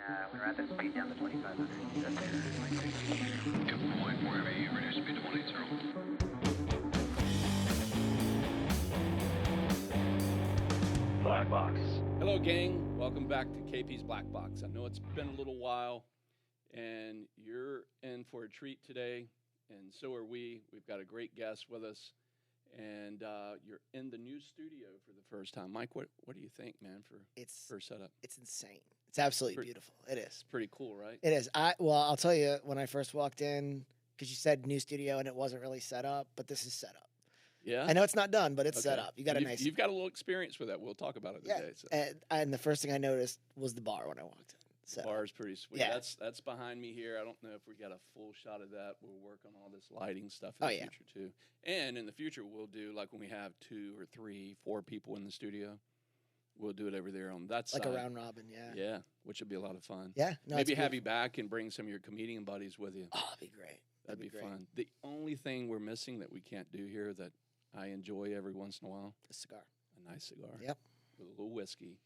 When rapid speed down to 2,500. Give point wherever you reduce speed to 180. Black Box. Hello, gang. Welcome back to KP's Black Box. I know it's been a little while, and you're in for a treat today, and so are we. We've got a great guest with us, and you're in the new studio for the first time. Mike, what do you think, man, for setup? It's insane. It's absolutely beautiful. It is. It's pretty cool, right? It is. I'll tell you, when I first walked in, because you said new studio and it wasn't really set up, but this is set up. Yeah. I know it's not done, but it's set up. You've got a little experience with that. We'll talk about it today. So. And the first thing I noticed was the bar when I walked in. So. The bar is pretty sweet. Yeah. That's behind me here. I don't know if we got a full shot of that. We'll work on all this lighting stuff in the future too. And in the future, we'll do like when we have 2 or 3, 4 people in the studio. We'll do it over there on that side. Like a round robin, yeah. Yeah, which would be a lot of fun. Yeah. No, maybe have you back and bring some of your comedian buddies with you. Oh, that'd be great. That'd be fun. The only thing we're missing that we can't do here that I enjoy every once in a while. A cigar. A nice cigar. Yep. With a little whiskey.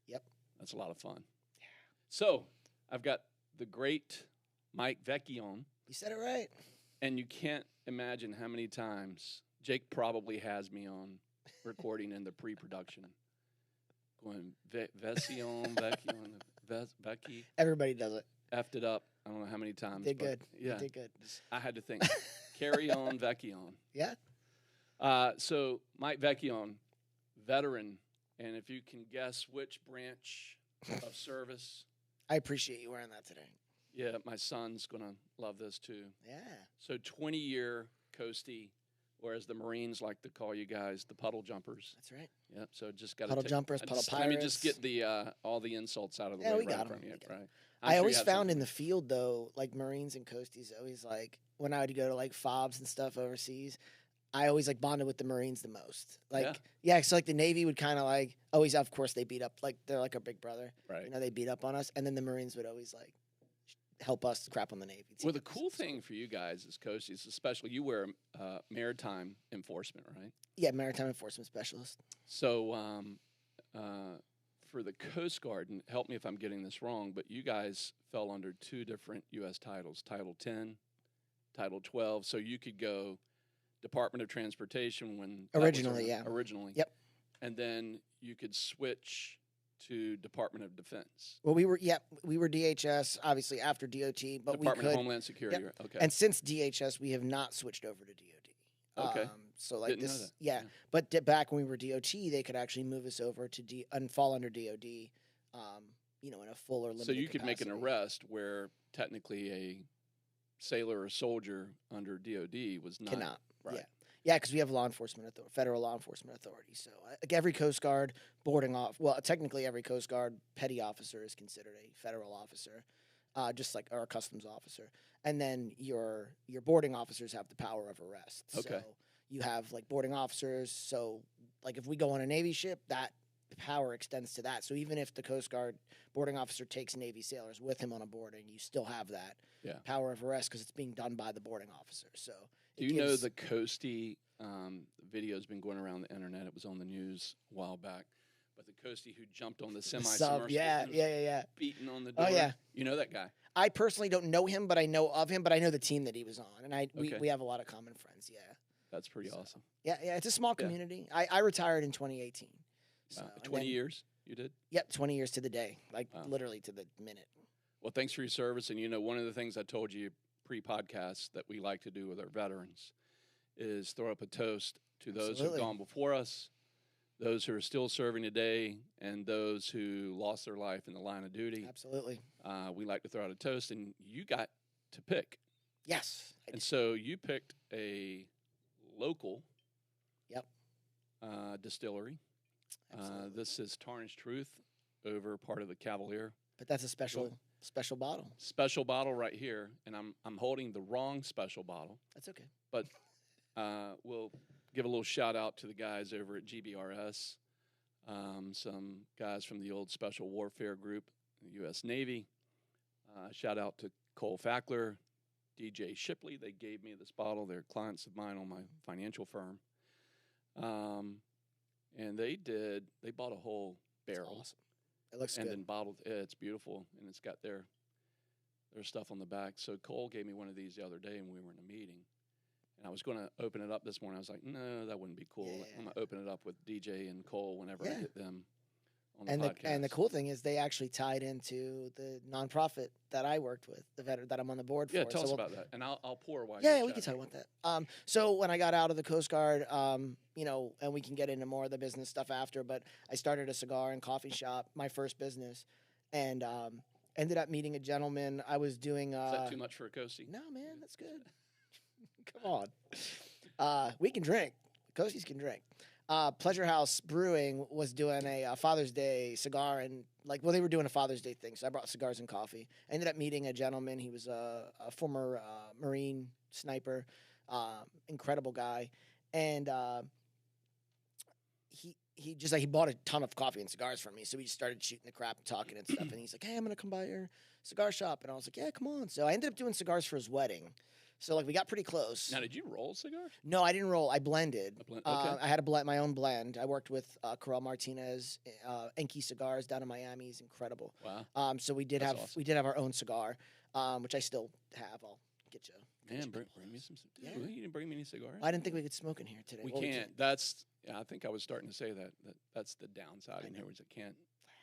Yep. That's a lot of fun. Yeah. So, I've got the great Mike Vecchione. You said it right. And you can't imagine how many times Jake probably has me on recording in the pre-production. Going, Vecchione, Vecchi. Everybody does it. Effed it up. I don't know how many times. Did good. Yeah. You did good. I had to think. Carry on, Vecchione. Yeah. So, Mike Vecchione, veteran, and if you can guess which branch of service. I appreciate you wearing that today. Yeah, my son's going to love this too. Yeah. So 20-year coastie, or as the Marines like to call you guys, the puddle jumpers. That's right. Yep, so just got puddle jumpers, puddle pirates. Let me just get the all the insults out of the way. We got them. Right. I always found in the field, though, like Marines and coasties, always like, when I would go to like FOBs and stuff overseas, I always like bonded with the Marines the most. Like, so like the Navy would kind of like always, of course, they beat up, like they're like our big brother. Right. You know, they beat up on us, and then the Marines would always like help us crap on the Navy. Well, the cool thing for you guys as coasties, especially you wear maritime enforcement, right? Yeah, maritime enforcement specialist. So for the Coast Guard, and help me if I'm getting this wrong, but you guys fell under 2 different U.S. titles, Title 10, Title 12. So you could go Department of Transportation when originally. Yep. And then you could switch to Department of Defense. Well, we were DHS obviously after DOT, but Department of Homeland Security. Yep. Okay. And since DHS, we have not switched over to DOD. Okay. So like Didn't know that. Yeah. But back when we were DOT, they could actually move us over to and fall under DOD. In a full or limited. So you could make capacity. an arrest where technically a sailor or soldier under DOD was not. Cannot. Right. Yeah, because we have federal law enforcement authority. So like every Coast Guard technically every Coast Guard petty officer is considered a federal officer, just like our customs officer. And then your boarding officers have the power of arrest. Okay. So you have like boarding officers. So like if we go on a Navy ship, that power extends to that. So even if the Coast Guard boarding officer takes Navy sailors with him on a boarding, you still have that power of arrest because it's being done by the boarding officer. So do you know the Coastie video has been going around the internet? It was on the news a while back. But the Coastie who jumped on the semi-submersible, beating on the door. Oh yeah, you know that guy. I personally don't know him, but I know of him. But I know the team that he was on, and we have a lot of common friends. Yeah, that's pretty awesome. Yeah, it's a small community. I retired in 2018. So, 20 years you did? Yep, 20 years to the day, literally to the minute. Well, thanks for your service. And one of the things I told you pre-podcast that we like to do with our veterans is throw up a toast to those who have gone before us, those who are still serving today, and those who lost their life in the line of duty. Absolutely. We like to throw out a toast, and you got to pick. Yes. And so you picked a local distillery. This is Tarnished Truth over part of the Cavalier. But that's a special bottle. Special bottle right here, and I'm holding the wrong special bottle. That's okay. But we'll give a little shout out to the guys over at GBRS, some guys from the old Special Warfare Group, the U.S. Navy. Shout out to Cole Fackler, DJ Shipley. They gave me this bottle. They're clients of mine on my financial firm. And they bought a whole barrel. Awesome. It looks and good. then bottled. It's beautiful, and it's got their stuff on the back. So Cole gave me one of these the other day, and we were in a meeting, and I was going to open it up this morning. I was like, no, that wouldn't be cool. Yeah. I'm going to open it up with DJ and Cole whenever I get them on the And podcast. and the cool thing is they actually tied into the nonprofit that I worked with, the veteran that I'm on the board for. Yeah, tell us we'll- about that, and I'll pour while Yeah, you're we can talk chatting. about that. So when I got out of the Coast Guard, you know, and we can get into more of the business stuff after, but I started a cigar and coffee shop, my first business, and ended up meeting a gentleman. I was doing. Is that too much for a Coastie? No, man, that's good. Come on. We can drink. Coasties can drink. Pleasure House Brewing was doing a Father's Day cigar and they were doing a Father's Day thing. So I brought cigars and coffee. I ended up meeting a gentleman. He was a former Marine sniper, incredible guy, and he bought a ton of coffee and cigars from me. So we just started shooting the crap and talking and stuff. And he's like, "Hey, I'm gonna come by your cigar shop," and I was like, "Yeah, come on." So I ended up doing cigars for his wedding. So we got pretty close. Now, did you roll cigars? No, I didn't roll. I blended. Okay. I had my own blend. I worked with Karel Martinez, Enki Cigars down in Miami. He's incredible. Wow. So we did That's have awesome. our own cigar, which I still have. I'll get you. Man, bring me some. Yeah. Dude, you didn't bring me any cigars. I didn't think we could smoke in here today. We Well, can't. I think I was starting to say that's the downside in here, is it can't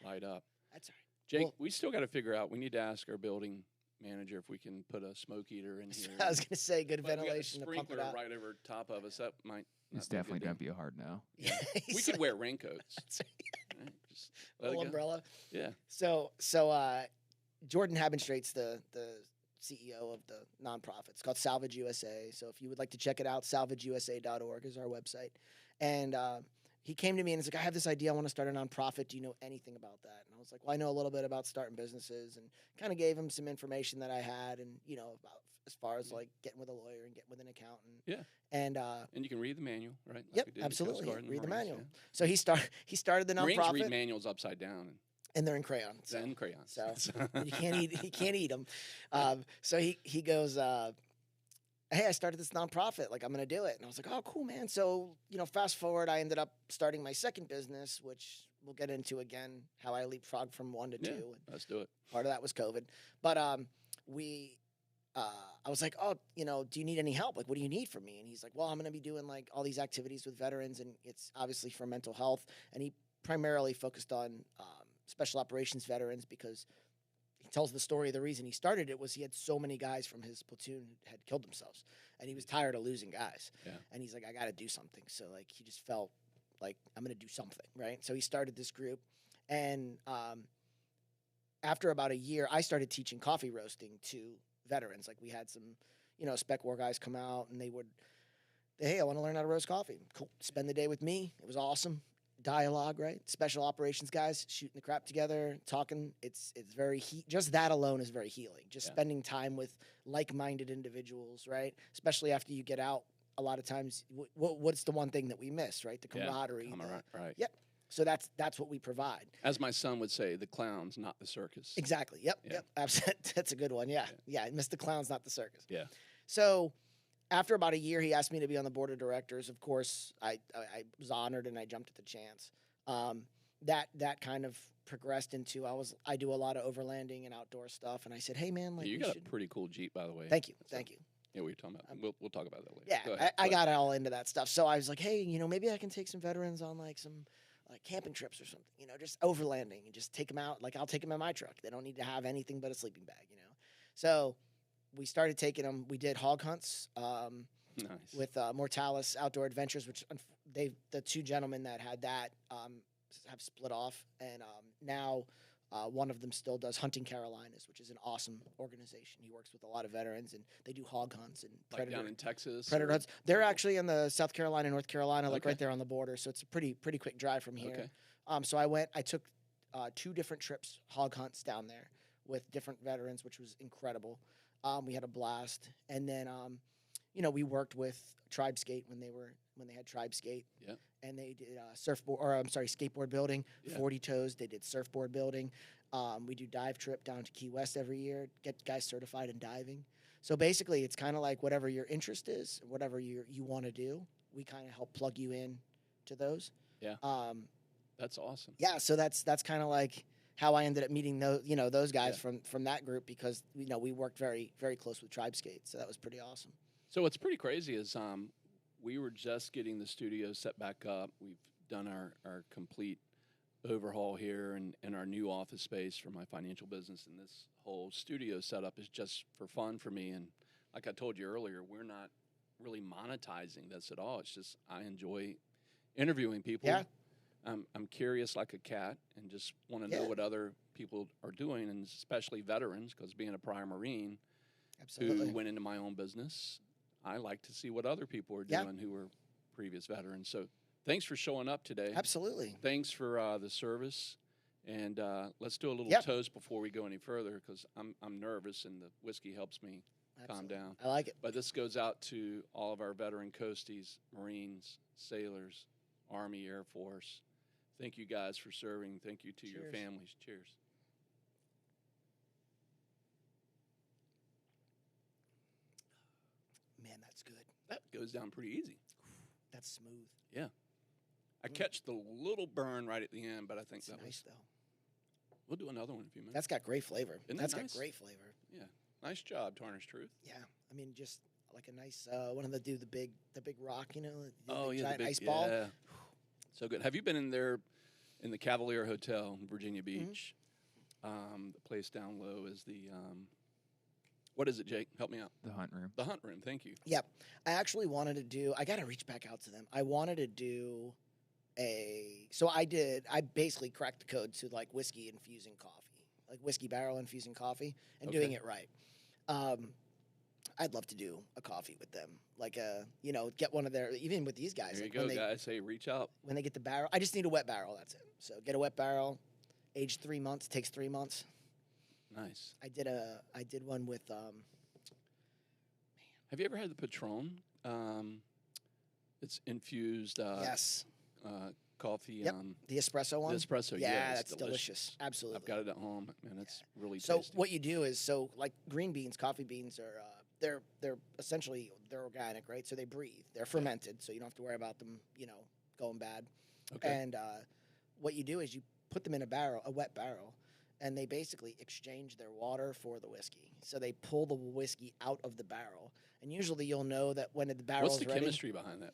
light up. That's all right. Jake, Well- we still got to figure out. We need to ask our building manager if we can put a smoke eater in here. I was gonna say good But we got a ventilation to pump it sprinkler out. right over top of us. That might. not It's be a good definitely deal. going to be a hard no. Yeah, We he's could like- wear raincoats. That's right. Right, just let Little it go. umbrella. Yeah. So Jordan Habenstrait's the CEO of the nonprofit. It's called Salvage USA. So if you would like to check it out, salvageusa.org is our website. And he came to me and he's like, "I have this idea. I want to start a nonprofit. Do you know anything about that?" And I was like, "Well, I know a little bit about starting businesses," and kind of gave him some information that I had, and about as far as like getting with a lawyer and getting with an accountant. Yeah. And And you can read the manual, right? Yep, we did in the Coast absolutely. Guard and Read the Marines, manual. So he started the Marines nonprofit, read manuals upside down and they're in crayon. and So. then crayons. So you can't eat them. So he goes, "Hey, I started this nonprofit. I'm gonna do it." And I was like, "Oh, cool, man." So fast forward, I ended up starting my second business, which we'll get into again, how I leapfrogged from 1 to 2. Yeah, And let's do it. part of that was COVID, but I was like, "Oh, do you need any help? What do you need from me?" And he's like, "Well, I'm gonna be doing all these activities with veterans, and it's obviously for mental health." And he primarily focused on special operations veterans because he tells the story. The reason he started it was he had so many guys from his platoon had killed themselves, and he was tired of losing guys. Yeah. And he's like, "I got to do something." So he just felt like, I'm going to do something, right? So he started this group, and after about a year, I started teaching coffee roasting to veterans. We had some, spec war guys come out, and they would, "Hey, I want to learn how to roast coffee." Cool. Spend the day with me. It was awesome. Dialogue, right? Special operations guys shooting the crap together, talking. It's very just that alone is very healing. Just spending time with like-minded individuals, right? Especially after you get out. A lot of times, what's the one thing that we miss, right? The camaraderie. Right. Yep. So that's what we provide. As my son would say, the clowns, not the circus. Exactly. Yep. Yeah. Yep. That's a good one. Yeah. I missed the clowns, not the circus. Yeah. So after about a year, he asked me to be on the board of directors. Of course, I was honored and I jumped at the chance. That kind of progressed into I do a lot of overlanding and outdoor stuff. And I said, "Hey, man, you we got should." a pretty cool Jeep, by the way. Thank you. That's Thank you. Yeah, we were talking about. We'll talk about that later. Yeah, Go ahead. I got all into that stuff. So I was like, "Hey, maybe I can take some veterans on some camping trips or something. Just overlanding and just take them out. I'll take them in my truck. They don't need to have anything but a sleeping bag. So we started taking them. We did hog hunts Nice. with Mortalis Outdoor Adventures, which the two gentlemen that had that have split off, and now one of them still does Hunting Carolinas, which is an awesome organization. He works with a lot of veterans, and they do hog hunts and Like down in Texas. predator or- hunts. They're actually in the South Carolina, North Carolina, Okay. right there on the border. So it's a pretty quick drive from here. Okay. So I took 2 different trips, hog hunts down there with different veterans, which was incredible. We had a blast, and then we worked with Tribeskate when they had Tribeskate. Yep. And they did skateboard building, Yeah. 40 toes. They did surfboard building. We do dive trip down to Key West every year, get guys certified in diving. So basically, it's kind of like whatever your interest is, whatever you want to do, we kind of help plug you in to those. Yeah. That's awesome. Yeah, so that's kind of like, how I ended up meeting those guys Yeah. from that group, because we worked very, very close with Tribescape, so that was pretty awesome. So what's pretty crazy is we were just getting the studio set back up. We've done our complete overhaul here and our new office space for my financial business, and this whole studio setup is just for fun for me. And like I told you earlier, we're not really monetizing this at all. It's just I enjoy interviewing people. Yeah. I'm curious like a cat and just want to know Yeah. what other people are doing, and especially veterans, because being a prior Marine Absolutely. who went into my own business, I like to see what other people are Yeah. doing who are previous veterans. So thanks for showing up today. Absolutely. Thanks for the service. And let's do a little Yep. toast before we go any further, because I'm nervous and the whiskey helps me calm Absolutely. down. I like it. But this goes out to all of our veteran coasties, Marines, sailors, Army, Air Force. Thank you guys for serving. Thank you to your Cheers. families. Cheers. Man, that's good. That goes down pretty easy. That's smooth. Yeah. I catch the little burn right at the end, but I think It's that nice was. though. We'll do another one in a few minutes. That's got great flavor. Isn't that That's nice? got great flavor. Yeah. Nice job, Tarnished Truth. Yeah. I mean, just like a nice one of the big rock, the Oh, big yeah. giant the big, ice ball. Yeah. So good. Have you been in there in the Cavalier Hotel in Virginia Mm-hmm. Beach? The place down low is the. What is it, Jake? Help me out. The hunt room. The Hunt Room. Thank you. Yep. I actually wanted to do. I got to reach back out to them. I wanted to do So I basically cracked the code to like whiskey infusing coffee, like whiskey barrel infusing coffee, and doing Okay. it right. I'd love to do a coffee with them, like get one of their, even with these guys. There you like go, when they, guys. Hey, reach out. when they get the barrel. I just need a wet barrel. That's it. So get a wet barrel, aged 3 months. Takes 3 months. Nice. I did one with Have you ever had the Patron? It's infused yes, coffee. Yep. The espresso one. The espresso. Yeah, it's that's delicious. Absolutely. I've got it at home, and it's really So tasty. what you do is, like green beans, coffee beans are they're essentially they're organic, right? So they breathe. They're fermented, so you don't have to worry about them, going bad. Okay. And what you do is you put them in a wet barrel, and they basically exchange their water for the whiskey. So they pull the whiskey out of the barrel, and usually you'll know that when the barrel What's is the ready. chemistry behind that?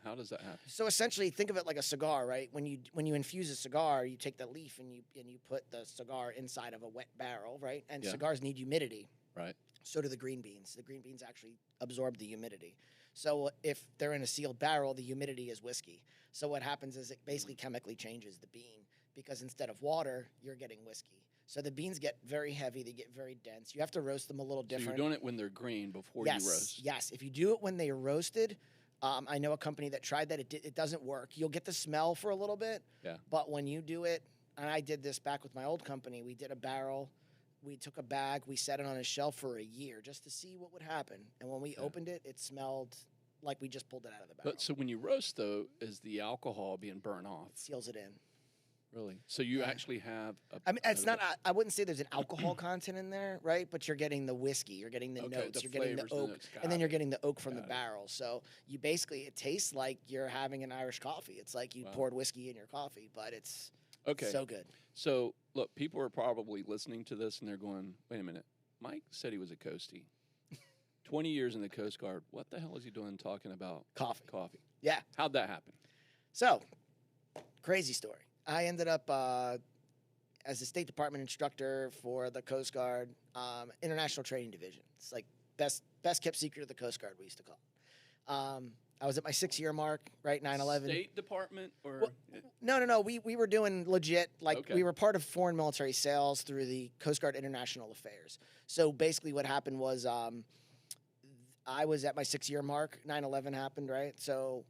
How does that happen? So essentially, think of it like a cigar, right? When you infuse a cigar, you take the leaf and you put the cigar inside of a wet barrel, right? And Yeah. cigars need humidity. Right. So do the green beans. The green beans actually absorb the humidity. So if they're in a sealed barrel, the humidity is whiskey. So what happens is it basically chemically changes the bean, because instead of water, you're getting whiskey. So the beans get very heavy. They get very dense. You have to roast them a little So different. you're doing it when they're green before yes, you roast. yes. If you do it when they are roasted, I know a company that tried that. It doesn't work. You'll get the smell for a little bit. Yeah. But when you do it, and I did this back with my old company, we did a barrel. We took a bag, we set it on a shelf for a year just to see what would happen. And when we opened it, it smelled like we just pulled it out of the barrel. But so when you roast, though, is the alcohol being burned off? It seals it in. Really? So you Yeah. actually have I mean, it's not. I wouldn't say there's an alcohol content in there, right? But you're getting the whiskey, you're getting the Okay, notes, the you're getting the flavors, the oak, notes. and Got then you're it. getting the oak from the Got it. barrel. So you basically, it tastes like you're having an Irish coffee. It's like you Wow. poured whiskey in your coffee, but it's Okay. so good. So, look, people are probably listening to this and they're going, wait a minute. Mike said he was a coastie. 20 years in the Coast Guard. What the hell is he doing talking about Coffee. coffee? Yeah. How'd that happen? So, crazy story. I ended up as a State Department instructor for the Coast Guard International Trading Division. It's like best kept secret of the Coast Guard, we used to call it. I was at my 6-year mark, right? 9/11. State Department or? Well, No. We were doing legit, like Okay. we were part of foreign military sales through the Coast Guard International Affairs. So basically what happened was I was at my 6-year mark. 9/11 happened, right? So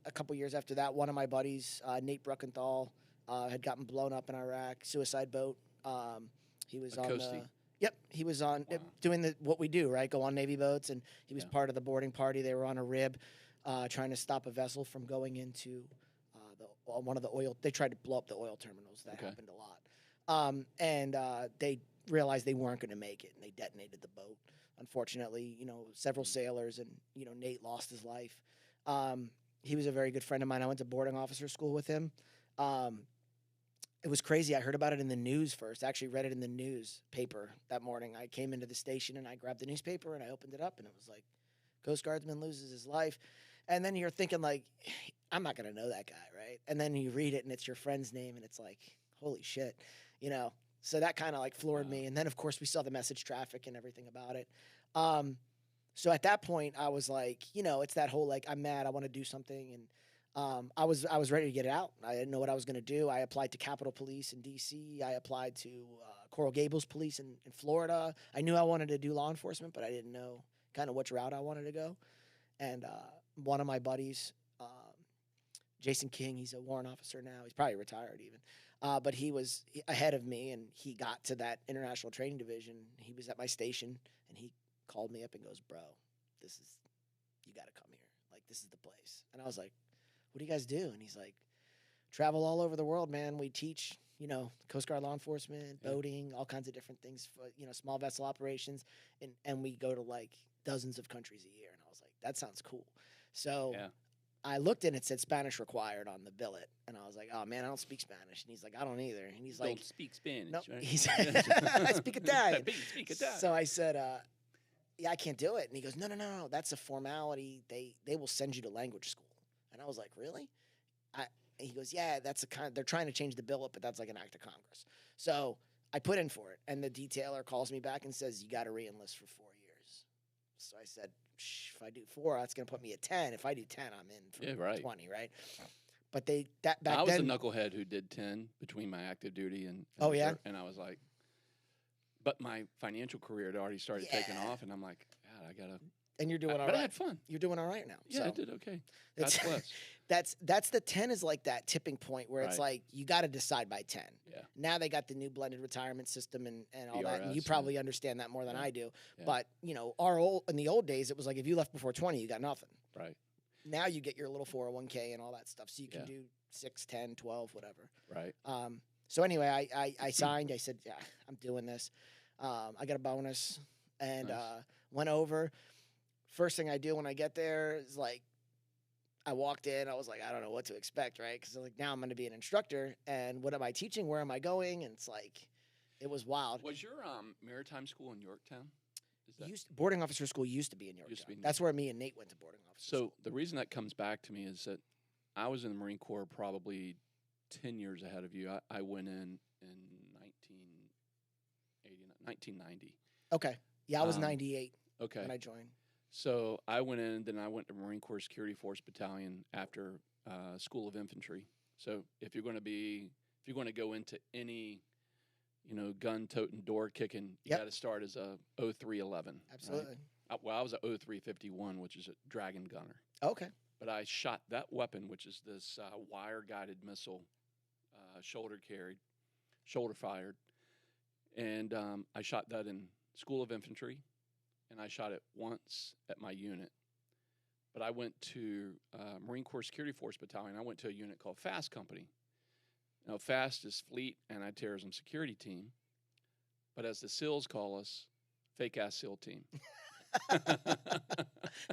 a couple years after that, one of my buddies, Nate Bruckenthal, had gotten blown up in Iraq, suicide boat. He was A on coastie. Yep, he was on Wow. doing what we do, right? Go on Navy boats, and he was Yeah. part of the boarding party. They were on a rib, trying to stop a vessel from going into one of the oil. They tried to blow up the oil terminals. That Okay. happened a lot, and they realized they weren't going to make it, and they detonated the boat. Unfortunately, several sailors, and Nate lost his life. He was a very good friend of mine. I went to boarding officer school with him. It was crazy. I heard about it in the news first. I actually read it in the newspaper that morning. I came into the station and I grabbed the newspaper and I opened it up and it was like, Coast Guardsman loses his life. And then you're thinking like, I'm not going to know that guy, right? And then you read it and it's your friend's name and it's like, holy shit, you know? So that kind of like floored me. And then of course we saw the message traffic and everything about it. So at that point I was like, you know, it's that whole, like, I'm mad, I want to do something. And I was ready to get it out. I didn't know what I was going to do. I applied to Capitol Police in D.C. I applied to Coral Gables Police in Florida. I knew I wanted to do law enforcement, but I didn't know kind of which route I wanted to go. And one of my buddies, Jason King, he's a warrant officer now. He's probably retired even. But he was ahead of me, and he got to that international training division. He was at my station, and he called me up and goes, bro, you got to come here. Like, this is the place. And I was like, what do you guys do? And he's like, travel all over the world, man. We teach, you know, Coast Guard law enforcement, boating, all kinds of different things, for, you know, small vessel operations. And we go to like dozens of countries a year. And I was like, that sounds cool. So I looked and it said Spanish required on the billet. And I was like, oh man, I don't speak Spanish. And he's like, I don't either. And he's like, don't speak Spanish, no, right? he said, I speak Italian. Speak Italian. So I said, yeah, I can't do it. And he goes, no, that's a formality. They will send you to language school. And I was like, really? He goes, yeah, they're trying to change the bill up, but that's like an act of Congress. So I put in for it, and the detailer calls me back and says, you got to re-enlist for 4 years. So I said, if I do 4, that's going to put me at 10. If I do 10, I'm in for 20, right? But back then. I was a knucklehead who did 10 between my active duty and yeah? And I was like, but my financial career had already started taking off, and I'm like, God, I got to. And you're doing all right. But I had fun. You're doing all right now. Yeah, so I did okay. God's blessed. That's the 10 is like that tipping point where it's like you got to decide by 10. Yeah. Now they got the new blended retirement system and all that, and you BRS, probably understand that more than I do. Yeah. But you know, in the old days, it was like if you left before 20, you got nothing. Right. Now you get your little 401k and all that stuff, so you can do 6, 10, 12, whatever. Right. So anyway, I signed. I said, yeah, I'm doing this. I got a bonus and went over. First thing I do when I get there is like, I walked in, I was like, I don't know what to expect, right? Because like now I'm going to be an instructor, and what am I teaching? Where am I going? And it's like, it was wild. Was your maritime school in Yorktown? Boarding officer school used to be in Yorktown. That's where me and Nate went to boarding officer school. So the reason that comes back to me is that I was in the Marine Corps probably 10 years ahead of you. I went in 1990. Okay. Yeah, I was 98 when I joined. So I went in, then I went to Marine Corps Security Force Battalion after School of Infantry. So if you're going to go into any, you know, gun toting, door kicking, you got to start as a 0311. Absolutely. Right? Well, I was a 0351, which is a dragon gunner. Okay. But I shot that weapon, which is this wire guided missile, shoulder carried, shoulder fired, and I shot that in School of Infantry. And I shot it once at my unit. But I went to Marine Corps Security Force Battalion. I went to a unit called FAST Company. Now, FAST is Fleet Anti-Terrorism Security Team. But as the SEALs call us, fake-ass SEAL team.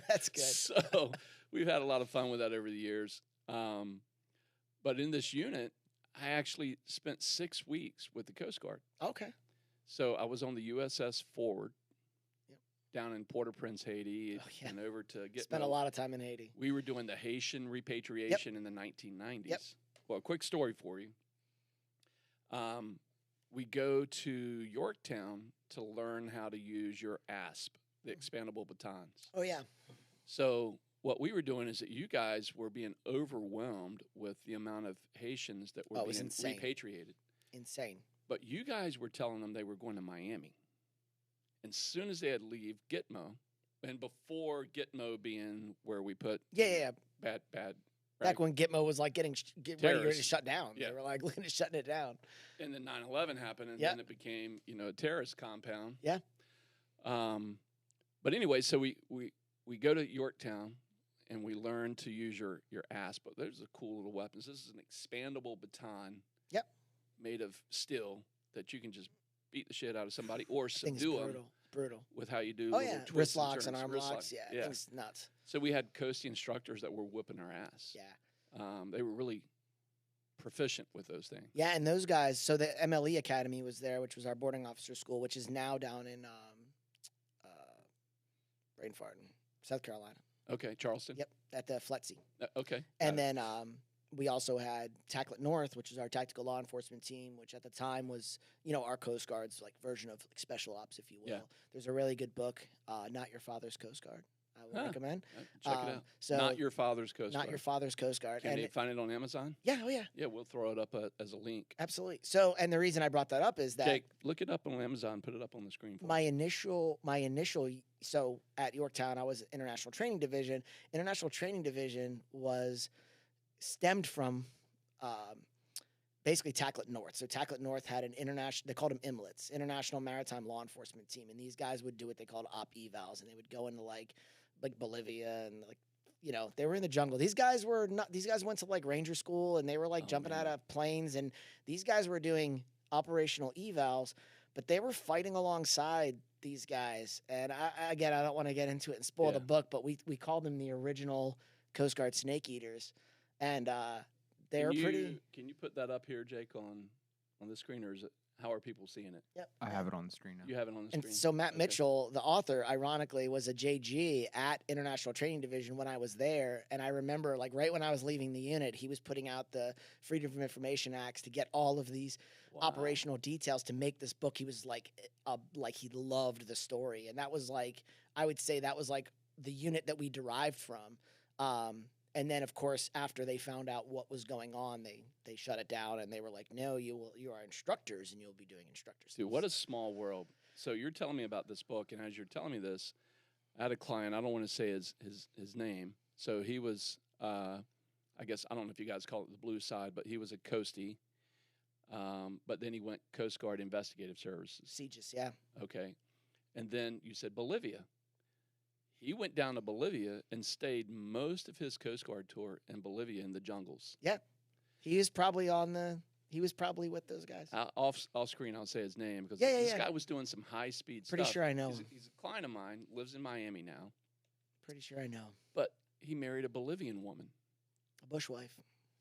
That's good. So we've had a lot of fun with that over the years. But in this unit, I actually spent 6 weeks with the Coast Guard. Okay. So I was on the USS Forward. Down in Port-au-Prince, Haiti, and over to Gitmo. Spent a lot of time in Haiti. We were doing the Haitian repatriation in the 1990s. Yep. Well, a quick story for you. We go to Yorktown to learn how to use your ASP, the expandable batons. Oh, yeah. So what we were doing is that you guys were being overwhelmed with the amount of Haitians that were being repatriated. Insane. But you guys were telling them they were going to Miami. And as soon as they had leave Gitmo, and before Gitmo being where we put bad. Right? Back when Gitmo was like getting ready to shut down. Yeah. They were like looking at shutting it down. And then 9/11 happened, and then it became, you know, a terrorist compound. Yeah. But anyway, so we go to Yorktown, and we learn to use your ASP. But there's a cool little weapons. This is an expandable baton. Yep. Made of steel that you can just beat the shit out of somebody or subdue them. Brutal. With how you do wrist locks and arm locks. Yeah, things nuts. So we had coastie instructors that were whooping our ass. Yeah. They were really proficient with those things. Yeah, and those guys. So the MLE Academy was there, which was our boarding officer school, which is now down in brain farting, South Carolina. Okay, Charleston. Yep, at the FLETC. Okay. And got it. then we also had Tacklet North, which is our tactical law enforcement team, which at the time was, our Coast Guard's like version of like special ops, if you will. Yeah. There's a really good book, Not Your Father's Coast Guard. I would recommend. Check it out. So Not Your Father's Coast Guard. Not Your Father's Coast Guard. Can they find it on Amazon? Yeah, oh yeah. Yeah, we'll throw it up as a link. Absolutely. So, and the reason I brought that up is that Jake, look it up on Amazon. Put it up on the screen for my me. initial, so at Yorktown, I was International Training Division. International Training Division was stemmed from basically Tacklet North. So Tacklet North had an international, they called them IMLETs, International Maritime Law Enforcement Team. And these guys would do what they called op evals, and they would go into like Bolivia and like, they were in the jungle. These guys went to like ranger school, and they were like jumping out of planes, and these guys were doing operational evals, but they were fighting alongside these guys. And I don't want to get into it and spoil the book, but we called them the original Coast Guard snake eaters. And they were pretty. Can you put that up here, Jake, on the screen, or is it? How are people seeing it? Yep. I have it on the screen now. You have it on the screen. And so Matt Okay. Mitchell, the author, ironically, was a JG at International Training Division when I was there. And I remember, like, right when I was leaving the unit, he was putting out the Freedom of Information Acts to get all of these operational details to make this book. He was like he loved the story. And that was like, I would say that was like the unit that we derived from. And then, of course, after they found out what was going on, they shut it down, and they were like, "No, you are instructors, and you'll be doing instructors." Dude, what a small world. So you're telling me about this book, and as you're telling me this, I had a client. I don't want to say his name. So he was, I guess I don't know if you guys call it the blue side, but he was a coastie. But then he went Coast Guard Investigative Services. Sieges, yeah. Okay, and then you said Bolivia. He went down to Bolivia and stayed most of his Coast Guard tour in Bolivia in the jungles. Yeah. He was probably with those guys. Off screen, I'll say his name because Yeah, this yeah. guy was doing some high speed stuff. Pretty sure I know him. He's a client of mine, lives in Miami now, Pretty sure I know him. but he married a Bolivian woman, A bushwife.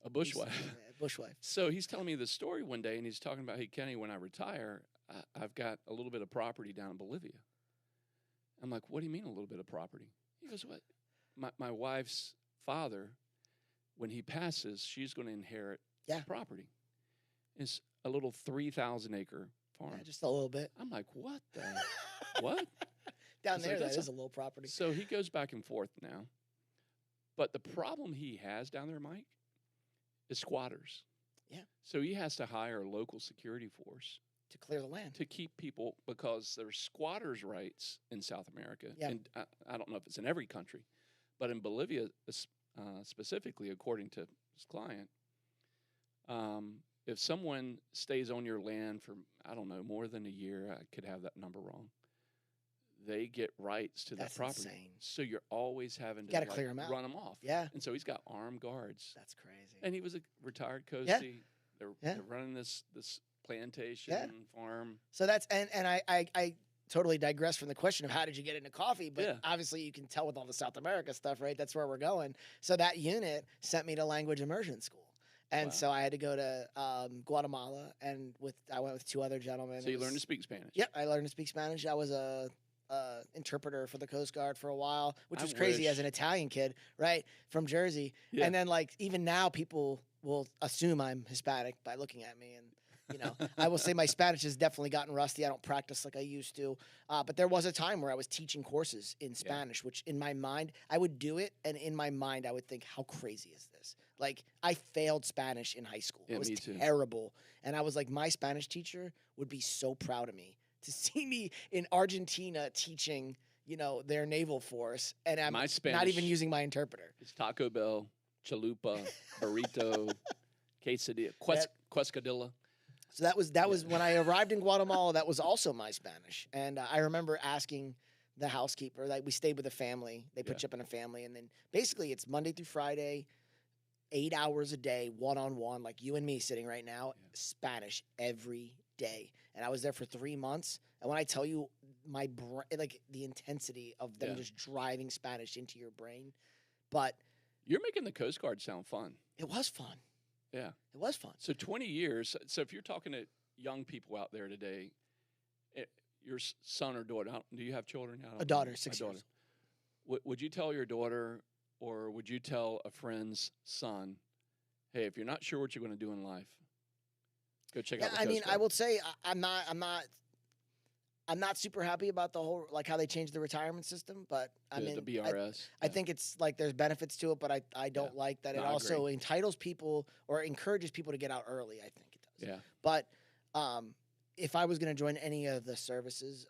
a bushwife. Yeah, bushwife. So he's telling me this story one day, and he's talking about, hey, Kenny, when I retire, I've got a little bit of property down in Bolivia. I'm like, what do you mean a little bit of property? He goes, what? My wife's father, when he passes, she's going to inherit property. It's a little 3,000-acre farm. Yeah, just a little bit. I'm like, what the? What? Down It's there, like, that that's is a little property. So he goes back and forth now. But the problem he has down there, Mike, is squatters. Yeah. So he has to hire a local security force To clear the land. to keep people, because there's squatters' rights in South America. Yeah. And I don't know if it's in every country, but in Bolivia specifically, according to his client, if someone stays on your land for, I don't know, more than a year, I could have that number wrong, they get rights to That's that property. insane. So you're always having to Gotta clear 'em out. run them off. Yeah. And so he's got armed guards. That's crazy. And he was a retired coastie. Yeah. They're running this plantation farm. So that's and I totally digress from the question of how did you get into coffee, but obviously you can tell with all the South America stuff, right? That's where we're going. So that unit sent me to language immersion school. And so I had to go to Guatemala, and I went with two other gentlemen. So you learned to speak Spanish. Yep, I learned to speak Spanish. I was a interpreter for the Coast Guard for a while, which I was crazy wish. as an Italian kid, right, from Jersey. Yeah. And then like even now people will assume I'm Hispanic by looking at me, and I will say my Spanish has definitely gotten rusty. I don't practice like I used to, but there was a time where I was teaching courses in Spanish, which in my mind I would do it, and in my mind I would think, how crazy is this? Like, I failed Spanish in high school. Yeah, it was me too. terrible, and I was like, my Spanish teacher would be so proud of me to see me in Argentina teaching, their naval force, and I'm My not Spanish- even using my interpreter. It's Taco Bell, chalupa, burrito, quesadilla, quesadilla. So that was when I arrived in Guatemala. That was also my Spanish, and I remember asking the housekeeper. Like, we stayed with a family. They put you up in a family, and then basically it's Monday through Friday, 8 hours a day, one-on-one, like you and me sitting right now, Spanish every day. And I was there for 3 months. And when I tell you my brain, like the intensity of them just driving Spanish into your brain, but You're making the Coast Guard sound fun. it was fun. Yeah. It was fun. So 20 years. So if you're talking to young people out there today, your son or daughter, do you have children? A daughter, 6 years. Would you tell your daughter, or would you tell a friend's son, hey, if you're not sure what you're going to do in life, go check out the Coast I Guard? will say I'm not super happy about the whole, like, how they changed the retirement system, but The BRS. I think it's like there's benefits to it, but I don't like that No, it I also agree. entitles people or encourages people to get out early. I think it does. Yeah. But if I was going to join any of the services,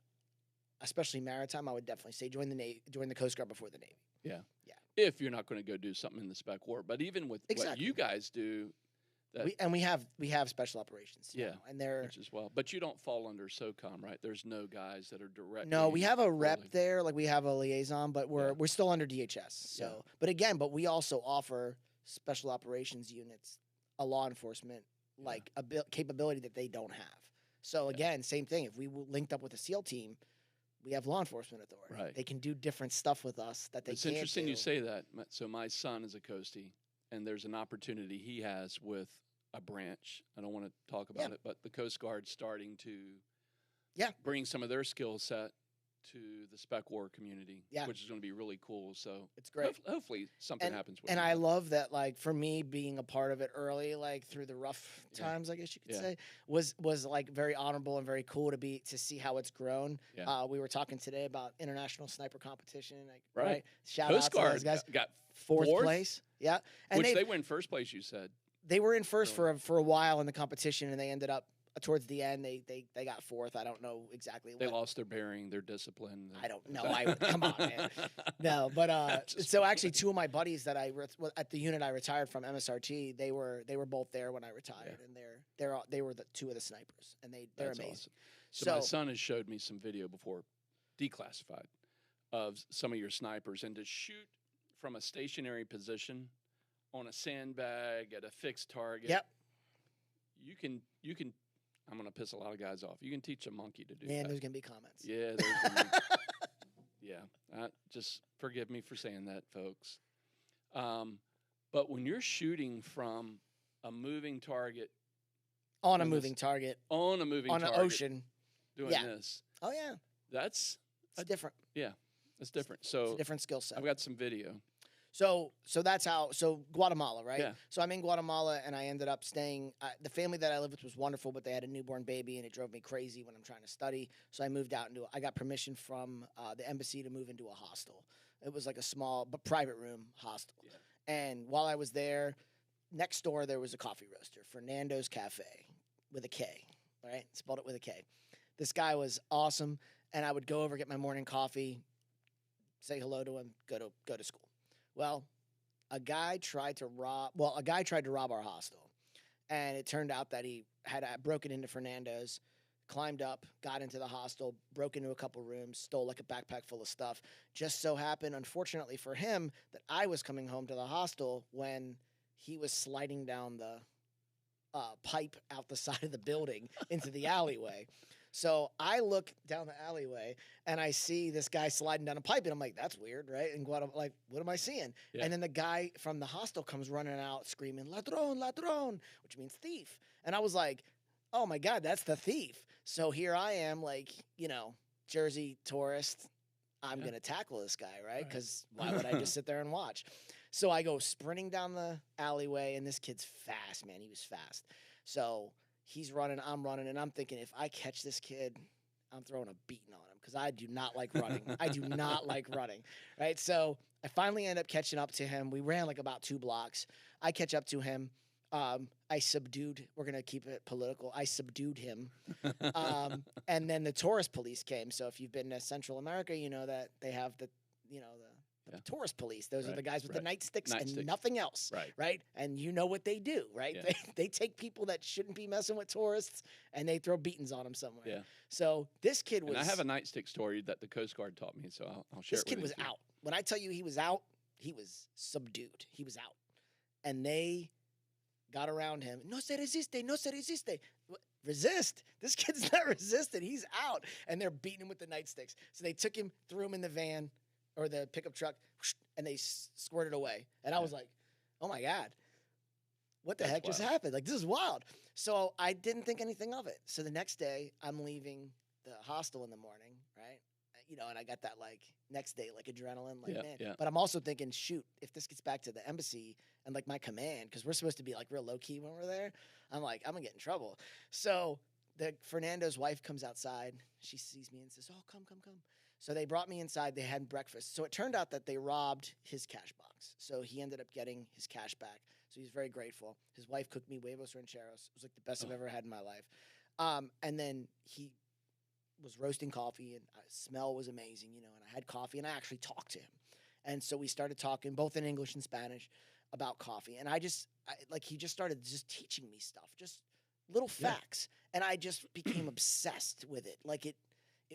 especially maritime, I would definitely say join the Coast Guard before the Navy. Yeah. Yeah. If you're not going to go do something in the spec war, but even with what Exactly. you guys do, that, We have special operations. Yeah, now, and they're which as well. But you don't fall under SOCOM, right? There's no guys that are directly. no, we have a rep rolling. there, like we have a liaison, but we're still under DHS. So, Yeah. but we also offer special operations units, a law enforcement like capability that they don't have. So again, same thing. If we linked up with a SEAL team, we have law enforcement authority. Right. They can do different stuff with us that they It's can't interesting do. you say that. So my son is a coastie, and there's an opportunity he has with a branch. I don't want to talk about it, but the Coast Guard's starting to bring some of their skill set to the spec war community, which is going to be really cool. So It's great. Hopefully something happens with And it. I love that, like, for me, being a part of it early, like through the rough times, I guess you could say, was like very honorable and very cool to see how it's grown. Yeah. We were talking today about international sniper competition, like, Right. Shout Coast out to Guard those guys. got Fourth place. Yeah. And which they win first place, you said. they were in first for a while in the competition, and they ended up towards the end. They got fourth. I don't know exactly. They lost their bearing, their discipline. I don't know. Come on, man. No, but so actually, two of my buddies that at the unit I retired from, MSRT, they were both there when I retired, and they were the two of the snipers, and they're That's amazing. awesome. So my son has showed me some video before, declassified, of some of your snipers, and to shoot from a stationary position on a sandbag at a fixed target. Yep. You can. I'm gonna piss a lot of guys off. You can teach a monkey to do Man, that. there's gonna be comments. Yeah. Just forgive me for saying that, folks. But when you're shooting from a moving target On a moving target, on an ocean, doing this, oh yeah, that's different. That's different. It's So a different skill set. I've got some video. So that's how. So Guatemala, right? Yeah. So I'm in Guatemala, and I ended up staying. The family that I lived with was wonderful, but they had a newborn baby, and it drove me crazy when I'm trying to study. So I moved out I got permission from the embassy to move into a hostel. It was like a small but private room hostel. Yeah. And while I was there, next door there was a coffee roaster, Fernando's Cafe, with a K. Right, spelled it with a K. This guy was awesome, and I would go over, get my morning coffee, say hello to him, go to school. Well, a guy tried to rob our hostel, and it turned out that he had broken into Fernando's, climbed up, got into the hostel, broke into a couple rooms, stole like a backpack full of stuff. Just so happened, unfortunately for him, that I was coming home to the hostel when he was sliding down the pipe out the side of the building into the alleyway. So I look down the alleyway and I see this guy sliding down a pipe, and I'm like, that's weird, right? And what am I seeing? Yeah. And then the guy from the hostel comes running out screaming, ladrón, ladrón, which means thief. And I was like, oh my God, that's the thief. So here I am, like, Jersey tourist. I'm going to tackle this guy, right? Because why would I just sit there and watch? So I go sprinting down the alleyway, and this kid's fast, man. He was fast. So he's running, I'm running, and I'm thinking, if I catch this kid, I'm throwing a beating on him because I do not like running. I do not like running, right? So I finally end up catching up to him. We ran like about 2 blocks. I catch up to him. We're going to keep it political. I subdued him. And then the tourist police came. So if you've been to Central America, you know that they have the tourist police. Those are the guys with the nightsticks and nothing else. Right. And you know what they do, right? Yeah. They take people that shouldn't be messing with tourists and they throw beatings on them somewhere. Yeah. So this kid was. And I have a nightstick story that the Coast Guard taught me, so I'll share This it with kid you. was out. When I tell you he was out, he was subdued. He was out. And they got around him. No se resiste, no se resiste. Resist. This kid's not resisting. He's out. And they're beating him with the nightsticks. So they took him, threw him in the van or the pickup truck, and they squirted away. And I was like, oh my God. what the That's heck just wild. happened? Like, this is wild. So I didn't think anything of it. So the next day, I'm leaving the hostel in the morning, right? And I got that, like, next day, like, adrenaline, like, Yeah, man. yeah. But I'm also thinking, shoot, if this gets back to the embassy and, like, my command, because we're supposed to be, like, real low-key when we're there, I'm like, I'm going to get in trouble. So Fernando's wife comes outside. She sees me and says, oh, come. So they brought me inside. They had breakfast. So it turned out that they robbed his cash box. So he ended up getting his cash back. So he's very grateful. His wife cooked me huevos rancheros. It was like the best I've ever had in my life. And then he was roasting coffee, and smell was amazing, and I had coffee, and I actually talked to him. And so we started talking both in English and Spanish about coffee. And he just started just teaching me stuff, just little facts. And I just became obsessed with it. Like it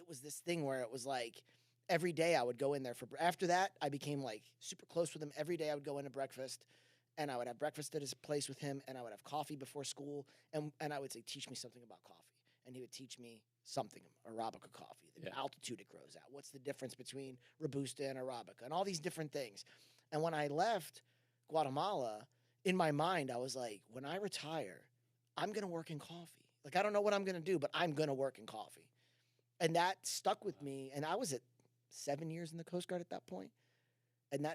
was this thing where it was like every day I would go in there after that, I became like super close with him. Every day I would go into breakfast, and I would have breakfast at his place with him, and I would have coffee before school. And I would say, teach me something about coffee. And he would teach me something, Arabica coffee, the altitude it grows at. What's the difference between Robusta and Arabica, and all these different things. And when I left Guatemala, in my mind, I was like, when I retire, I'm going to work in coffee. Like, I don't know what I'm going to do, but I'm going to work in coffee. And that stuck with me. And I was at 7 years in the Coast Guard at that point. And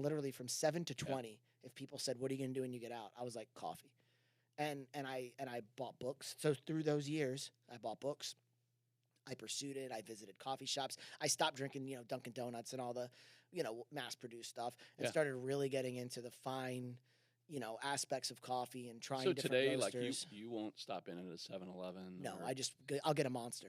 literally from 7 to 20, if people said, what are you going to do when you get out? I was like, coffee. And I bought books. So through those years, I bought books. I pursued it. I visited coffee shops. I stopped drinking, Dunkin' Donuts and all the, mass-produced stuff, and started really getting into the fine, aspects of coffee and trying different today, roasters. like you won't stop in at a 7-Eleven. No, I'll get a Monster.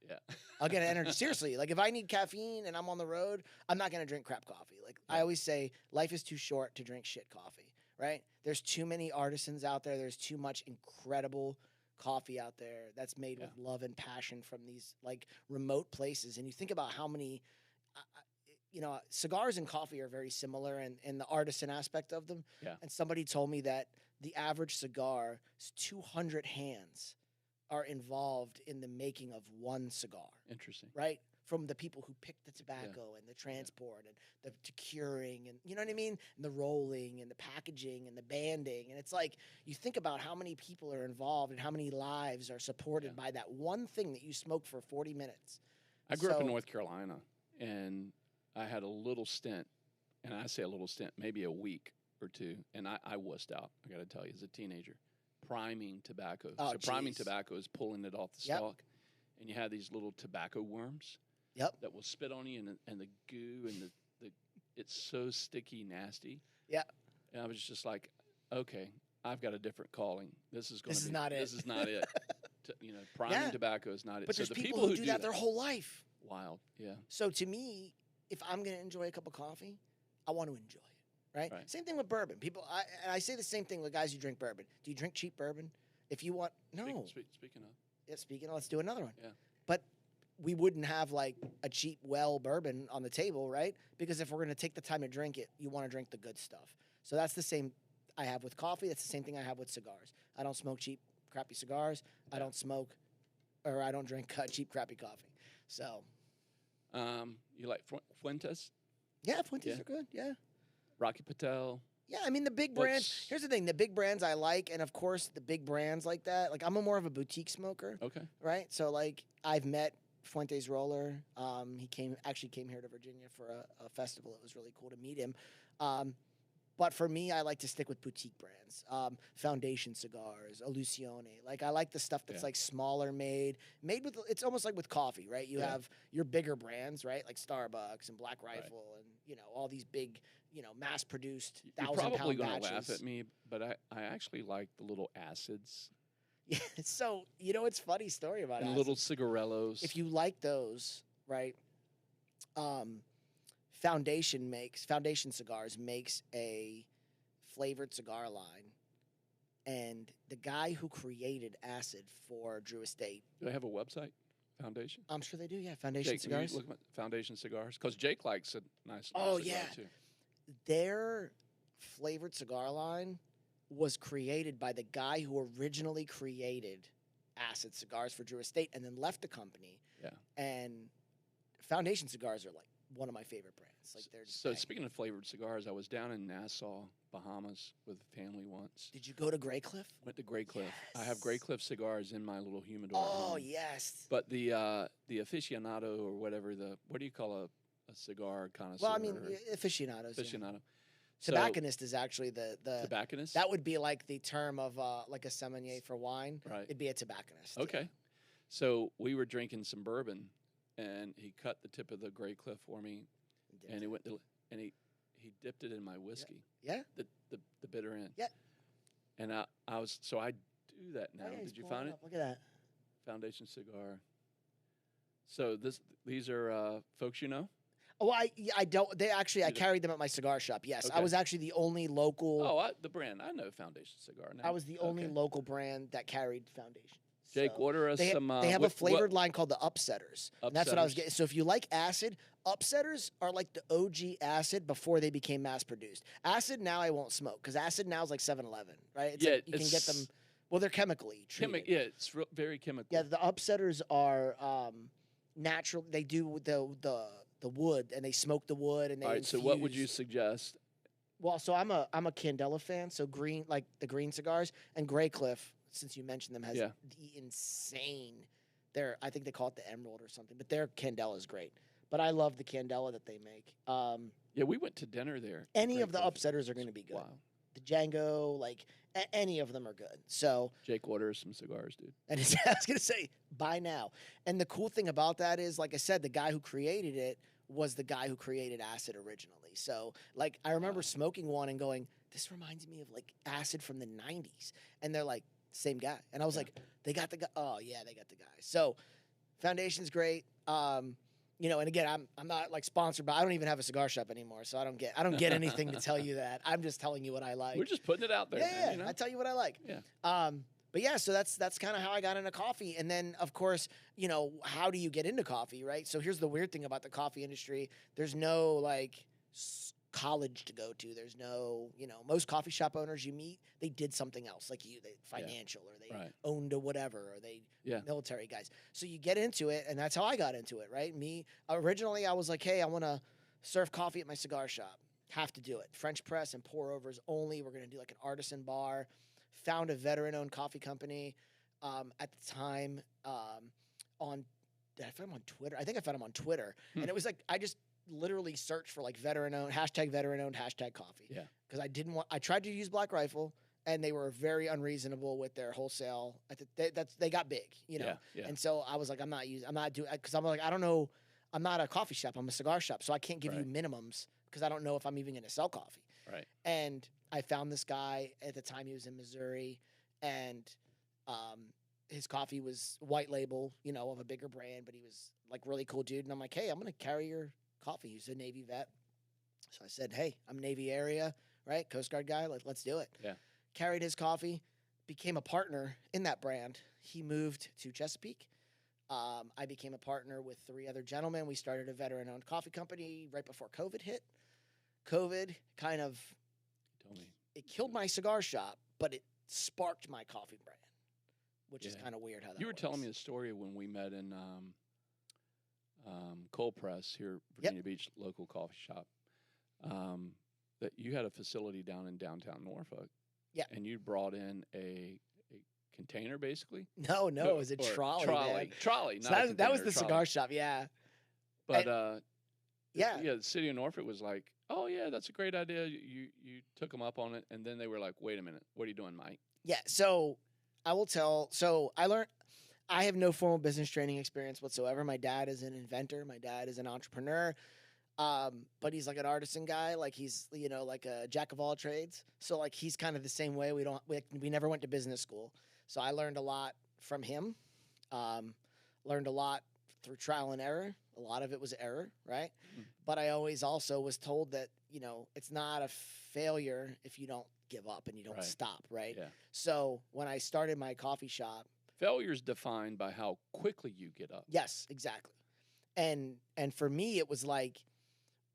Yeah. I'll get an energy. Seriously, like if I need caffeine and I'm on the road, I'm not going to drink crap coffee. Like I always say, life is too short to drink shit coffee, right? There's too many artisans out there. There's too much incredible coffee out there that's made with love and passion from these like remote places. And you think about how many, cigars and coffee are very similar in the artisan aspect of them. Yeah. And somebody told me that the average cigar is 200 hands are involved in the making of one cigar. Interesting. Right? From the people who pick the tobacco and the transport and the curing and, you know what I mean? And the rolling and the packaging and the banding. And it's like, you think about how many people are involved and how many lives are supported by that one thing that you smoke for 40 minutes. I grew up in North Carolina, and I had a little stint, and I say a little stint, maybe a week or two, and I wussed out, I got to tell you, as a teenager, priming tobacco. Oh, priming tobacco is pulling it off the stalk, and you have these little tobacco worms that will spit on you, and the goo and the it's so sticky, nasty. Yeah. And I was just like, okay, I've got a different calling. This is going to be not it. This is not it. Priming tobacco is not it. But so there's the people who do that their whole life. Wild, yeah. So to me, if I'm going to enjoy a cup of coffee, I want to enjoy it, right? Same thing with bourbon. I say the same thing with guys who drink bourbon. Do you drink cheap bourbon? If you want, no. Speaking of. Yeah, speaking of, let's do another one. Yeah. But we wouldn't have like a cheap well bourbon on the table, right? Because if we're going to take the time to drink it, you want to drink the good stuff. So that's the same I have with coffee. That's the same thing I have with cigars. I don't smoke cheap, crappy cigars. I don't drink cheap, crappy coffee. So. You like Fuentes? Yeah, Fuentes are good. Yeah. Rocky Patel. Yeah, I mean the big brands. Here's the thing: the big brands I like, and of course the big brands like that. Like I'm more of a boutique smoker. Okay. Right. So like I've met Fuentes Roller. He came here to Virginia for a festival. It was really cool to meet him. But for me, I like to stick with boutique brands. Foundation Cigars, Illusione. Like I like the stuff that's like smaller made with. It's almost like with coffee, right? You have your bigger brands, right? Like Starbucks and Black Rifle, and all these big, mass-produced 1,000-pound batches. You're probably going to laugh at me, but I actually like the little acids. Yeah. So it's funny story about and acids. Little cigarellos. If you like those, right? Foundation Cigars makes a flavored cigar line, and the guy who created acid for Drew Estate. Do they have a website? Foundation? I'm sure they do. Yeah, Foundation Jake, Cigars. Look at Foundation Cigars, because Jake likes a nice. Oh cigar yeah, too. Their flavored cigar line was created by the guy who originally created acid cigars for Drew Estate, and then left the company. Yeah. And Foundation Cigars are like one of my favorite brands. Like they're just So banging. speaking of flavored cigars, I was down in Nassau, Bahamas, with the family once. Did you go to Grey Cliff? Went to Grey Cliff. I have Grey Yes. Cliff cigars in my little humidor. Oh home. yes. But the aficionado or whatever, what do you call a cigar connoisseur? Well, I mean, or aficionados. Yeah. aficionado. So, Tobacconist is actually the tobacconist. that would be like the term of like a sommelier for wine. Right. It'd be a tobacconist. Okay. So we were drinking some bourbon, and he cut the tip of the Grey Cliff for me, and he went to, and he dipped it in my whiskey. Yeah. The bitter end. Yeah. And I do that now. Oh, yeah, he's Did you pulling find it? up. Look at that. Foundation cigar. So these are folks you know. Oh, I don't. They actually, I You don't- carried them at my cigar shop. Yes, I Okay. was actually the only local. Oh, the brand. I know Foundation Cigar now. I was the only Okay. local brand that carried Foundation. Jake, So order us they, some. they have a flavored line called the Upsetters. And that's what I was Upsetters. getting. So if you like acid, Upsetters are like the OG acid before they became mass produced. Acid now I won't smoke because acid now is like 7-Eleven, right? It's Yeah, like you can get them. it's- Well, they're chemically treated. Yeah, it's very chemical. Yeah, the Upsetters are natural. They do the wood and they smoke the wood and they. All right. So what would you infuse- suggest? Well, so I'm a Candela fan. So green, like the green cigars, and Grey Cliff, since you mentioned them, has Yeah. the insane. I think they call it the Emerald or something, but their Candela is great. But I love the Candela that they make. Yeah, we went to dinner there. Any Grey of the Cliff. Upsetters are going to be good. Wow. The Django, like any of them are good. So, Jake, order us some cigars, dude. and I was going to say, buy now. And the cool thing about that is, like I said, the guy who created it was the guy who created acid originally. So, like, I remember smoking one and going, this reminds me of like acid from the 90s. And they're like, same guy. And I was like, they got the guy. Oh, yeah, they got the guy. So, Foundation's great. You know, and again, I'm not like sponsored, but I don't even have a cigar shop anymore, so I don't get anything to tell you that. I'm just telling you what I like. We're just putting it out there. Yeah, man, yeah, you know? I tell you what I like. Yeah. But yeah, so that's kind of how I got into coffee. And then, of course, you know, how do you get into coffee, right? So here's the weird thing about the coffee industry. There's no, like, college to go to. There's no, you know, most coffee shop owners you meet, they did something else, like you, they financial, or they Right. owned a whatever, or they Yeah. military guys. So you get into it, and that's how I got into it, right? Me, originally, I was like, hey, I want to serve coffee at my cigar shop. Have to do it. French press and pour overs only. We're going to do like an artisan bar. Found a veteran-owned coffee company at the time did I find him on Twitter? I think I found him on Twitter. And it was like, I just literally searched for like veteran-owned, hashtag coffee. Yeah. Because I tried to use Black Rifle, and they were very unreasonable with their wholesale. They got big, you know? Yeah, yeah. And so I was like, I'm not doing, because I'm like, I don't know, I'm not a coffee shop, I'm a cigar shop, so I can't give you Right. minimums because I don't know if I'm even going to sell coffee. Right. And I found this guy at the time. He was in Missouri, and his coffee was white label, you know, of a bigger brand, but he was like really cool dude. And I'm like, hey, I'm going to carry your coffee. He's a Navy vet. So I said, hey, I'm Navy area, right? Coast Guard guy. Let's do it. Yeah. Carried his coffee, became a partner in that brand. He moved to Chesapeake. I became a partner with 3 other gentlemen. We started a veteran-owned coffee company right before COVID hit. COVID kind of, Told me. it killed my cigar shop, but it sparked my coffee brand, which is Yeah. kind of weird how that You were telling me works. the story when we met in Cold Press here, Virginia Beach, local coffee shop. That you had a facility down in downtown Norfolk. Yeah. And you brought in a container, basically. No, it was a Or trolley. Trolley. Man. Trolley. So Not a that was container, the trolley. cigar shop, yeah. But Yeah. yeah, the city of Norfolk was like, "Oh yeah, that's a great idea." You took them up on it, and then they were like, "Wait a minute, what are you doing, Mike?" Yeah, so I will tell. So I have no formal business training experience whatsoever. My dad is an inventor. My dad is an entrepreneur. But he's like an artisan guy. Like he's, you know, like a jack of all trades. So like he's kind of the same way. We never went to business school. So I learned a lot from him. Learned a lot through trial and error. A lot of it was error, right? Mm. But I always also was told that, you know, it's not a failure if you don't give up and you don't Right. stop, right? Yeah. So when I started my coffee shop, Failure's defined by how quickly you get up. yes, exactly. And for me, it was like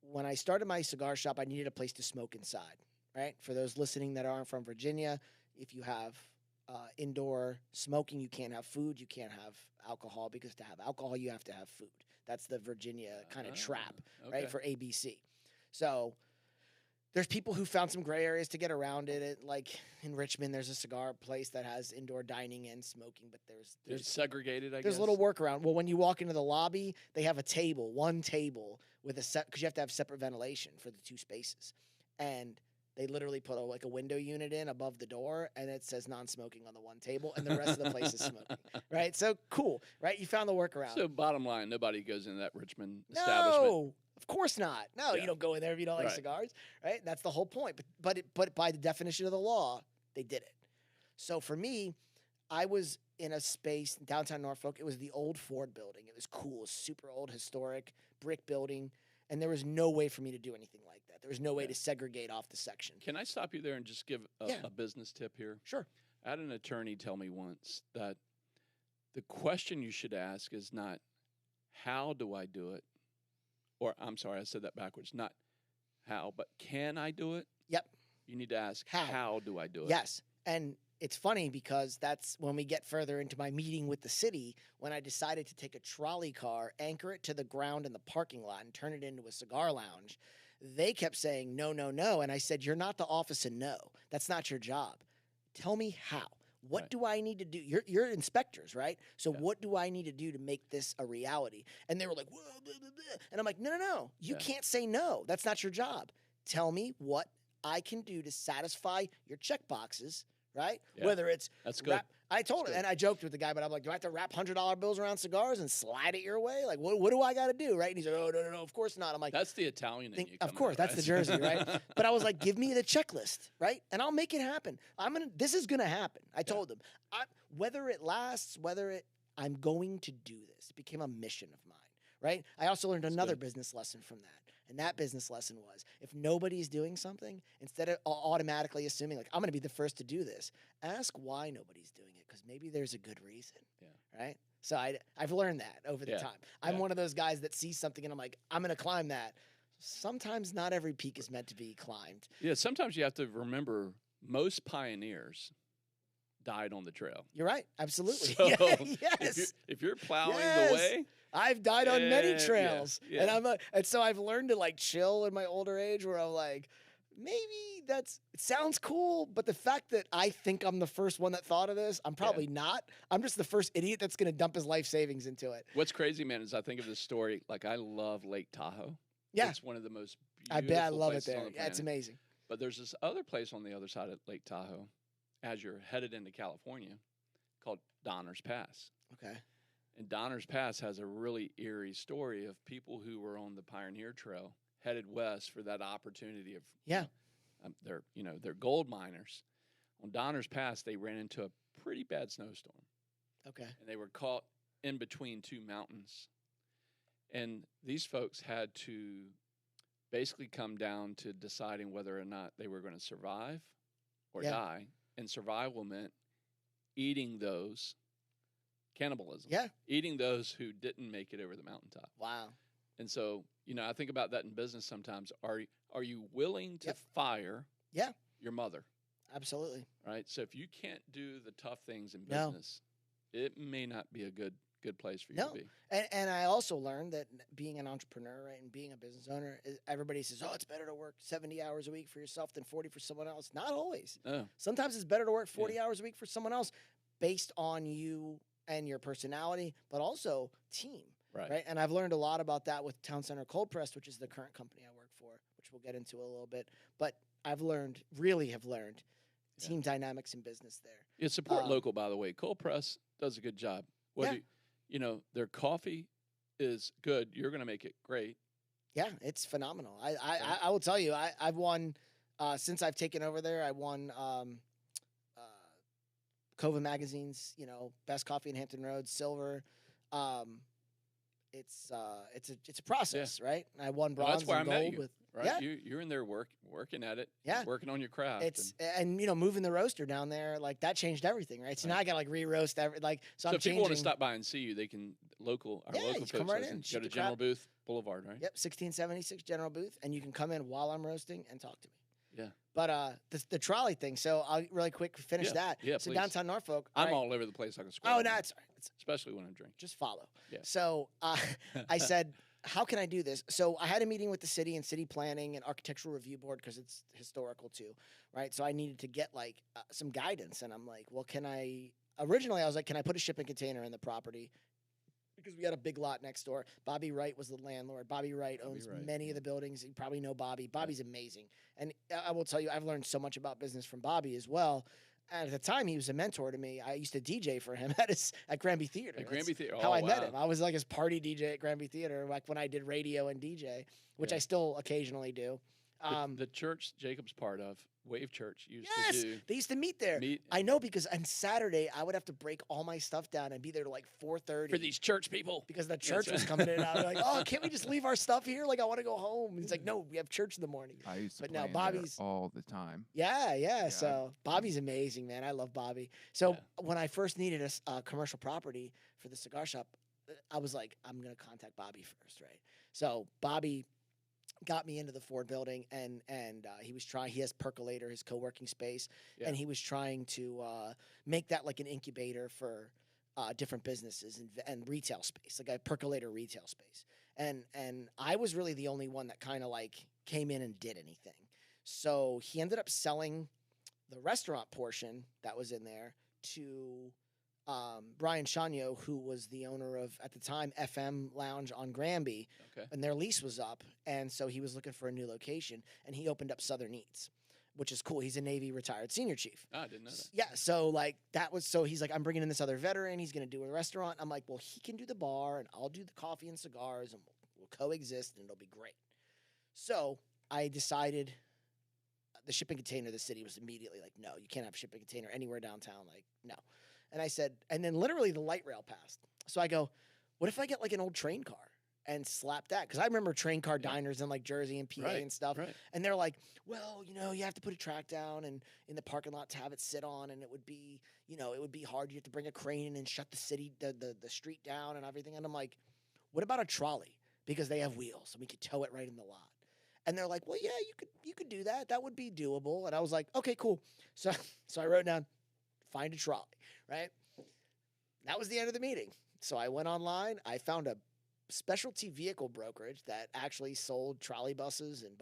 when I started my cigar shop, I needed a place to smoke inside, right? For those listening that aren't from Virginia, if you have indoor smoking, you can't have food, you can't have alcohol, because to have alcohol, you have to have food. That's the Virginia kind of trap, right, for ABC. So there's people who found some gray areas to get around it. Like in Richmond, there's a cigar place that has indoor dining and smoking, but there's segregated, I guess. There's a little workaround. Well, when you walk into the lobby, they have a table, one table with because you have to have separate ventilation for the two spaces. And they literally put a window unit in above the door, and it says non-smoking on the one table, and the rest of the place is smoking, right? So cool, right? You found the workaround. So bottom line, nobody goes into that Richmond establishment. No, of course not. No, you don't go in there if you don't like cigars, right? That's the whole point. But by the definition of the law, they did it. So for me, I was in a space in downtown Norfolk. It was the old Ford building. It was cool, super old, historic brick building, and there was no way for me to do anything like that. There was no way to segregate off the section. Can I stop you there and just give a business tip here? Sure. I had an attorney tell me once that the question you should ask is not, how do I do it? Or, I'm sorry, I said that backwards. Not how, but can I do it? Yep. You need to ask, how do I do it? Yes. And it's funny because that's when we get further into my meeting with the city, when I decided to take a trolley car, anchor it to the ground in the parking lot, and turn it into a cigar lounge. They kept saying, no, no, no. And I said, you're not the office of no. That's not your job. Tell me how. What do I need to do? You're inspectors, right? So what do I need to do to make this a reality? And they were like, whoa, blah, blah, blah. And I'm like, no, no, no. You can't say no. That's not your job. Tell me what I can do to satisfy your check boxes, right? Yeah. Whether it's That's good. I told him, and I joked with the guy, but I'm like, do I have to wrap $100 bills around cigars and slide it your way? Like, what do I got to do, right? And he's like, oh, no, no, no, of course not. I'm like, that's the Italian in you. Of course, that's the Jersey, right? But I was like, give me the checklist, right? And I'll make it happen. This is going to happen. I told him, whether it lasts, I'm going to do this. It became a mission of mine, right? I also learned another business lesson from that. And that business lesson was, if nobody's doing something, instead of automatically assuming, like, I'm going to be the first to do this, ask why nobody's doing it, because maybe there's a good reason, right? So I've learned that over the time. I'm one of those guys that sees something and I'm like, I'm going to climb that. Sometimes not every peak is meant to be climbed. Yeah, sometimes you have to remember most pioneers died on the trail. You're right. Absolutely. So yes. If you're plowing the way, I've died on many trails, yeah. and so I've learned to like chill in my older age, where I'm like, maybe it sounds cool, but the fact that I think I'm the first one that thought of this, I'm probably not. I'm just the first idiot that's going to dump his life savings into it. What's crazy, man, is I think of this story. Like, I love Lake Tahoe. Yeah, it's one of the most beautiful I bet I love it places on there. the Yeah, it's planet. amazing. But there's this other place on the other side of Lake Tahoe, as you're headed into California, called Donner's Pass. Okay. And Donner's Pass has a really eerie story of people who were on the Pioneer Trail headed west for that opportunity of they're gold miners. On Donner's Pass, they ran into a pretty bad snowstorm. Okay. And they were caught in between two mountains. And these folks had to basically come down to deciding whether or not they were going to survive or die. And survival meant eating those. Cannibalism. Yeah. Eating those who didn't make it over the mountaintop. Wow. And so, I think about that in business sometimes. Are you willing to fire your mother? Absolutely. Right? So if you can't do the tough things in business, it may not be a good place for you to be. And I also learned that being an entrepreneur, right, and being a business owner, everybody says, oh, it's better to work 70 hours a week for yourself than 40 for someone else. Not always. Oh. Sometimes it's better to work 40 hours a week for someone else based on you and your personality, but also team. Right. And I've learned a lot about that with Town Center Cold Pressed, which is the current company I work for, which we'll get into a little bit. But really have learned team dynamics in business there. Yeah, support local, by the way. Cold Press does a good job. Their coffee is good. You're going to make it great. Yeah, it's phenomenal. I will tell you, I've won, since I've taken over there, I won Cova Magazine's, Best Coffee in Hampton Roads, silver. It's a process, right? And I won bronze that's where and I met gold you, with right? You're in there working at it, working on your craft. It's and moving the roaster down there, like that changed everything, right? So now I got to like re-roast so I'm if people want to stop by and see you, they can our local folks come right in, go to General Booth Boulevard, right? Yep, 1676 General Booth, and you can come in while I'm roasting and talk to me. Yeah. But the trolley thing. So I'll really quick finish that. Yeah, so please. downtown Norfolk. I'm right? all over the place like a squirrel. Oh, no, it's all right. Especially when I'm drinking. Just follow. Yeah. So I said, how can I do this? So I had a meeting with the city and city planning and architectural review board because it's historical too, right? So I needed to get like some guidance, and I'm like, well, originally I was like, can I put a shipping container in the property? Because we had a big lot next door. Bobby Wright was the landlord. Bobby Wright owns many of the buildings. You probably know Bobby. Bobby's amazing. And I will tell you, I've learned so much about business from Bobby as well. And at the time, he was a mentor to me. I used to DJ for him at Granby Theater. At Granby Theater. How I met him. I was like his party DJ at Granby Theater, like when I did radio and DJ, which I still occasionally do. The church Jacob's part of, Wave Church, used yes, to do. they used to meet there. I know, because on Saturday I would have to break all my stuff down and be there to like 4:30 for these church people, because the church was coming in. And I was like, "Oh, can't we just leave our stuff here? Like, I want to go home." And he's like, "No, we have church in the morning." I used to But play now in Bobby's there all the time. Yeah. So Bobby's amazing, man. I love Bobby. So when I first needed a commercial property for the cigar shop, I was like, I'm gonna contact Bobby first, right? So Bobby got me into the Ford building, and he has Percolator, his co-working space, and he was trying to make that like an incubator for different businesses and retail space, like a Percolator retail space. And I was really the only one that kind of like came in and did anything. So he ended up selling the restaurant portion that was in there to Brian Shagno, who was the owner of, at the time, FM Lounge on Granby. Okay. And their lease was up, and so he was looking for a new location, and he opened up Southern Eats, which is cool. He's a Navy retired senior chief. Oh, I didn't know that. Yeah, so like so he's like, I'm bringing in this other veteran. He's going to do a restaurant. I'm like, well, he can do the bar, and I'll do the coffee and cigars, and we'll coexist, and it'll be great. So I decided the shipping container, the city was immediately like, no, you can't have a shipping container anywhere downtown. Like, no. And I said, and then literally the light rail passed. So I go, what if I get like an old train car and slap that? Because I remember train car diners in like Jersey and PA and stuff. Right. And they're like, well, you have to put a track down and in the parking lot to have it sit on. And it would be, it would be hard. You have to bring a crane in and shut the street down and everything. And I'm like, what about a trolley? Because they have wheels and we could tow it right in the lot. And they're like, well, yeah, you could do that. That would be doable. And I was like, okay, cool. So I wrote down, find a trolley, right? That was the end of the meeting. So I went online. I found a specialty vehicle brokerage that actually sold trolley buses and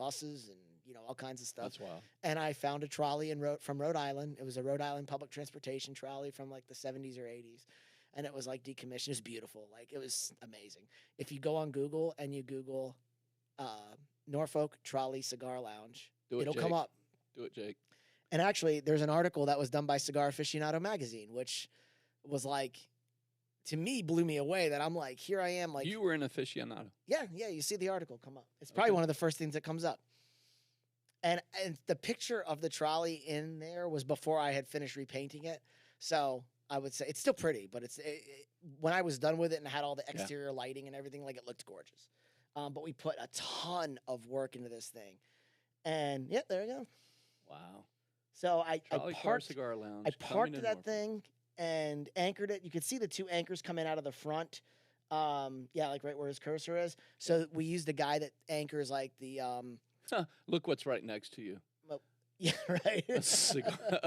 all kinds of stuff. That's wild. And I found a trolley from Rhode Island. It was a Rhode Island public transportation trolley from like the 70s or 80s. And it was like decommissioned. It was beautiful. Like, it was amazing. If you go on Google and you Google Norfolk Trolley Cigar Lounge, it'll come up. Do it, Jake. And actually, there's an article that was done by Cigar Aficionado magazine, which was like, to me, blew me away. That I'm like, here I am, like, you were an aficionado. Yeah. You see the article come up. It's probably one of the first things that comes up. And the picture of the trolley in there was before I had finished repainting it. So I would say it's still pretty, but when I was done with it and had all the exterior lighting and everything, like, it looked gorgeous. But we put a ton of work into this thing, and there we go. Wow. So I parked Cigar Lounge. I parked that thing and anchored it. You could see the two anchors coming out of the front. Like right where his cursor is. So we used the guy that anchors like the. Look what's right next to you. Well, yeah, right. a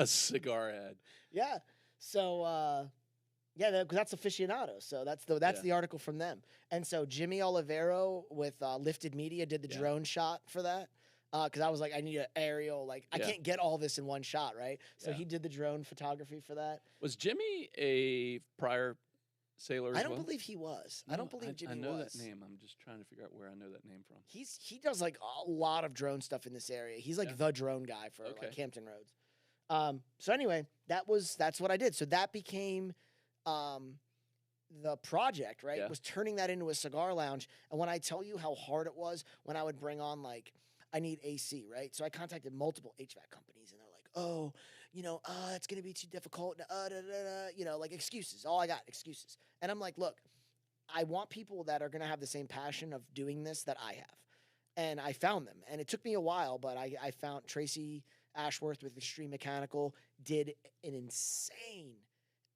cigar ad. Yeah. So. That's aficionado. So that's the article from them. And so Jimmy Olivero with Lifted Media did the drone shot for that. Because I was like, I need an aerial. Like, I can't get all this in one shot, right? So he did the drone photography for that. Was Jimmy a prior sailor as well? I don't believe he was. No, I don't believe Jimmy was. I know that name. I'm just trying to figure out where I know that name from. He does like a lot of drone stuff in this area. He's like the drone guy for like Hampton Roads. So anyway, that's what I did. So that became the project, right? Was turning that into a cigar lounge. And when I tell you how hard it was, when I would bring on like, I need AC, right? So I contacted multiple HVAC companies, and they're like, oh, it's going to be too difficult. Like excuses. All I got, excuses. And I'm like, look, I want people that are going to have the same passion of doing this that I have. And I found them. And it took me a while, but I found Tracy Ashworth with Extreme Mechanical did an insane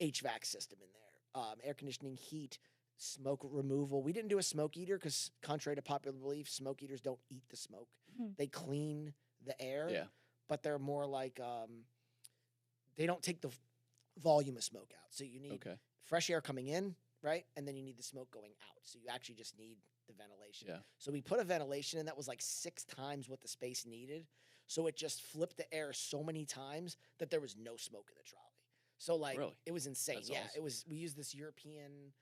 HVAC system in there. Air conditioning, heat, smoke removal. We didn't do a smoke eater because, contrary to popular belief, smoke eaters don't eat the smoke. They clean the air. Yeah. but they're more like they don't take the volume of smoke out. So you need fresh air coming in, right? And then you need the smoke going out. So you actually just need the ventilation. Yeah. So we put a ventilation in that was like 6 times what the space needed. So it just flipped the air so many times that there was no smoke in the trolley. So like it was insane. That's yeah, awesome. it was. We used this European.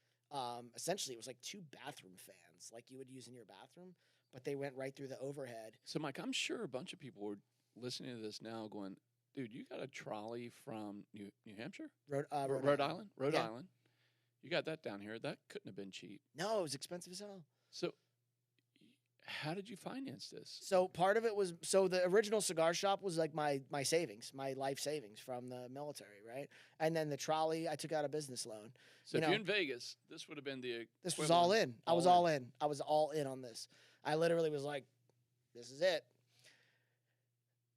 Essentially, it was like 2 bathroom fans, like you would use in your bathroom, but they went right through the overhead. So, Mike, I'm sure a bunch of people were listening to this now, going, "Dude, you got a trolley from New Hampshire, Rhode Island, Rhode Yeah. Island. You got that down here. That couldn't have been cheap. No, it was expensive as hell. So, how did you finance this? So part of it was the original cigar shop was like my savings, my life savings from the military, right? And then the trolley, I took out a business loan. So, if you're in Vegas, this would have been the This was all in. I was all in. I was all in on this. I literally was like, this is it.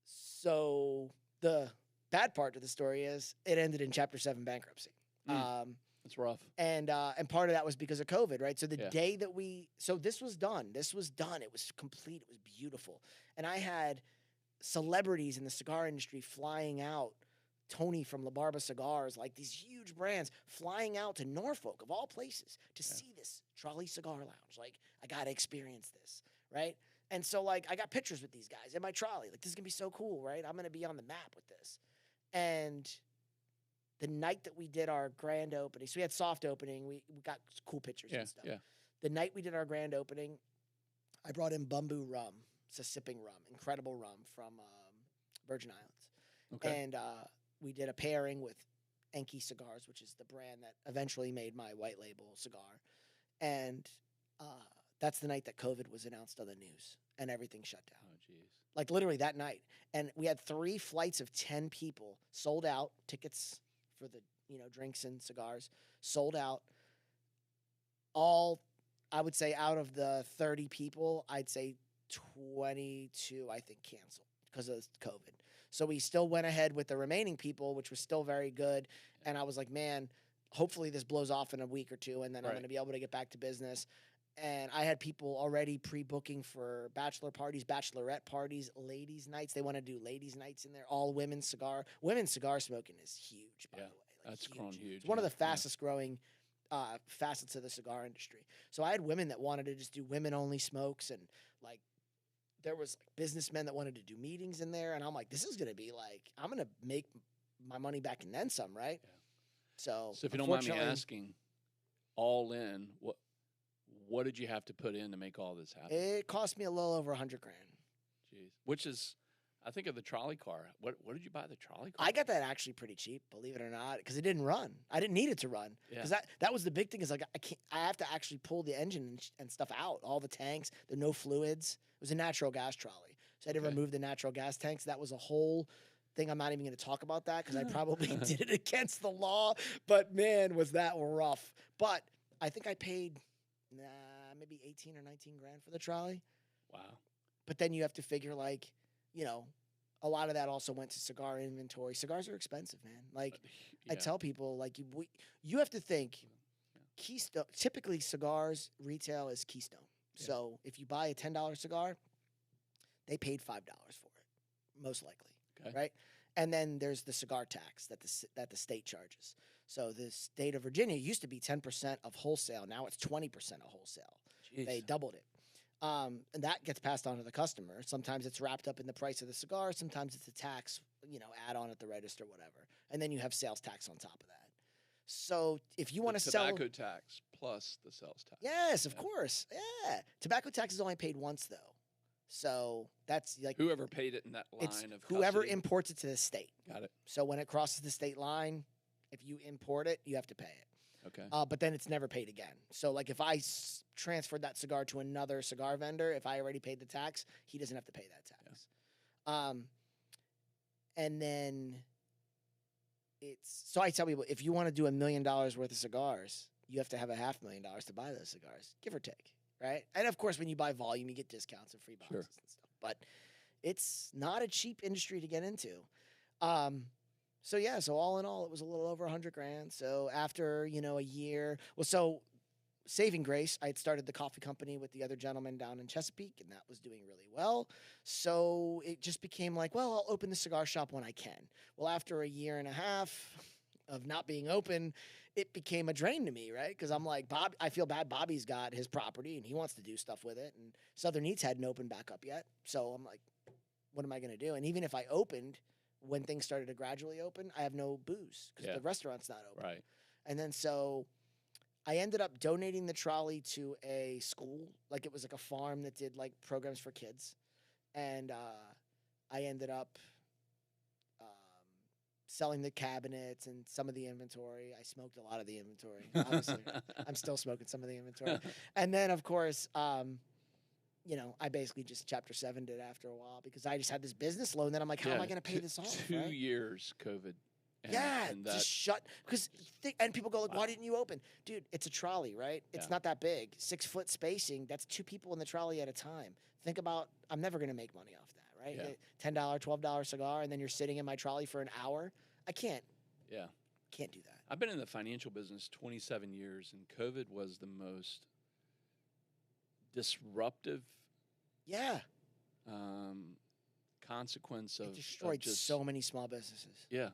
So the bad part of the story is it ended in Chapter 7 bankruptcy. That's rough. And part of that was because of COVID, right? So the Yeah. day that so this was done. It was complete. It was beautiful. And I had celebrities in the cigar industry flying out. Tony from La Barba Cigars, like these huge brands flying out to Norfolk, of all places, to see this Trolley Cigar Lounge. Like, I got to experience this, right? And so, like, I got pictures with these guys in my trolley. Like, this is going to be so cool, right? I'm going to be on the map with this. And the night that we did our grand opening, so we had soft opening, we got cool pictures and stuff. Yeah. The night we did our grand opening, I brought in Bumbu rum. It's a sipping rum, incredible rum from Virgin Islands. Okay. And we did a pairing with Enki Cigars, which is the brand that eventually made my white label cigar. And that's the night that COVID was announced on the news and everything shut down. Oh, jeez. Like literally that night. And we had 3 flights of 10 people sold out, tickets for the, drinks and cigars, sold out. All, I would say out of the 30 people, I'd say 22, I think, canceled because of COVID. So we still went ahead with the remaining people, which was still very good. And I was like, man, hopefully this blows off in a week or 2, and then I'm going to be able to get back to business. And I had people already pre-booking for bachelor parties, bachelorette parties, ladies' nights. They want to do ladies' nights in there, all women's cigar. Women's cigar smoking is huge, by the way. That's grown huge. It's one of the fastest growing facets of the cigar industry. So I had women that wanted to just do women-only smokes, and like, there was like businessmen that wanted to do meetings in there, and I'm like, this is going to be like, I'm going to make my money back and then some, right? Yeah. So if you don't mind me asking, all in, what did you have to put in to make all this happen? It cost me a little over $100,000. Jeez, which is, I think of the trolley car. What did you buy the trolley car? I got that actually pretty cheap, believe it or not, because it didn't run. I didn't need it to run because that was the big thing. Is like I have to actually pull the engine and stuff out, all the tanks, the no fluids. It was a natural gas trolley, so I had to remove the natural gas tanks. That was a whole thing. I'm not even going to talk about that because I probably did it against the law. But man, was that rough. But I think I paid maybe 18 or 19 grand for the trolley. Wow. But then you have to figure like, a lot of that also went to cigar inventory. Cigars are expensive, man. Like I tell people, like you have to think Keystone. Typically, cigars retail is Keystone. Yeah. So if you buy a $10 cigar, they paid $5 for it, most likely, right? And then there's the cigar tax that the state charges. So the state of Virginia used to be 10% of wholesale. Now it's 20% of wholesale. Jeez. They doubled it. And that gets passed on to the customer. Sometimes it's wrapped up in the price of the cigar. Sometimes it's a tax, add on at the register, whatever. And then you have sales tax on top of that. So if you want to sell tobacco tax plus the sales tax. Yes, of course. Yeah. Tobacco tax is only paid once though. So that's like whoever paid it in that line of custody. Whoever imports it to the state. Got it. So when it crosses the state line, if you import it, you have to pay it. Okay. But then it's never paid again. So like if I transferred that cigar to another cigar vendor, if I already paid the tax, he doesn't have to pay that tax. Yeah. And then so I tell people, if you want to do $1 million worth of cigars, you have to have $500,000 to buy those cigars, give or take, right? And of course, when you buy volume, you get discounts and free boxes and stuff. But it's not a cheap industry to get into. So all in all, it was a little over $100,000. So after, a year, so saving grace, I had started the coffee company with the other gentleman down in Chesapeake, and that was doing really well. So it just became like, well, I'll open the cigar shop when I can. Well, after a year and a half of not being open, it became a drain to me, right? Because I'm like, I feel bad. Bobby's got his property, and he wants to do stuff with it, and Southern Eats hadn't opened back up yet. So I'm like, what am I going to do? And even if I opened, when things started to gradually open, I have no booze because the restaurant's not open. Right. And then so I ended up donating the trolley to a school. Like, it was like a farm that did like programs for kids. And I ended up selling the cabinets and some of the inventory. I smoked a lot of the inventory. Obviously, I'm still smoking some of the inventory. And then, of course, you know, I basically just Chapter 7'd it after a while because I just had this business loan that I'm like, how am I going to pay this off? 2 right? years COVID. And just shut. And people go like, why didn't you open? Dude, it's a trolley, right? It's not that big. 6 foot spacing. That's 2 people in the trolley at a time. Think about, I'm never going to make money off that, right? Yeah. $10, $12 cigar, and then you're sitting in my trolley for an hour. I can't. Yeah. Can't do that. I've been in the financial business 27 years, and COVID was the most disruptive consequence of it destroyed just so many small businesses. Yeah.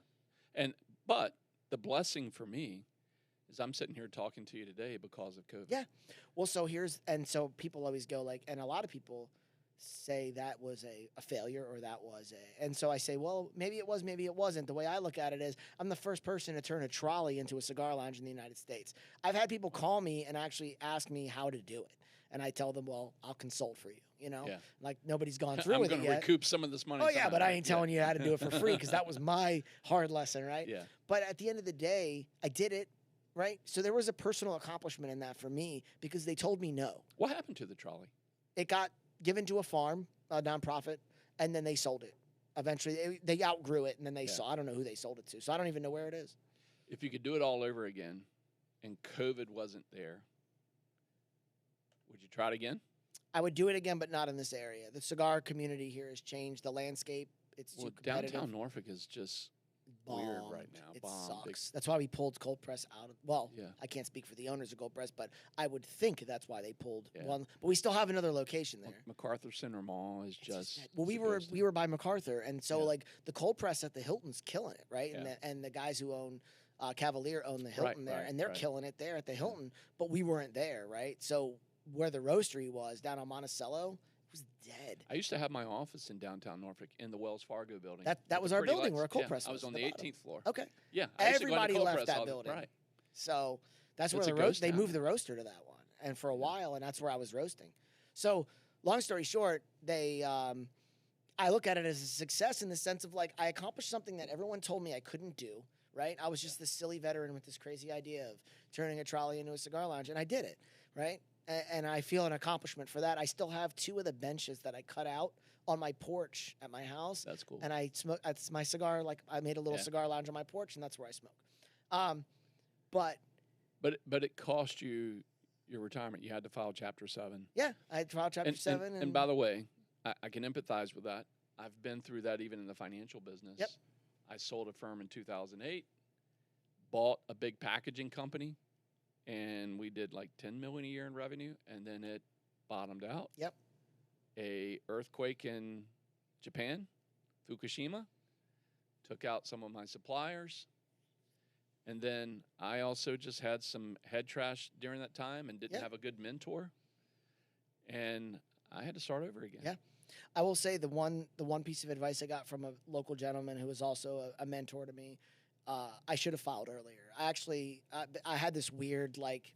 But the blessing for me is I'm sitting here talking to you today because of COVID. Yeah. Well, so so people always go like, and a lot of people say that was a failure or that was and so I say, well, maybe it was, maybe it wasn't. The way I look at it is I'm the first person to turn a trolley into a cigar lounge in the United States. I've had people call me and actually ask me how to do it. And I tell them, well, I'll consult for you, you know? Like, nobody's gone through with it yet. I'm going to recoup some of this money. Oh, yeah, but I ain't telling you how to do it for free because that was my hard lesson, right? Yeah. But at the end of the day, I did it, right? So there was a personal accomplishment in that for me because they told me no. What happened to the trolley? It got given to a farm, a nonprofit, and then they sold it. Eventually, they outgrew it, and then they sold. I don't know who they sold it to, so I don't even know where it is. If you could do it all over again and COVID wasn't there, would you try it again? I would do it again, but not in this area. The cigar community here has changed. The landscape, it's too competitive. Downtown Norfolk is just weird right now. It sucks. That's why we pulled Cold Press out. I can't speak for the owners of Cold Press, but I would think that's why they pulled one. But we still have another location there. MacArthur Center Mall is just. Well, we were by MacArthur, and so like the Cold Press at the Hilton's killing it, right? Yeah. And the guys who own Cavalier own the Hilton there, and they're killing it there at the Hilton. But we weren't there, right? So where the Roastery was down on Monticello, it was dead. I used to have my office in downtown Norfolk in the Wells Fargo building. That was our building where a Cold Press was. I was on the 18th floor. Okay. Yeah. Everybody left that building. Right. So that's where they moved the roaster to that one. And for a while, and that's where I was roasting. So long story short, I look at it as a success in the sense of like I accomplished something that everyone told me I couldn't do, right? I was just this silly veteran with this crazy idea of turning a trolley into a cigar lounge, and I did it, right? And I feel an accomplishment for that. I still have 2 of the benches that I cut out on my porch at my house. That's cool. And I smoke. That's my cigar. Like I made a little cigar lounge on my porch, and that's where I smoke. But it cost you your retirement. You had to file Chapter 7. Yeah, I had to file Chapter 7. And by the way, I can empathize with that. I've been through that even in the financial business. Yep. I sold a firm in 2008, bought a big packaging company, and we did like $10 million a year in revenue, and then it bottomed out. Yep. A earthquake in Japan, Fukushima, took out some of my suppliers, and then I also just had some head trash during that time and didn't have a good mentor, and I had to start over again. Yeah. I will say the one piece of advice I got from a local gentleman who was also a mentor to me, I should have filed earlier. I actually, I had this weird, like,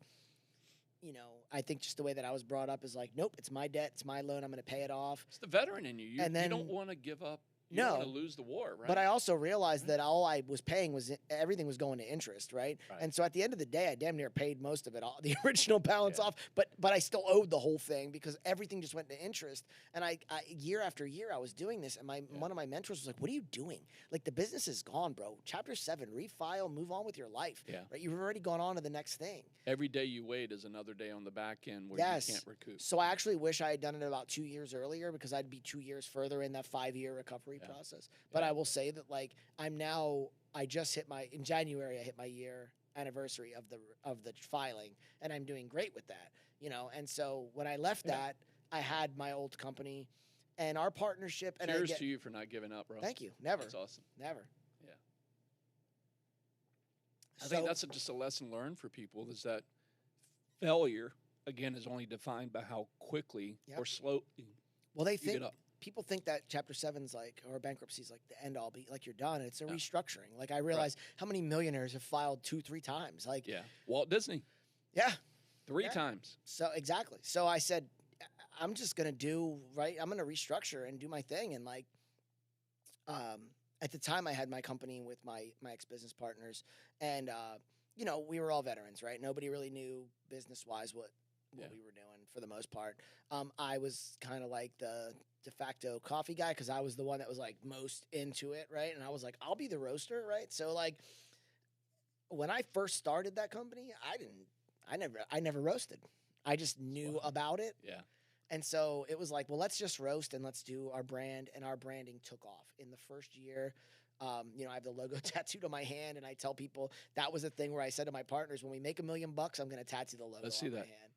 you know, I think just the way that I was brought up is like, nope, it's my debt, it's my loan, I'm going to pay it off. It's the veteran in you. You don't want to give up. You don't want to lose the war, right? But I also realized that all I was paying was everything was going to interest, right? And so at the end of the day, I damn near paid most of it, all the original balance off. But I still owed the whole thing because everything just went to interest. And I year after year, I was doing this, and one of my mentors was like, "What are you doing? Like the business is gone, bro. Chapter 7, refile, move on with your life. Yeah. Right? You've already gone on to the next thing. Every day you wait is another day on the back end where you can't recoup. So I actually wish I had done it about 2 years earlier because I'd be 2 years further in that 5-year recovery process. But I will say that, like, in January, I hit my year anniversary of the filing, and I'm doing great with that, And so when I left that, I had my old company, and our partnership. And Cheers to you for not giving up, bro. Thank you. Never. That's awesome. Never. Yeah. I think that's just a lesson learned for people is that failure, again, is only defined by how quickly or slow well, they you think get up. People think that Chapter 7's or bankruptcy's like the end all, be like you're done. It's a restructuring. Like I realize how many millionaires have filed 2-3 times. Like Walt Disney. Yeah. 3 times. So exactly. So I said, I'm just gonna do right. I'm gonna restructure and do my thing. And at the time I had my company with my ex-business partners, and we were all veterans, right? Nobody really knew business-wise what we were doing for the most part. I was kind of like the de facto coffee guy because I was the one that was like most into it, right? And I was like, I'll be the roaster, right? So like when I first started that company, I never roasted. I just knew about it. Yeah. And so it was like, well, let's just roast and let's do our brand. And our branding took off in the first year. I have the logo tattooed on my hand, and I tell people that was a thing where I said to my partners, when we make $1 million, I'm going to tattoo the logo on my hand.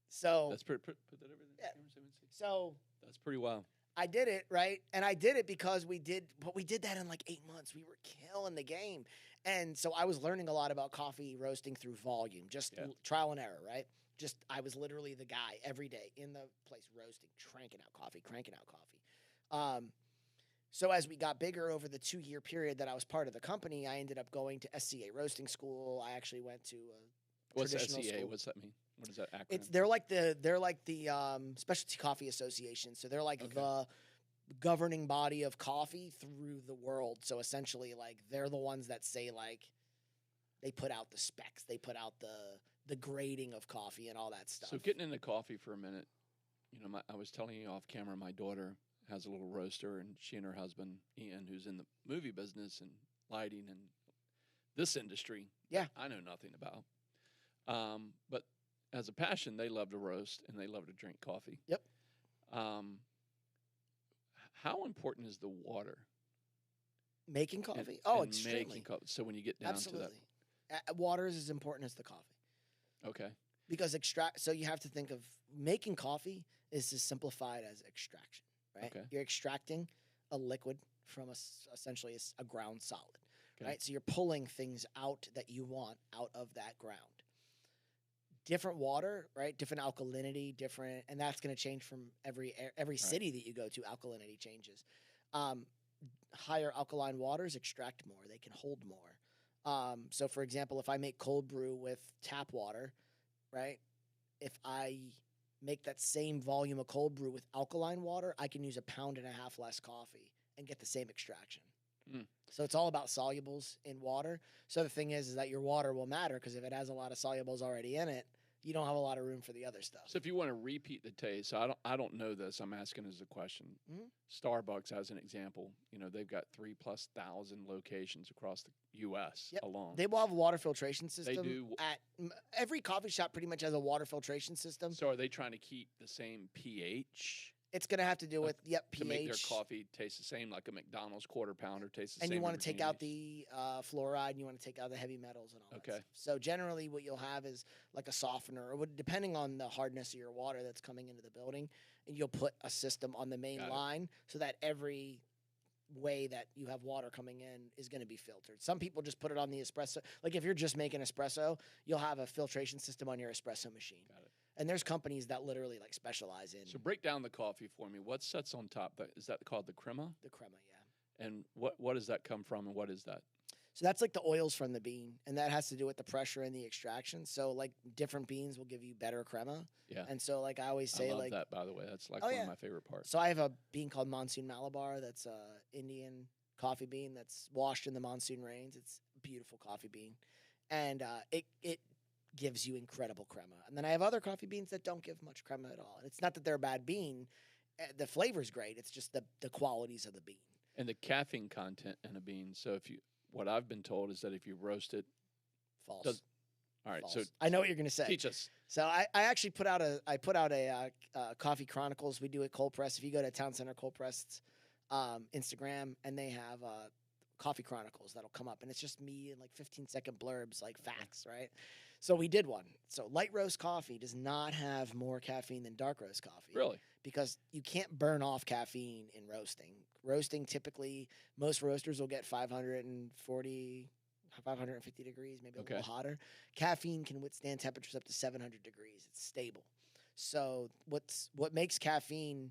So that's pretty. Put that over there. Yeah. So that's pretty wild. I did it, right? And I did it because we did that in like 8 months. We were killing the game. And so I was learning a lot about coffee roasting through volume, just trial and error, right? I was literally the guy every day in the place roasting, cranking out coffee. So as we got bigger over the 2-year period that I was part of the company, I ended up going to SCA roasting school. I actually went to a What's traditional SCA? school. What's that mean? What is that acronym? They're like the Specialty Coffee Association. So they're like the governing body of coffee through the world. So essentially, like they're the ones that say like they put out the specs, they put out the grading of coffee and all that stuff. So getting into coffee for a minute, I was telling you off camera, my daughter has a little roaster, and she and her husband Ian, who's in the movie business and lighting and this industry, I know nothing about. But as a passion, they love to roast and they love to drink coffee. Yep. How important is the water? Making coffee? And extremely. Making coffee. So when you get down to that. Water is as important as the coffee. Okay. Because so you have to think of making coffee is as simplified as extraction, right? Okay. You're extracting a liquid from essentially a ground solid, right? So you're pulling things out that you want out of that ground. Different water, right? Different alkalinity, and that's going to change from every city that you go to. Alkalinity changes. Higher alkaline waters extract more; they can hold more. So, for example, if I make cold brew with tap water, right? If I make that same volume of cold brew with alkaline water, I can use 1.5 pounds less coffee and get the same extraction. So it's all about solubles in water. So the thing is that your water will matter because if it has a lot of solubles already in it, you don't have a lot of room for the other stuff. So if you want to repeat the taste, so I don't know this. I'm asking as a question. Starbucks, as an example, they've got 3,000+ locations across the U.S. alone. They will have a water filtration system. They do. Every coffee shop pretty much has a water filtration system. So are they trying to keep the same pH? It's going to have to do with pH. To make their coffee taste the same, like a McDonald's quarter pounder tastes the same. And you want to take out the fluoride, and you want to take out the heavy metals and all that stuff. So generally what you'll have is like a softener, or depending on the hardness of your water that's coming into the building, and you'll put a system on the main line so that every way that you have water coming in is going to be filtered. Some people just put it on the espresso. Like if you're just making espresso, you'll have a filtration system on your espresso machine. Got it. And there's companies that literally like specialize in. So break down the coffee for me. What sits on top? Is that called the crema? The crema, yeah. And what does that come from, and what is that? So that's like the oils from the bean, and that has to do with the pressure and the extraction. So like different beans will give you better crema. Yeah. And so like I always say, I love that, by the way. That's like one of my favorite parts. So I have a bean called Monsoon Malabar. That's a Indian coffee bean that's washed in the monsoon rains. It's a beautiful coffee bean, and it gives you incredible crema. And then I have other coffee beans that don't give much crema at all. And it's not that they're a bad bean. The flavor's great. It's just the qualities of the bean. And the caffeine content in a bean. So what I've been told is that if you roast it. False. All right. False. So I know what you're going to say. Teach us. So I actually put out a Coffee Chronicles. We do it cold press. If you go to Town Center Cold Press Instagram, and they have Coffee Chronicles that'll come up, and it's just me and like 15-second blurbs, like facts, right? So we did one. So light roast coffee does not have more caffeine than dark roast coffee. Really? Because you can't burn off caffeine in roasting. Roasting, typically, most roasters will get 540, 550 degrees, maybe a little hotter. Caffeine can withstand temperatures up to 700 degrees. It's stable. So what makes caffeine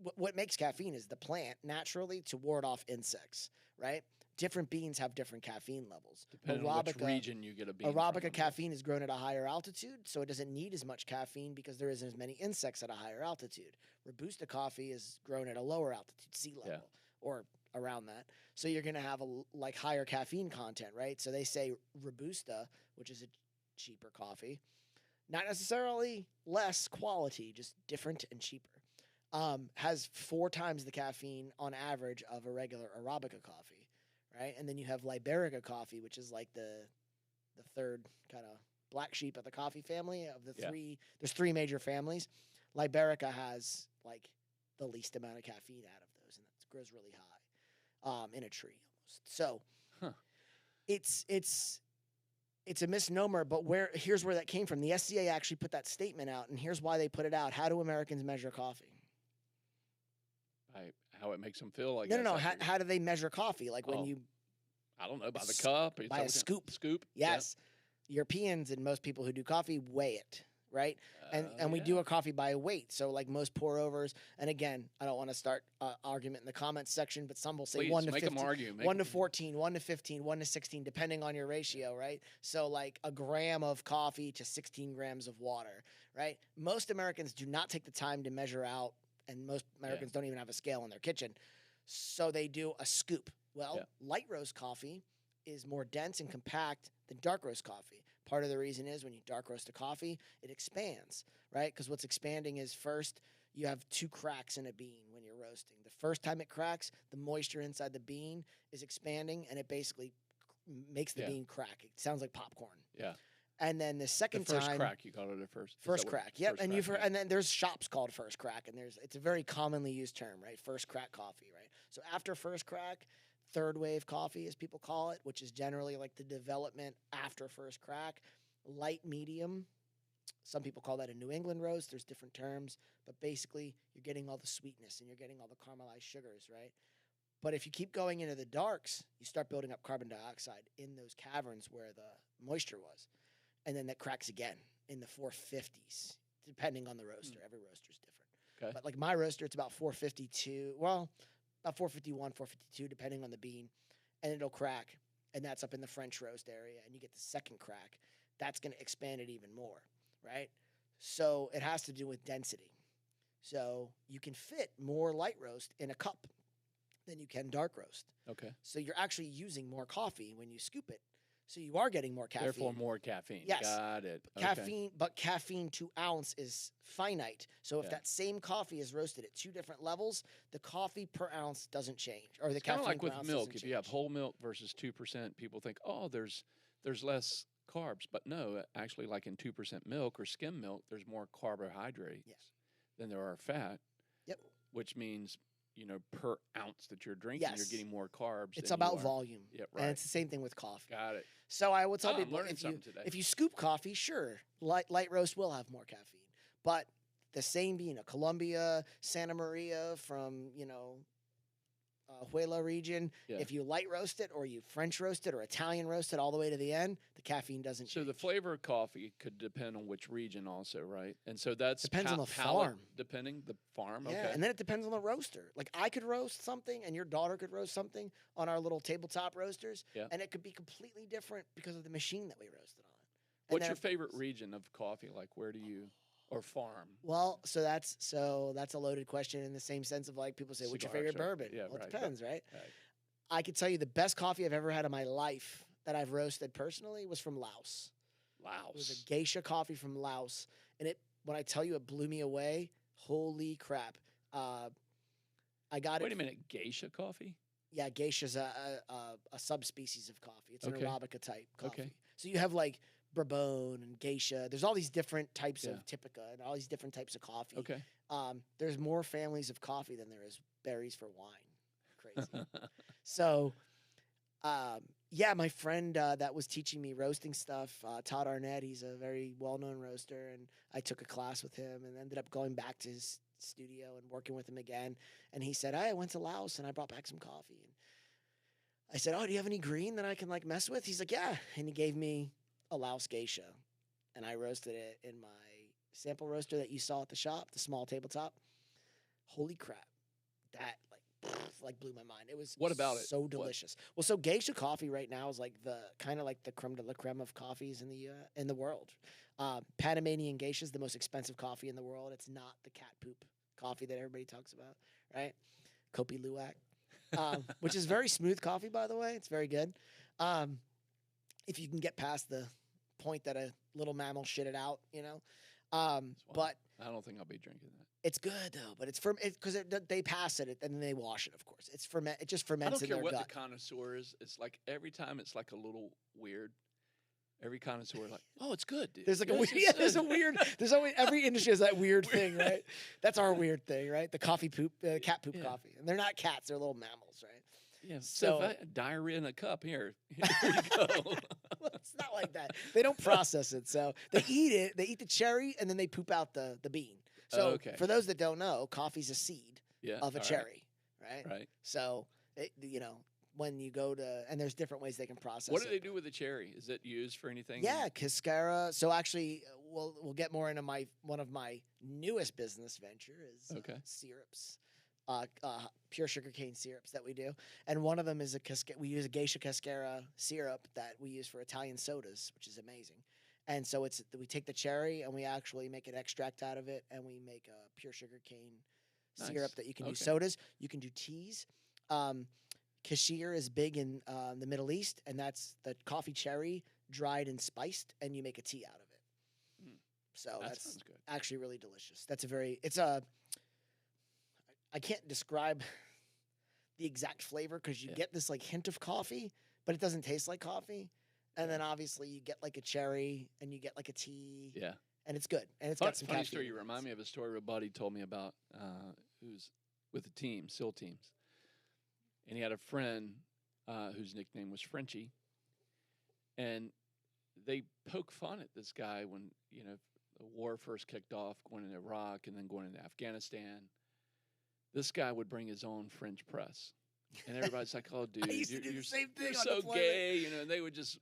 is the plant naturally to ward off insects, right? Different beans have different caffeine levels. Depending on which region you get a bean Arabica from. caffeine is grown at a higher altitude, so it doesn't need as much caffeine because there isn't as many insects at a higher altitude. Robusta coffee is grown at a lower altitude, sea level, or around that. So you're going to have a higher caffeine content, right? So they say Robusta, which is a cheaper coffee, not necessarily less quality, just different and cheaper, has 4 times the caffeine on average of a regular Arabica coffee, right? And then you have Liberica coffee, which is like the third kind of black sheep of the coffee family of the three. There's 3 major families. Liberica has like the least amount of caffeine out of those, and that grows really high in a tree almost. So it's a misnomer, but here's where that came from. The SCA actually put that statement out, and here's why they put it out. How do Americans measure coffee? How it makes them feel like No. How do they measure coffee? Like when you... I don't know, by the cup? By a scoop. Scoop? Yes. Yeah. Europeans and most people who do coffee weigh it, right? And we do a coffee by weight. So like most pour-overs, and again, I don't want to start argument in the comments section, but some will say Please, 1 to make 15, them argue. 1 to 14, 1 to 15, 1 to 16, depending on your ratio, right? So like a gram of coffee to 16 grams of water, right? Most Americans do not take the time to measure out, and most Americans don't even have a scale in their kitchen. So they do a scoop. Well, light roast coffee is more dense and compact than dark roast coffee. Part of the reason is when you dark roast a coffee, it expands, right? Because what's expanding is first, you have 2 cracks in a bean when you're roasting. The first time it cracks, the moisture inside the bean is expanding, and it basically makes the bean crack. It sounds like popcorn. Yeah. And then the second the first time, crack, you call it a first. First crack. Yep. First And crack, and then there's shops called first crack, and it's a very commonly used term, right? First crack coffee, right? So after first crack, third wave coffee, as people call it, which is generally like the development after first crack, light medium. Some people call that a New England roast. There's different terms, but basically you're getting all the sweetness and you're getting all the caramelized sugars, right? But if you keep going into the darks, you start building up carbon dioxide in those caverns where the moisture was. And then that cracks again in the 450s, depending on the roaster. Every roaster is different. Okay. But like my roaster, it's about 452. Well, about 451, 452, depending on the bean. And it'll crack. And that's up in the French roast area. And you get the second crack. That's going to expand it even more, right? So it has to do with density. So you can fit more light roast in a cup than you can dark roast. Okay. So you're actually using more coffee when you scoop it. So you are getting more caffeine. Therefore, more caffeine. Yes. Got it. Caffeine to ounce is finite. So if that same coffee is roasted at 2 different levels, the coffee per ounce doesn't change, or the caffeine Kind of like per with ounce milk. doesn't If you have change. whole milk versus 2%, people think, oh, there's less carbs. But no, actually, like in 2% milk or skim milk, there's more carbohydrates than there are fat. Yep. Which means, per ounce that you're drinking, you're getting more carbs. It's than you about are. volume. Yeah, right. And it's the same thing with coffee. Got it. So I will tell I'm people, learning something today. if you scoop coffee, sure, light roast will have more caffeine. But the same bean, a Colombia, Santa Maria from, Huela region, if you light roast it or you French roast it or Italian roast it all the way to the end, the caffeine doesn't change. So the flavor of coffee could depend on which region also, right? And so that's depends on the palate, farm. Depending the farm, Yeah, okay. and then it depends on the roaster. Like I could roast something and your daughter could roast something on our little tabletop roasters, and it could be completely different because of the machine that we roasted on. And What's your favorite region of coffee? Like where do you, or farm? Well, so that's a loaded question in the same sense of like people say, what's your favorite bourbon? Yeah, well, it right, depends, right? Right. I could tell you the best coffee I've ever had in my life that I've roasted personally was from Laos. It was a geisha coffee from Laos. And when I tell you it blew me away, holy crap. I got it. Wait a minute, geisha coffee? Yeah, geisha's a subspecies of coffee. It's an Arabica type coffee. Okay. So you have like Bourbon and geisha. There's all these different types of Typica and all these different types of coffee. Okay. There's more families of coffee than there is berries for wine. Crazy. So Yeah, my friend that was teaching me roasting stuff, Todd Arnett, he's a very well-known roaster, and I took a class with him and ended up going back to his studio and working with him again. And he said, I went to Laos and I brought back some coffee. And I said, oh, do you have any green that I can like mess with? He's like, yeah. And he gave me a Laos geisha, and I roasted it in my sample roaster that you saw at the shop, the small tabletop. Holy crap. That like blew my mind. It was What about it? so delicious. Well, so geisha coffee right now is like the kind of like the creme de la creme of coffees in the world. Panamanian geisha is the most expensive coffee in the world. It's not the cat poop coffee that everybody talks about, right? Kopi Luwak, which is very smooth coffee, by the way. It's very good. If you can get past the point that a little mammal shit it out, you know. But I don't think I'll be drinking that. it's good though. But it's because they pass it and then they wash it. Of course, it just I ferments don't in care their what gut. the connoisseur is. It's like every time it's like a little weird. Every connoisseur like, oh, it's good, dude. There's like a Yes, weird, it's yeah, there's a good." weird, there's always, every industry has that weird thing, right? That's our weird thing, right? The coffee poop, cat poop Yeah. coffee. And they're not cats, they're little mammals, right? Yeah. So- So if I, diarrhea in a cup here you go. Well, it's not like that. They don't process it. So they eat it, they eat the cherry, and then they poop out the bean. So Okay. for those that don't know, coffee's a seed Yeah. of a all cherry, right? Right. So, when you go to, and there's different ways they can process What it. do they do with the cherry? Is it used for anything? Yeah, cascara. So actually, we'll get more into one of my newest business venture is Okay. syrups, pure sugarcane syrups that we do, and one of them is we use a geisha cascara syrup that we use for Italian sodas, which is amazing. And so we take the cherry and we actually make an extract out of it, and we make a pure sugarcane syrup Nice. that you can do Okay. sodas, you can do teas. Kashir is big in the Middle East, and that's the coffee cherry dried and spiced, and you make a tea out of it. Mm. So That that's sounds good. actually really delicious. I can't describe the exact flavor because you Yeah. get this like hint of coffee, but it doesn't taste like coffee. And then obviously you get like a cherry and you get like a tea, Yeah. and it's good. And it's Funny, got some funny caffeine story. in You it. remind me of a story a buddy told me about who's with the team, SEAL teams. And he had a friend whose nickname was Frenchie. And they poke fun at this guy when, the war first kicked off, going into Iraq and then going into Afghanistan. This guy would bring his own French press. And everybody's like, oh, dude, I used to do the you're same thing you're on so deployment. gay. And they would just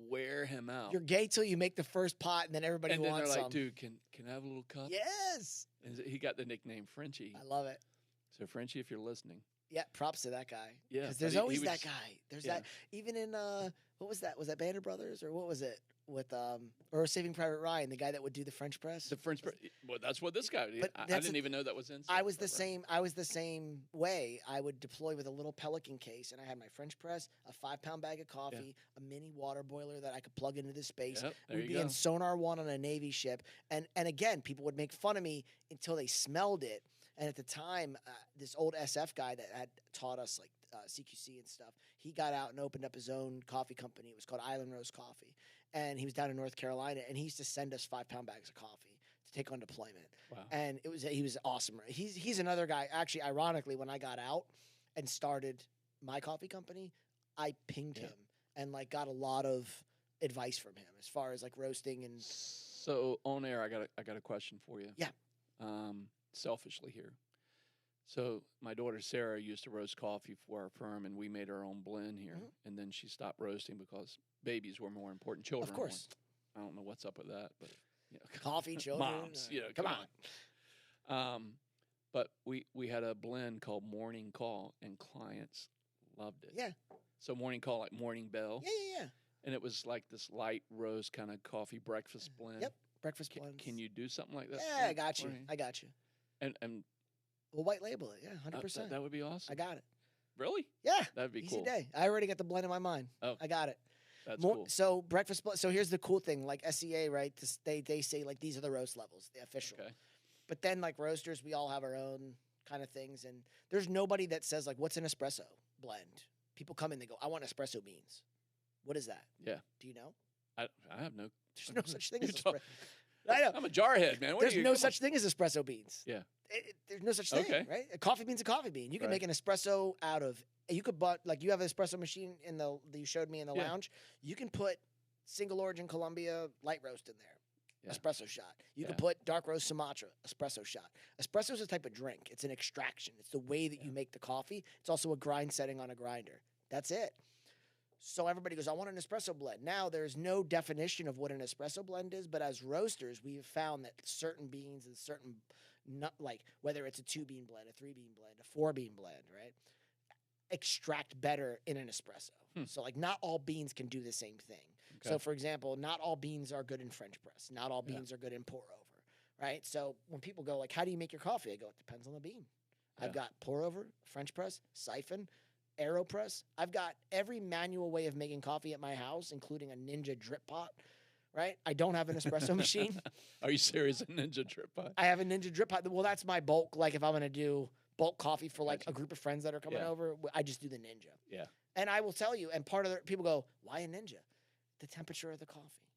wear him out. You're gay till you make the first pot, and then everybody and then wants they're like, some. dude, can I have a little cup? Yes, And he got the nickname Frenchie. I love it. So Frenchie, if you're listening, Yeah, props to that guy. Yeah, because but there's he always was- that guy. There's yeah. that even in what was that? Was that Banner Brothers or what was it with or Saving Private Ryan, the guy that would do the French press? the French. Well, that's what this guy did. But I that's didn't the- even know that was in. I was the Saving same. I was the same way. I would deploy with a little Pelican case, and I had my French press, a 5-pound bag of coffee, a mini water boiler that I could plug into the space. Yep, there We'd you be go. in Sonar 1 on a Navy ship, and again, people would make fun of me until they smelled it. And at the time, this old SF guy that had taught us like CQC and stuff, he got out and opened up his own coffee company. It was called Island Rose Coffee, and he was down in North Carolina, and he used to send us 5-pound bags of coffee to take on deployment. Wow. And he was awesome. He's another guy. Actually, ironically, when I got out and started my coffee company, I pinged Yeah. him and like got a lot of advice from him as far as like roasting and So on air, I got a question for you. Yeah. Selfishly here. So my daughter Sarah used to roast coffee for our firm, and we made our own blend here. Mhm. And then she stopped roasting because babies were more important. Children, of were. course I don't know what's up with that, but coffee children. moms, come come on. on. But we had a blend called Morning Call, and clients loved it. Yeah. So Morning Call, like Morning Bell, Yeah. and it was like this light roast kind of coffee breakfast blend. Yep. Breakfast Can, blends. can you do something like that? Yeah, I got you. Morning? I got you. And We'll white label it. Yeah, that, 100%. that would be awesome. I got it. Really? Yeah. That'd be Easy cool. day. I already got the blend in my mind. Oh. I got it. That's More, cool. So breakfast. So here's the cool thing. Like SEA, right? They say like these are the roast levels, the official. Okay. But then like roasters, we all have our own kind of things, and there's nobody that says like, "What's an espresso blend?" People come in, they go, "I want espresso beans." What is that? Yeah. Do you know? I have no. There's no such thing as You're talk- espresso. I know. I'm a jarhead, man. What There's are you, no come such thing as espresso beans. Yeah. There's no such thing, Okay. right? A coffee bean's a coffee bean. You can Right. make an espresso out of. You could like you have an espresso machine that you showed me in the Yeah. lounge. You can put single origin Colombia light roast in there. Yeah. Espresso shot. You can Yeah. put dark roast Sumatra, espresso shot. Espresso is a type of drink. It's an extraction. It's the way that you make the coffee. It's also a grind setting on a grinder. That's it. So everybody goes, I want an espresso blend. Now there's no definition of what an espresso blend is, but as roasters, we've found that certain beans and certain, like whether it's a 2-bean blend, a 3-bean blend, a 4-bean blend, right, extract better in an espresso. So like not all beans can do the same thing. Okay. So for example, not all beans are good in French press. Not all beans are good in pour over, right? So when people go like, how do you make your coffee? I go, it depends on the bean. Yeah. I've got pour over, French press, siphon, AeroPress. I've got every manual way of making coffee at my house, including a Ninja drip pot, right? I don't have an espresso machine. Are you serious? A Ninja drip pot? I have a Ninja drip pot. Well, that's my bulk. Like if I'm going to do bulk coffee for like Gotcha. a group of friends that are coming Yeah. over, I just do the Ninja. Yeah. And I will tell you, and part of the people go, why a Ninja? The temperature of the coffee,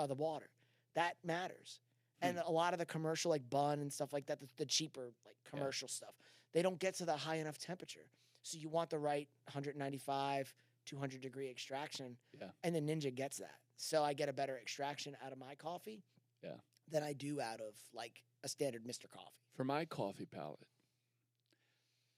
the water, that matters. And a lot of the commercial like Bun and stuff like that, the cheaper like commercial stuff, they don't get to the high enough temperature. So you want the right 195, 200 degree extraction. Yeah. And the Ninja gets that. So I get a better extraction out of my coffee Yeah. than I do out of like a standard Mr. Coffee. For my coffee palette,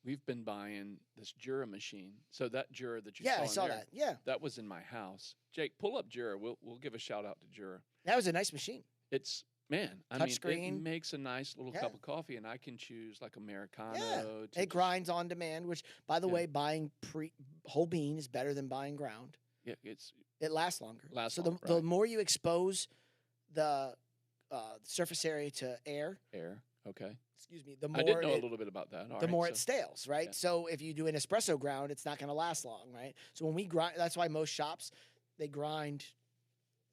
we've been buying this Jura machine. So that Jura that you Yeah, saw I in saw there, that. Yeah. that was in my house. Jake, pull up Jura. We'll give a shout out to Jura. That was a nice machine. It's I Touch mean, it screen. makes a nice little Yeah. cup of coffee, and I can choose like Americano. Yeah. to It grinds on demand, which, by the Yeah. way, buying whole bean is better than buying ground. Yeah, it's It lasts longer. Lasts so longer, the right. more you expose the surface area to air, air. Okay, excuse me, the more I did know a it, little bit about that. All the right, more so, it stales, right? yeah. So if you do an espresso ground, it's not going to last long, right? So when we grind, that's why most shops they grind,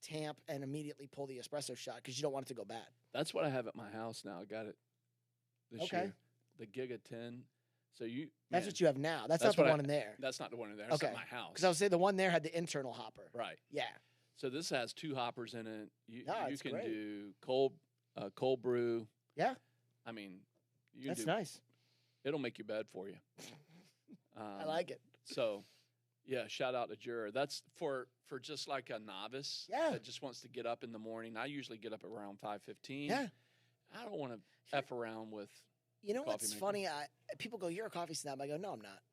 tamp, and immediately pull the espresso shot because you don't want it to go bad. That's what I have at my house now. I got it this Okay. year. The Giga 10. So That's what you have now. That's That's not the what one in there. That's not the one in there. That's Okay. at my house. Because I would say the one there had the internal hopper. Right. Yeah. So this has 2 hoppers in it. You it's can great. do cold brew. Yeah. I mean, you can That's do, nice. It'll make you bad for you. I like it. So, yeah, shout out to Jura. That's for just like a novice Yeah. that just wants to get up in the morning. I usually get up around 5:15. Yeah. I don't want to F around with. You know coffee what's maker. funny? People go, "You're a coffee snob." I go, "No, I'm not.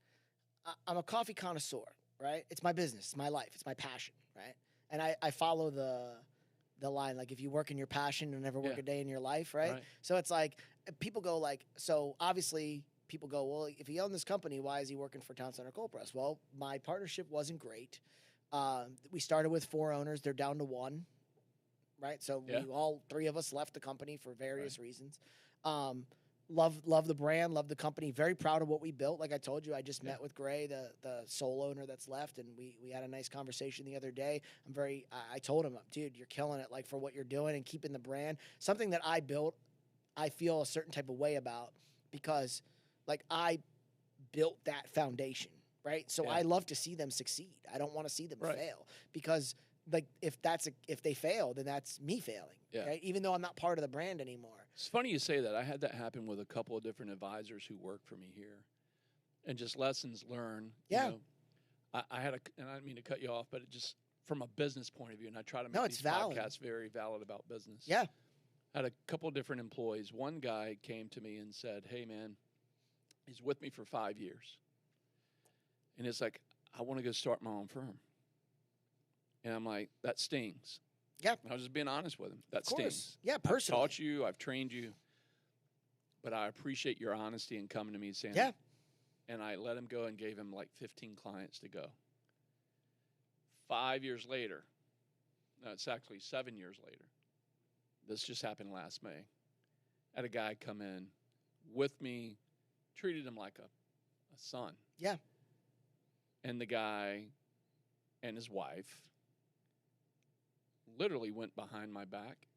I'm a coffee connoisseur, right? It's my business, it's my life, it's my passion, right? And I follow the line like if you work in your passion, you'll never work Yeah. a day in your life, right? Right. So it's like people go like, so obviously people go, well, if he owned this company, why is he working for Town Center Cold Press? Well, my partnership wasn't great. We started with 4 owners; they're down to 1, right? So Yeah. we all 3 of us left the company for various reasons. Love the brand, love the company. Very proud of what we built. Like I told you, I just met with Gray, the sole owner that's left, and we had a nice conversation the other day. I told him, dude, you're killing it, like for what you're doing and keeping the brand. Something that I built, I feel a certain type of way about because, like, I built that foundation, right? So Yeah. I love to see them succeed. I don't want to see them Right. fail because, like, if they fail, then that's me failing, Yeah. right? Even though I'm not part of the brand anymore. It's funny you say that. I had that happen with a couple of different advisors who work for me here, and just lessons learned. Yeah. You know, I had and I didn't mean to cut you off, but it just from a business point of view, and I try to make No, it's these valid. podcasts very valid about business. Yeah. I had a couple of different employees. One guy came to me and said, "Hey, man, he's with me for 5 years, and it's like I want to go start my own firm." And I'm like, "That stings." Yeah. I was just being honest with him. That Of course. stings. Yeah, I've personally. taught you, I've trained you, but I appreciate your honesty in coming to me saying, Yeah. And I let him go and gave him like 15 clients to go. 5 years later, no, it's actually 7 years later. This just happened last May. Had a guy come in with me, treated him like a son. Yeah. And the guy and his wife literally went behind my back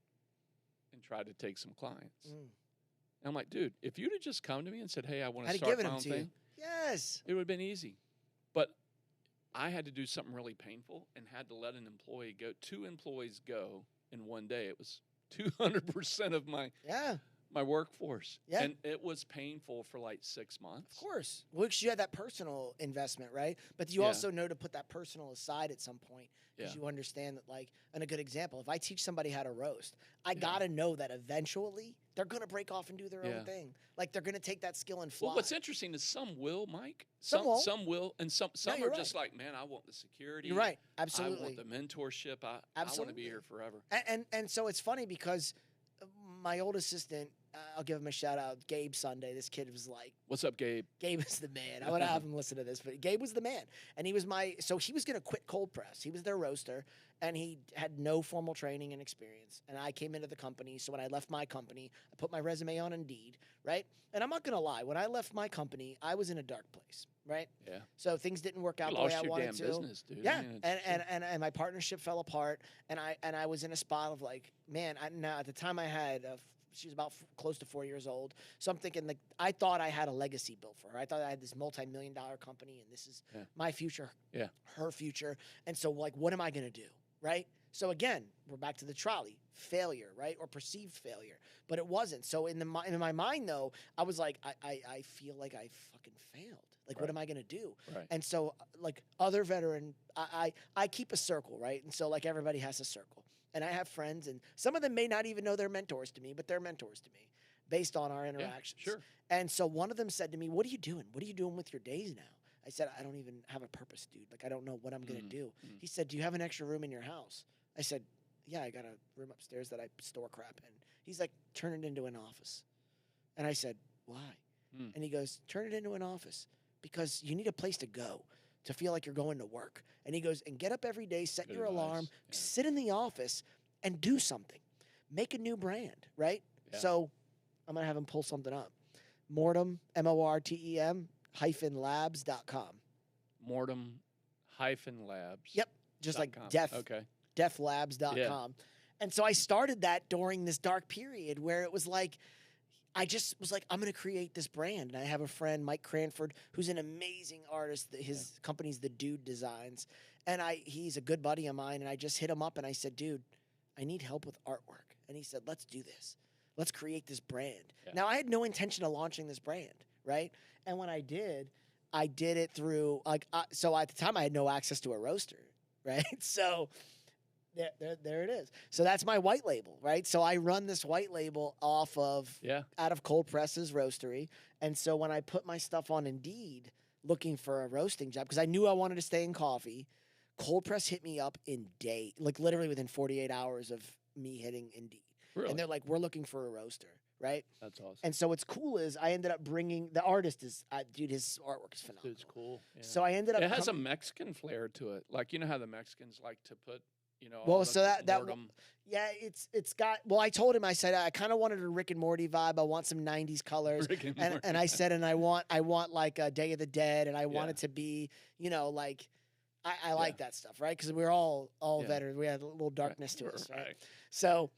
and tried to take some clients. Mm. And I'm like, dude, if you'd have just come to me and said, "Hey, I want to I'd have start given my them own to you. thing," Yes. it would have been easy. But I had to do something really painful and had to let an employee go. 2 employees go in one day. It was 200% of my Yeah. my workforce. Yeah. And it was painful for like 6 months. Of course. Well, 'cause you had that personal investment, right? But you Yeah. also know to put that personal aside at some point because Yeah. you understand that, like, and a good example, if I teach somebody how to roast, I Yeah. got to know that eventually they're going to break off and do their Yeah. own thing. Like, they're going to take that skill and fly. Well, what's interesting is some will, Mike. Some won't. Some will, and some you're are just right. like, man, I want the security. You're right. I Absolutely. want the mentorship. I want to Absolutely. be here forever. And so it's funny because my old assistant, I'll give him a shout out, Gabe Sunday. This kid was like, What's up, Gabe? Gabe is the man. I would have him listen to this, but Gabe was the man. And he was so he was going to quit cold press. He was their roaster, and he had no formal training and experience. And I came into the company. So when I left my company, I put my resume on Indeed, right? And I'm not going to lie. When I left my company, I was in a dark place, right? Yeah. So things didn't work out You the way lost I your wanted damn to. business, dude. Yeah, I mean, it's- and my partnership fell apart, and I was in a spot of like, man, now at the time I had she was about close to 4 years old, so I'm thinking like I thought I had a legacy built for her. I thought I had this multi-million-dollar company, and this is my future, her future, and so like, what am I gonna do, right? So again, we're back to the trolley failure, right, or perceived failure, but it wasn't. So in my mind though, I was like, I feel like I fucking failed. Like, what am I gonna do? Right. And so, like other veteran, I keep a circle, right? And so, like, everybody has a circle. And I have friends, and some of them may not even know they're mentors to me, but they're mentors to me based on our interactions. sure. And so one of them said to me, "What are you doing? What are you doing with your days now?" I said, "I don't even have a purpose, dude. Like, I don't know what I'm gonna do." He said, "Do you have an extra room in your house?" I said, "Yeah, I got a room upstairs that I store crap in." He's like, "Turn it into an office." And I said, "Why?" And he goes, "Turn it into an office because you need a place to go to feel like you're going to work." And he goes, "And get up every day, set Good your alarm, advice. Yeah. sit in the office, and do something. Make a new brand," right? Yeah. So I'm going to have him pull something up. Mortem, MORTEM, -labs.com. Mortem-labs. Yep. Just like .com. death, Okay. deathlabs.com. And so I started that during this dark period where it was like, I just was like, I'm going to create this brand. And I have a friend, Mike Cranford, who's an amazing artist. His company's The Dude Designs. And he's a good buddy of mine. And I just hit him up and I said, "Dude, I need help with artwork." And he said, "Let's do this. Let's create this brand." Yeah. Now, I had no intention of launching this brand, right? And when I did it through, like, so at the time I had no access to a roaster, right? So there it is. So that's my white label, right? So I run this white label out of Cold Press's Roastery. And so when I put my stuff on Indeed looking for a roasting job, because I knew I wanted to stay in coffee, Cold Press hit me up in like literally within 48 hours of me hitting Indeed. Really? And they're like, "We're looking for a roaster," right? That's awesome. And so what's cool is I ended up bringing the artist dude, his artwork is phenomenal. It's cool. Yeah. So I ended up It has a Mexican flair to it. Like, you know how the Mexicans like to put, Well, all so the that mortem- yeah, it's got. Well, I told him, I said I kind of wanted a Rick and Morty vibe. I want some '90s colors, Rick and and Morty. I said, and I want like a Day of the Dead, and I want Yeah. it to be, like I like that stuff, right? Because we're all veterans. We had a little darkness to us, right? So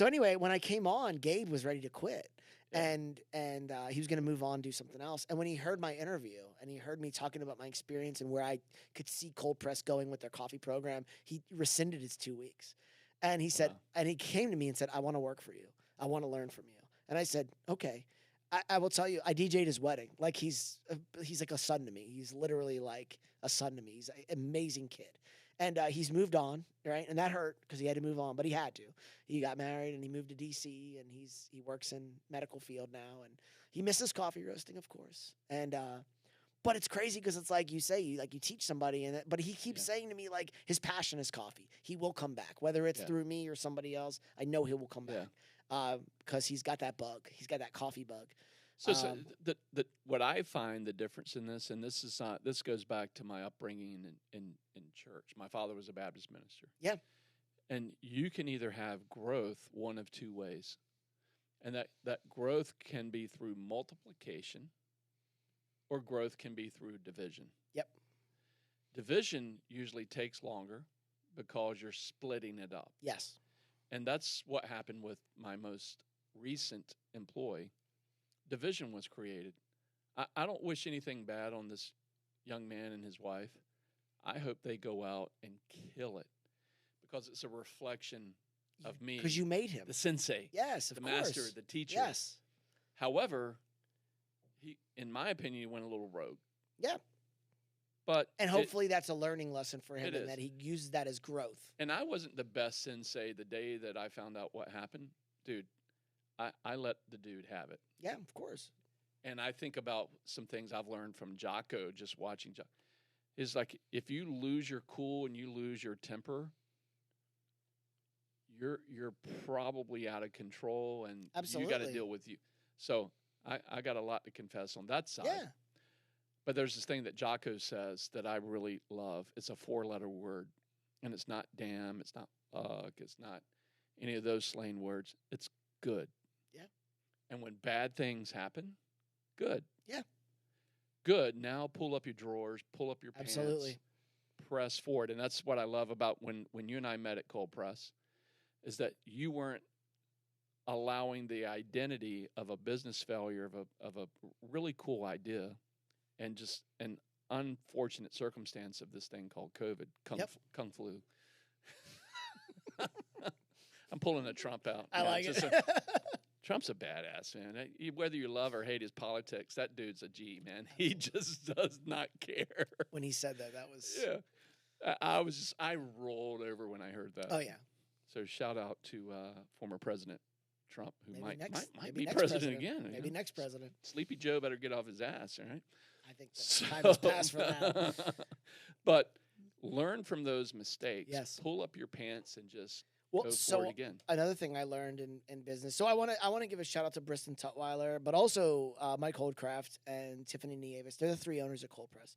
anyway, when I came on, Gabe was ready to quit. Yeah. And he was going to move on, do something else. And when he heard my interview and he heard me talking about my experience and where I could see Cold Press going with their coffee program, he rescinded his 2 weeks. And he said, and he came to me and said, "I want to work for you. I want to learn from you." And I said, "Okay." I will tell you, I DJ'd his wedding. Like, he's like a son to me. He's literally like a son to me. He's an amazing kid. And he's moved on, right? And that hurt because he had to move on, but he had to. He got married and he moved to D.C. and he works in medical field now, and he misses coffee roasting, of course. And but it's crazy because it's like you say, you teach somebody, but he keeps saying to me, like, his passion is coffee. He will come back, whether it's through me or somebody else. I know he will come back because he's got that bug. He's got that coffee bug. So what I find the difference in this, and this goes back to my upbringing in church. My father was a Baptist minister. Yeah. And you can either have growth one of two ways. And that growth can be through multiplication or growth can be through division. Yep. Division usually takes longer because you're splitting it up. Yes. And that's what happened with my most recent employee. Division was created. I don't wish anything bad on this young man and his wife. I hope they go out and kill it because it's a reflection of me. Because you made him. The sensei. Yes, of the course. master, the teacher. Yes. However, he, in my opinion, he went a little rogue. Yeah. But And hopefully that's a learning lesson for him it and is. that he uses that as growth. And I wasn't the best sensei the day that I found out what happened. Dude, I let the dude have it. Yeah, of course. And I think about some things I've learned from Jocko, just watching Jocko. Is like, if you lose your cool and you lose your temper, you're probably out of control, and you got to deal with you. So I got a lot to confess on that side. Yeah. But there's this thing that Jocko says that I really love. It's a 4-letter word, and it's not damn, it's not it's not any of those slang words. It's good. Yeah. And when bad things happen, good. Yeah. Good. Now pull up your drawers, pull up your pants. Absolutely. Press forward. And that's what I love about when you and I met at Cold Press, is that you weren't allowing the identity of a business failure, of a really cool idea, and just an unfortunate circumstance of this thing called COVID, Kung Flu. I'm pulling a Trump out. I like it. Trump's a badass, man. Whether you love or hate his politics, that dude's a G, man. He just does not care. When he said that, that was... Yeah. I rolled over when I heard that. Oh, yeah. So shout out to former President Trump, who Maybe might maybe be next president again. Maybe next president. Sleepy Joe better get off his ass, all right? I think the time has passed for that. But learn from those mistakes. Yes. Pull up your pants and just Well, go so forward again. another thing I learned in business. So I want to give a shout out to Briston Tutwiler, but also Mike Holdcraft and Tiffany Nieves. They're the 3 owners of Cold Press.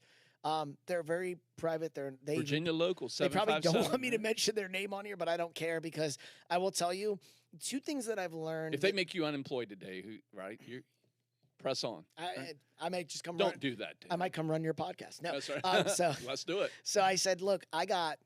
They're very private. They Virginia local, They probably 757. don't want me to mention their name on here, but I don't care, because I will tell you 2 things that I've learned. If they make you unemployed today, you press on. I may just come. Don't do that. I might come run your podcast. No, That's right. so Let's do it. So I said, look, I got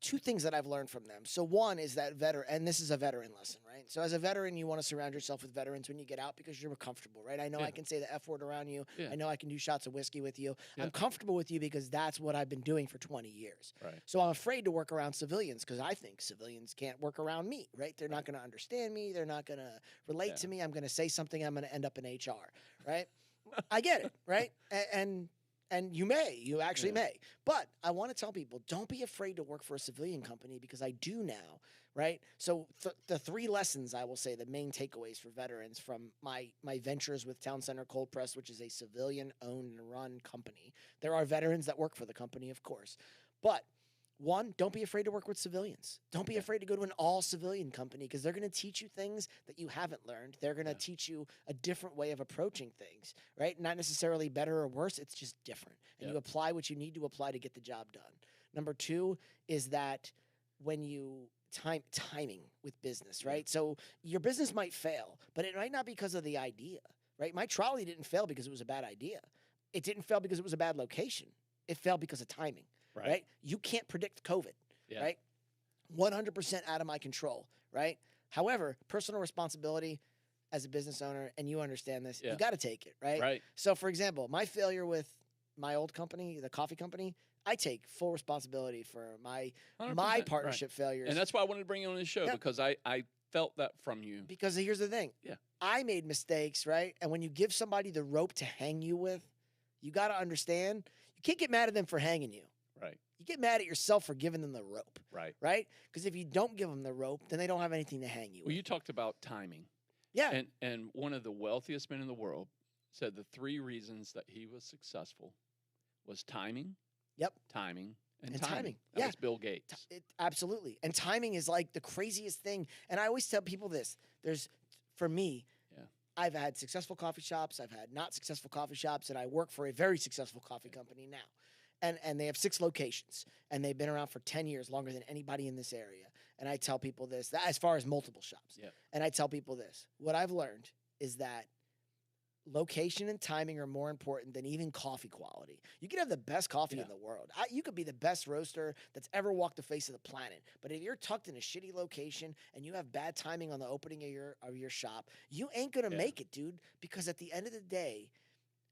2 things that I've learned from them. So one is that veteran, and this is a veteran lesson, right? So as a veteran, you want to surround yourself with veterans when you get out, because you're comfortable, right? I know I can say the F word around you. Yeah. I know I can do shots of whiskey with you. Yeah. I'm comfortable with you because that's what I've been doing for 20 years. Right. So I'm afraid to work around civilians, because I think civilians can't work around me, right? They're not going to understand me. They're not going to relate to me. I'm going to say something. I'm going to end up in HR, right? I get it, right? And you actually may. But I want to tell people, don't be afraid to work for a civilian company, because I do now, right? So the 3 lessons I will say, the main takeaways for veterans from my ventures with Town Center Cold Press, which is a civilian-owned and run company. There are veterans that work for the company, of course. But 1, don't be afraid to work with civilians. Don't be afraid to go to an all-civilian company, because they're going to teach you things that you haven't learned. They're going to teach you a different way of approaching things, right? Not necessarily better or worse. It's just different. And you apply what you need to apply to get the job done. Number 2 is that when you timing with business, right? So your business might fail, but it might not be because of the idea, right? My trolley didn't fail because it was a bad idea. It didn't fail because it was a bad location. It failed because of timing. Right? You can't predict COVID, right? 100% out of my control, right? However, personal responsibility as a business owner, and you understand this, you got to take it, right? Right. So, for example, my failure with my old company, the coffee company, I take full responsibility for my 100%, partnership failures. And that's why I wanted to bring you on this show, because I felt that from you. Because here's the thing. Yeah. I made mistakes, right? And when you give somebody the rope to hang you with, you got to understand, you can't get mad at them for hanging you. Right. You get mad at yourself for giving them the rope. Right. Right? Because if you don't give them the rope, then they don't have anything to hang you Well, with. you talked about timing. Yeah. And one of the wealthiest men in the world said the 3 reasons that he was successful was timing. Yep. Timing. And timing. timing. That Yeah. was Bill Gates. Absolutely. And timing is like the craziest thing. And I always tell people this. For me, I've had successful coffee shops. I've had not successful coffee shops. And I work for a very successful coffee company now. And they have 6 locations, and they've been around for 10 years, longer than anybody in this area. And I tell people this, that as far as multiple shops. Yeah. And I tell people this, what I've learned is that location and timing are more important than even coffee quality. You can have the best coffee in the world. You could be the best roaster that's ever walked the face of the planet. But if you're tucked in a shitty location and you have bad timing on the opening of your shop, you ain't going to make it, dude. Because at the end of the day,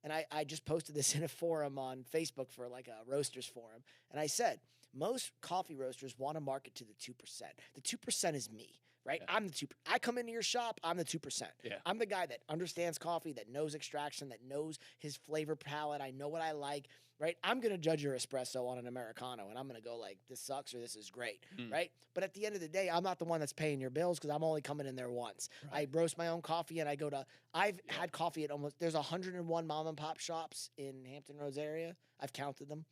and I just posted this in a forum on Facebook for like a roasters forum. And I said, most coffee roasters want to market to the 2%. The 2% is me, right? Yeah. I'm the 2%. I come into your shop, I'm the 2%. Yeah. I'm the guy that understands coffee, that knows extraction, that knows his flavor palette. I know what I like, right? I'm going to judge your espresso on an Americano, and I'm going to go like, this sucks or this is great, right? But at the end of the day, I'm not the one that's paying your bills because I'm only coming in there once. Right. I roast my own coffee, and I go to, I've had coffee at there's 101 mom and pop shops in Hampton Roads area. I've counted them.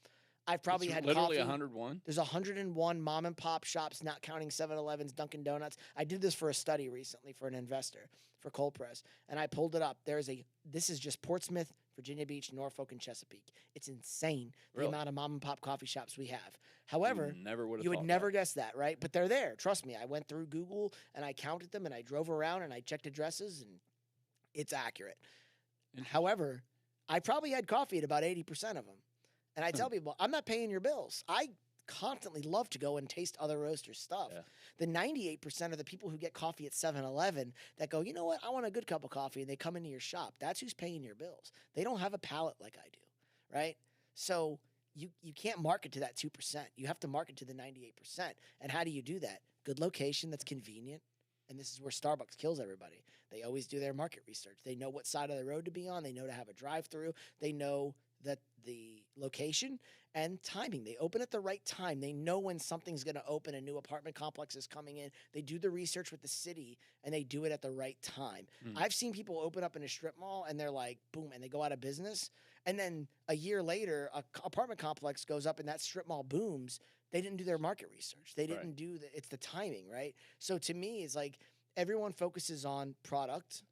I've probably It's had literally coffee. 101. There's 101 mom and pop shops, not counting 7-Elevens, Dunkin' Donuts. I did this for a study recently for an investor for Cold Press, and I pulled it up. This is just Portsmouth, Virginia Beach, Norfolk, and Chesapeake. It's insane the Really? amount of mom and pop coffee shops we have. However, you would thought never that. guess that, right? But they're there. Trust me. I went through Google and I counted them and I drove around and I checked addresses and it's accurate. However, I probably had coffee at about 80% of them. And I tell people, I'm not paying your bills. I constantly love to go and taste other roasters' stuff. Yeah. The 98% of the people who get coffee at 7-Eleven that go, you know what, I want a good cup of coffee, and they come into your shop, that's who's paying your bills. They don't have a palate like I do, right? So you can't market to that 2%. You have to market to the 98%. And how do you do that? Good location that's convenient. And this is where Starbucks kills everybody. They always do their market research. They know what side of the road to be on. They know to have a drive-through. They know that the location and timing. They open at the right time. They know when something's going to open, a new apartment complex is coming in. They do the research with the city, and they do it at the right time. I've seen people open up in a strip mall, and they're like, boom, and they go out of business. And then a year later, a apartment complex goes up, and that strip mall booms. They didn't do their market research. They didn't do it's the timing, right? So to me, it's like everyone focuses on product.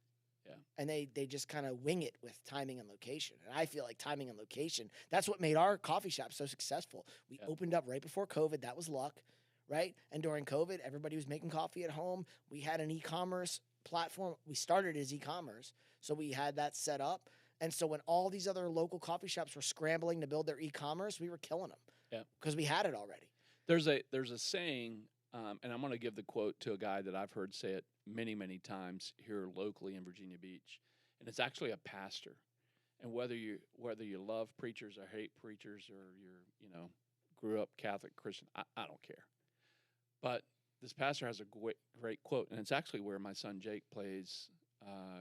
Yeah. And they just kind of wing it with timing and location. And I feel like timing and location, that's what made our coffee shop so successful. We opened up right before COVID. That was luck, right? And during COVID, everybody was making coffee at home. We had an e-commerce platform. We started as e-commerce. So we had that set up. And so when all these other local coffee shops were scrambling to build their e-commerce, we were killing them. Yeah. Because we had it already. There's a saying, and I'm going to give the quote to a guy that I've heard say it many, many times here locally in Virginia Beach, and it's actually a pastor. And whether you love preachers or hate preachers or grew up Catholic Christian, I don't care. But this pastor has a great quote, and it's actually where my son Jake plays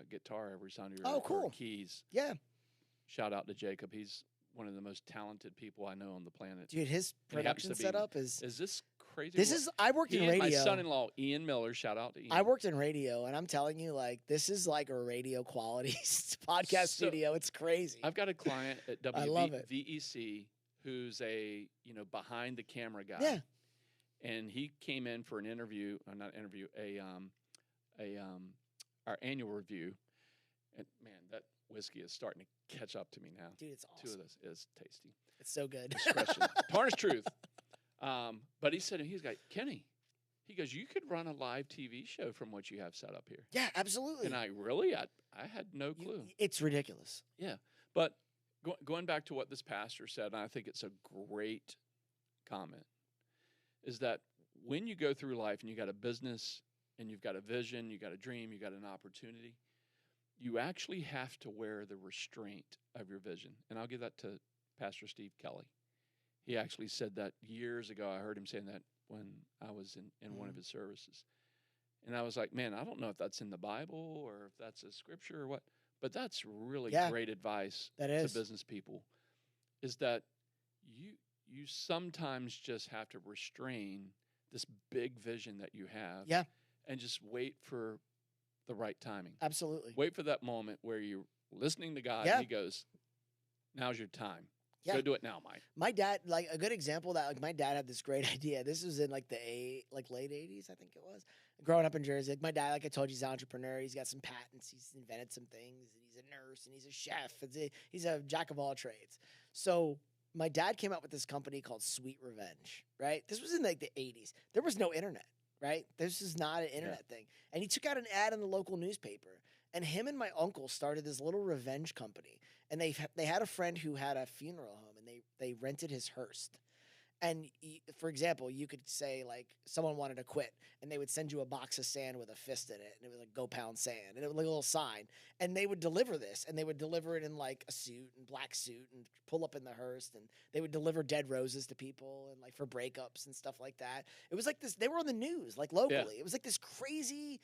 guitar every Sunday. Oh, cool. Or keys. Yeah. Shout out to Jacob. He's one of the most talented people I know on the planet. Dude, his And he happens production to be- setup is this crazy? I worked in He and radio. my son-in-law Ian Miller. Shout out to Ian. I worked in radio, and I'm telling you, like, this is like a radio quality podcast studio. It's crazy. I've got a client at I love it. VEC who's a behind the camera guy. Yeah. And he came in for an interview, not interview, our annual review. And man, that whiskey is starting to catch up to me now. Dude, it's Two awesome. of this is tasty. It's so good. Discretion. Tarnished truth. But he said, he's like, Kenny, he goes, you could run a live TV show from what you have set up here. Yeah, absolutely. And I had no clue. It's ridiculous. Yeah. But going back to what this pastor said, and I think it's a great comment, is that when you go through life and you got a business and you've got a vision, you got a dream, you got an opportunity, you actually have to wear the restraint of your vision. And I'll give that to Pastor Steve Kelly. He actually said that years ago. I heard him saying that when I was in one of his services. And I was like, man, I don't know if that's in the Bible or if that's a scripture or what, but that's really great advice to business people, is that you sometimes just have to restrain this big vision that you have and just wait for the right timing. Absolutely. Wait for that moment where you're listening to God and he goes, now's your time. Yeah. Go do it now, Mike. My dad, like a good example of that, like my dad had this great idea. This was in like the late 80s, I think it was. Growing up in Jersey, like my dad, like I told you, he's an entrepreneur. He's got some patents. He's invented some things. And he's a nurse and he's a chef. He's a jack of all trades. So my dad came up with this company called Sweet Revenge, right? This was in like the 80s. There was no internet, right? This is not an internet thing. And he took out an ad in the local newspaper. And him and my uncle started this little revenge company. And they had a friend who had a funeral home, and they rented his hearse. And for example, you could say like someone wanted to quit, and they would send you a box of sand with a fist in it, and it was like "Go pound sand," and it was like a little sign. And they would deliver this, and they would deliver it in like a suit and black suit, and pull up in the hearse, and they would deliver dead roses to people, and like for breakups and stuff like that. It was like this. They were on the news, like locally. It was like this crazy.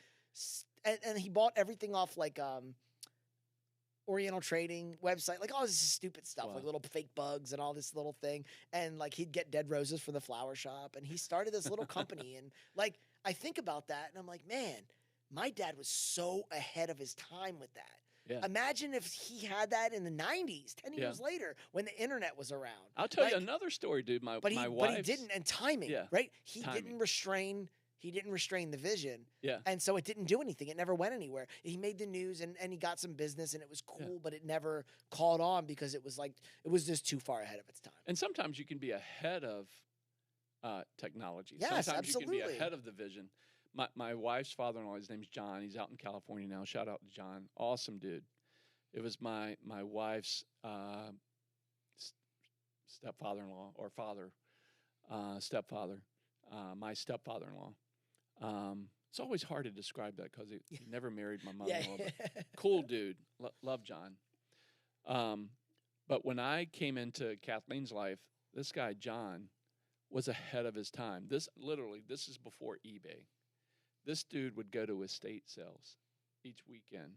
And he bought everything off like Oriental Trading website, like all this stupid stuff, Wow. like little fake bugs and all this little thing. And like he'd get dead roses for the flower shop, and he started this little company. And like I think about that, and I'm like, man, my dad was so ahead of his time with that. Yeah. Imagine if he had that in the 90s, 10 years later, when the internet was around. I'll tell you another story, dude. My But he wife's- didn't, and timing, Yeah, right? He timing. didn't restrain. He didn't restrain the vision. Yeah. And so it didn't do anything. It never went anywhere. He made the news and he got some business, and it was cool, but it never caught on because it was like, it was just too far ahead of its time. And sometimes you can be ahead of technology. Yes, sometimes you can be absolutely. ahead of the vision. My wife's father-in-law, his name's John. He's out in California now. Shout out to John. Awesome dude. It was my wife's stepfather-in-law or stepfather, my stepfather-in-law. It's always hard to describe that because he never married my mother-in-law. But cool dude. Love John. But when I came into Kathleen's life, this guy, John, was ahead of his time. This is before eBay. This dude would go to estate sales each weekend,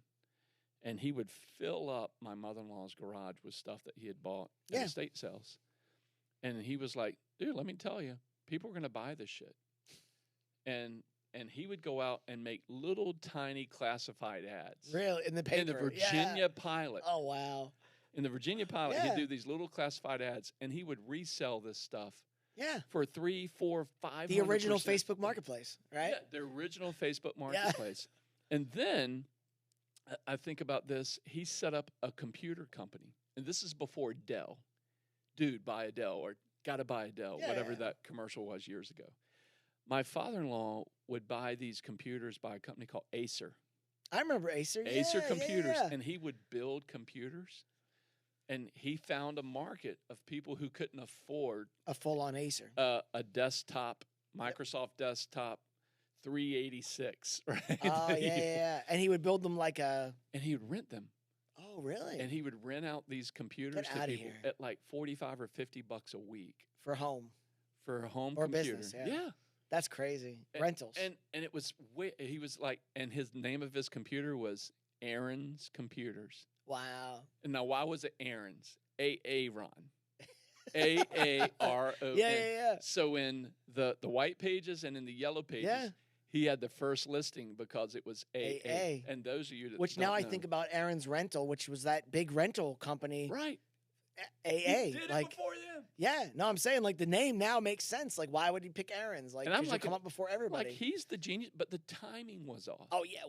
and he would fill up my mother-in-law's garage with stuff that he had bought at estate sales. And he was like, dude, let me tell you, people are going to buy this shit. And he would go out and make little tiny classified ads. Really? In the paper? In the Virginia Pilot. Oh, wow. In the Virginia Pilot, he'd do these little classified ads, and he would resell this stuff for 3, 4, 5. The original Facebook Marketplace, right? Yeah, the original Facebook Marketplace. And then I think about this. He set up a computer company, and this is before Dell. Dude, buy a Dell, or gotta buy a Dell, whatever that commercial was years ago. My father-in-law would buy these computers by a company called Acer. I remember Acer. Acer computers, Yeah. and he would build computers. And he found a market of people who couldn't afford a full-on Acer, a desktop, Microsoft desktop 386, right? Oh, yeah. And he would build them like a... And he would rent them. Oh, really? And he would rent out these computers Get to outta people here. at like $45 or $50 a week For home. for a home Or computer. business, yeah. That's crazy. And- Rentals. And it was, he was like, and his name of his computer was Aaron's Computers. Wow. And now, why was it Aaron's? Aaron. Aaron. Yeah. So in the white pages and in the yellow pages, he had the first listing because it was AA. And those of you that Which don't now I know- think about Aaron's Rental, which was that big rental company. Right. AA. He did like, it before them. yeah. No, I'm saying like the name now makes sense. Like, why would he pick Aaron's? Like, And I'm 'cause like, you come up before everybody. Like, he's the genius, but the timing was off. Oh yeah,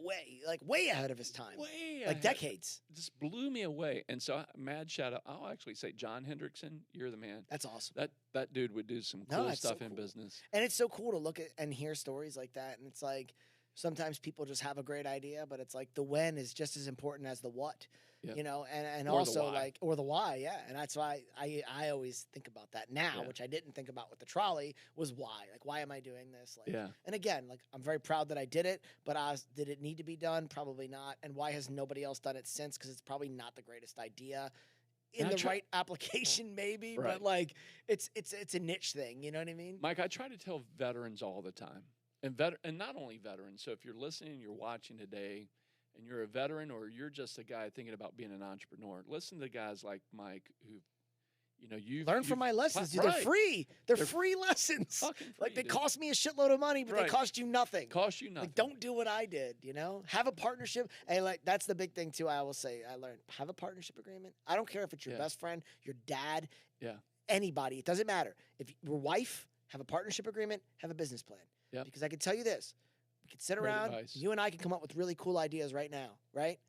way ahead of his time. Way like ahead. decades. It just blew me away. And so, mad shout out. I'll actually say, John Hendrickson, you're the man. That's awesome. That dude would do some No, cool it's stuff so in cool. business. And it's so cool to look at and hear stories like that. And it's like sometimes people just have a great idea, but it's like the when is just as important as the what. Yep. You know, and Or the also why. like or the why, yeah. And that's why I always think about that now, Yeah. which I didn't think about with the trolley, was why. Like, why am I doing this? Like, Yeah. and again, like I'm very proud that I did it, but did it need to be done? Probably not. And why has nobody else done it since? Because it's probably not the greatest idea. In And I the right application, maybe, Right. but like it's a niche thing. You know what I mean? Mike, I try to tell veterans all the time, and not only veterans. So if you're listening, you're watching today, and you're a veteran, or you're just a guy thinking about being an entrepreneur, listen to guys like Mike who, you Learn from my lessons, dude. Right. They're free. They're They're free lessons. fucking free, Like they dude. cost me a shitload of money, but Right. they cost you nothing. Cost you nothing. Like, don't do what I did, Have a partnership. And like that's the big thing too. I will say I learned have a partnership agreement. I don't care if it's your Yeah. best friend, your dad, Yeah. anybody. It doesn't matter. If your wife, have a partnership agreement, have a business plan. Yep. Because I can tell you this. We could sit Great around, advice. you and I can come up with really cool ideas right now, right?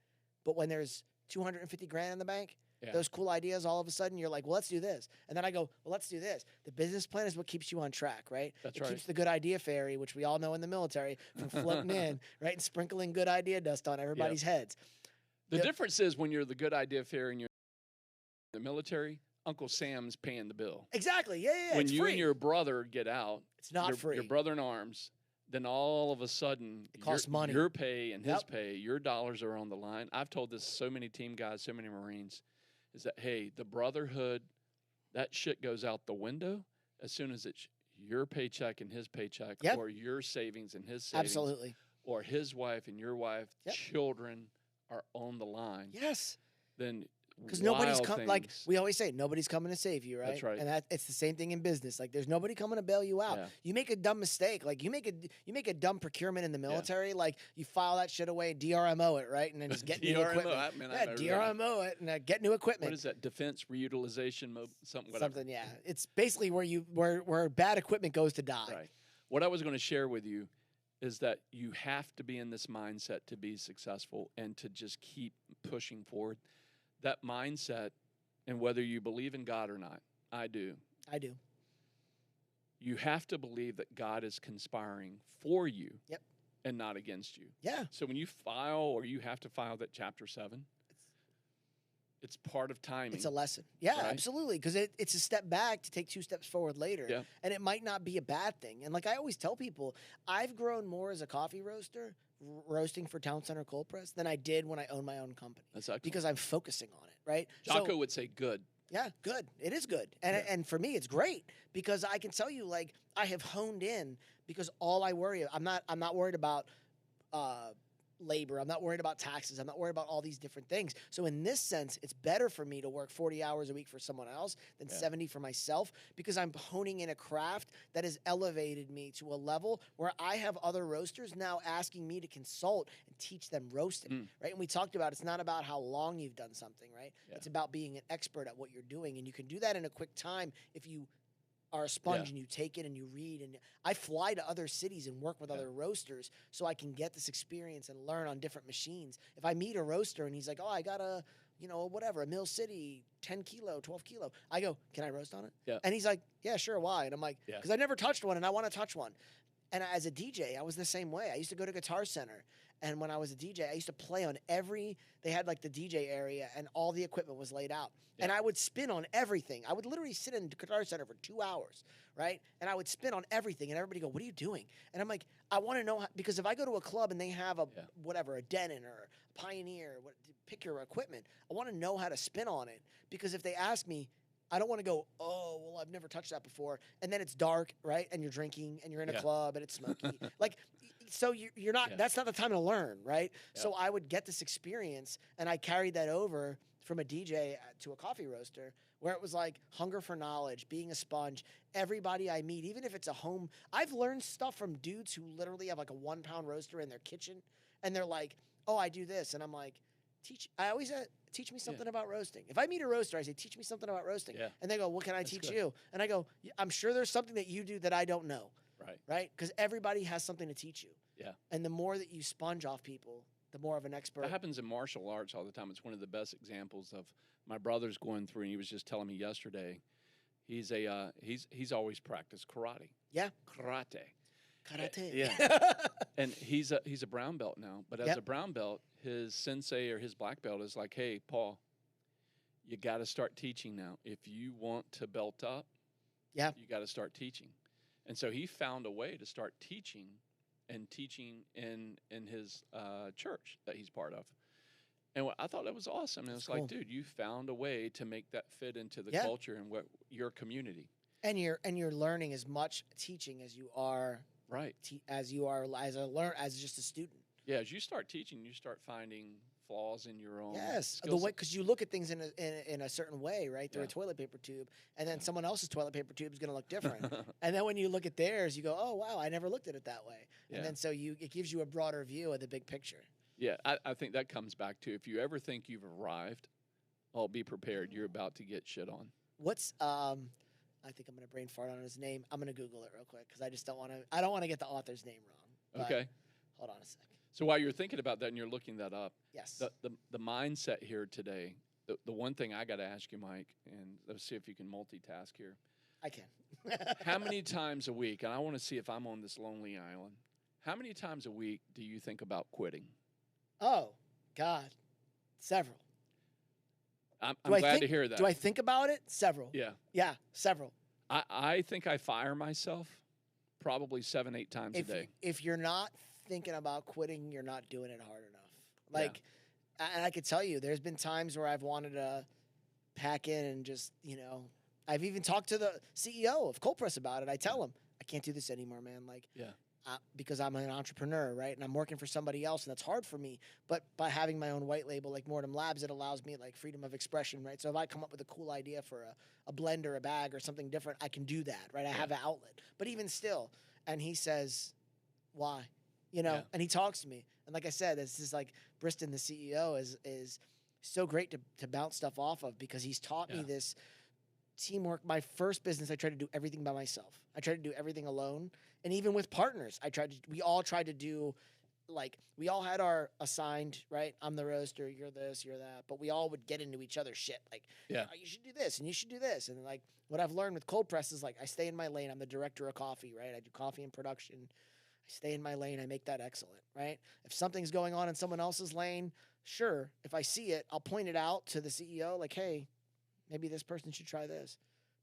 But when there's 250 grand in the bank, Yeah. those cool ideas, all of a sudden you're like, well, let's do this. And then I go, well, let's do this. The business plan is what keeps you on track, right? That's it right. keeps the good idea fairy, which we all know in the military, from floating in, right? And sprinkling good idea dust on everybody's heads. The Yep. difference is when you're the good idea fairy and you're in the military, Uncle Sam's paying the bill. Exactly. Yeah. When it's you free. and your brother get out, It's not free. Your brother in arms, then all of a sudden, It costs money. Your pay and his Yep. pay, your dollars are on the line. I've told this so many team guys, so many Marines, is that, hey, the brotherhood, that shit goes out the window as soon as it's your paycheck and his paycheck, Yep. or your savings and his savings, Absolutely. or his wife and your wife, Yep. children are on the line. Yes. Then Because nobody's wild like things- we always say, nobody's coming to save you, right? That's right. And it's the same thing in business. Like there's nobody coming to bail you out. Yeah. You make a dumb mistake, like you make a dumb procurement in the military, like you file that shit away, DRMO it, right, and then just get new DRMO, equipment. man, Yeah, I've never heard of DRMO it and get new equipment. What is that? Defense reutilization, something, whatever. Something, yeah. It's basically where bad equipment goes to die. Right. What I was going to share with you is that you have to be in this mindset to be successful and to just keep pushing forward. That mindset, and whether you believe in God or not, I do. I do. You have to believe that God is conspiring for you, Yep. and not against you. Yeah. So when you file, or you have to file that Chapter 7, it's part of timing. It's a lesson. Yeah, Right? absolutely. Because it's a step back to take 2 steps forward later. Yeah. And it might not be a bad thing. And like I always tell people, I've grown more as a coffee roaster, roasting for Town Center Cold Press, than I did when I owned my own company. That's excellent. Because I'm focusing on it, right? Jocko would say good. Yeah, good. It is good. And for me, it's great because I can tell you, like, I have honed in because all I worry, I'm not worried about labor. I'm not worried about taxes. I'm not worried about all these different things. So in this sense, it's better for me to work 40 hours a week for someone else than 70 for myself because I'm honing in a craft that has elevated me to a level where I have other roasters now asking me to consult and teach them roasting, right? And we talked about it's not about how long you've done something, right? Yeah. It's about being an expert at what you're doing. And you can do that in a quick time if you are a sponge and you take it and you read. And I fly to other cities and work with other roasters so I can get this experience and learn on different machines. If I meet a roaster and he's like, oh, I got a Mill City 10 kilo, 12 kilo. I go, can I roast on it? Yeah. And he's like, yeah, sure. Why? And I'm like, Yeah. because I never touched one and I want to touch one. And as a DJ, I was the same way. I used to go to Guitar Center. And when I was a DJ, I used to play on they had like the DJ area and all the equipment was laid out. Yeah. And I would spin on everything. I would literally sit in Guitar Center for 2 hours, right? And I would spin on everything. And everybody go, what are you doing? And I'm like, I want to know because if I go to a club and they have a Denon or a Pioneer, pick your equipment, I want to know how to spin on it. Because if they ask me, I don't want to go, oh, well, I've never touched that before. And then it's dark, right? And you're drinking and you're in a club and it's smoky. So you're not, that's not the time to learn, right? Yeah. So I would get this experience and I carried that over from a DJ to a coffee roaster where it was like hunger for knowledge, being a sponge. Everybody I meet, even if it's a home, I've learned stuff from dudes who literally have like a 1 pound roaster in their kitchen and they're like, oh, I do this. And I'm like, I always teach me something about roasting. If I meet a roaster, I say, teach me something about roasting. Yeah. And they go, what can I teach good. you? And I go, I'm sure there's something that you do that I don't know. Right? Because everybody has something to teach you. Yeah. And the more that you sponge off people, the more of an expert. That happens in martial arts all the time. It's one of the best examples of my brother's going through, and he was just telling me yesterday. He's always practiced karate. Yeah. Karate. Yeah. And he's a brown belt now. But as a brown belt, his sensei or his black belt is like, hey, Paul, you got to start teaching now. If you want to belt up, you got to start teaching. And so he found a way to start teaching in his church that he's part of. And I thought that was awesome. And it's like, dude, you found a way to make that fit into the culture and your community. And you're learning as much teaching as you are as just a student. Yeah, as you start teaching, you start finding flaws in your own. Yes, the way because you look at things in a certain way, right? Through a toilet paper tube, and then someone else's toilet paper tube is going to look different. And then when you look at theirs, you go, "Oh wow, I never looked at it that way." And then it gives you a broader view of the big picture. Yeah, I think that comes back to if you ever think you've arrived, be prepared. You're about to get shit on. What's I think I'm going to brain fart on his name. I'm going to Google it real quick because I just don't want to. I don't want to get the author's name wrong. Okay. Hold on a second. So while you're thinking about that and you're looking that up, yes, the mindset here today, the one thing I got to ask you, Mike, and let's see if you can multitask here. I can. How many times a week, and I want to see if I'm on this lonely island, how many times a week do you think about quitting? Oh, God, several. I'm Do I glad think, to hear that. Do I think about it? Several. Yeah. Yeah, several. I think I fire myself probably 7-8 times a day. If you're not thinking about quitting, you're not doing it hard enough. Like, and I could tell you, there's been times where I've wanted to pack in and just, I've even talked to the CEO of Cold Press about it. I tell him, I can't do this anymore, man. Like, because I'm an entrepreneur, right? And I'm working for somebody else, and that's hard for me. But by having my own white label, like Mortem Labs, it allows me like freedom of expression, right? So if I come up with a cool idea for a blend or a bag or something different, I can do that, right? I have an outlet. But even still, and he says, why? And he talks to me. And like I said, this is like Briston, the CEO, is so great to bounce stuff off of, because he's taught me this teamwork. My first business, I tried to do everything by myself. I tried to do everything alone. And even with partners, we all tried to do, like, we all had our assigned, right? I'm the roaster, you're this, you're that. But we all would get into each other's shit. Like, you should do this and you should do this. And like, what I've learned with cold press is like, I stay in my lane. I'm the director of coffee, right? I do coffee and production. I stay in my lane. I make that excellent, right? If something's going on in someone else's lane, sure. If I see it, I'll point it out to the CEO, like, hey, maybe this person should try this.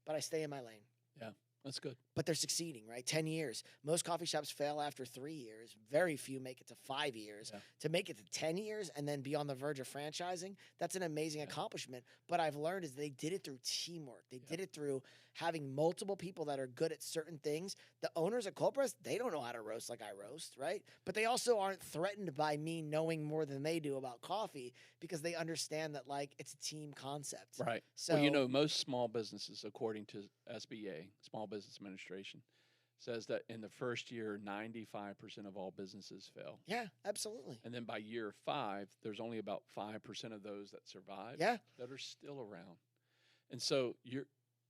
But I stay in my lane. Yeah, that's good. But they're succeeding, right? 10 years. Most coffee shops fail after 3 years. Very few make it to 5 years. Yeah. To make it to 10 years and then be on the verge of franchising, that's an amazing accomplishment. But I've learned is they did it through teamwork. They did it through having multiple people that are good at certain things. The owners at Cold Press, they don't know how to roast like I roast, right? But they also aren't threatened by me knowing more than they do about coffee, because they understand that, like, it's a team concept. Right. So, well, most small businesses, according to SBA, Small Business Administration, says that in the first year, 95% of all businesses fail. yeah, absolutely. And then by year 5, there's only about 5% of those that survive that are still around. And so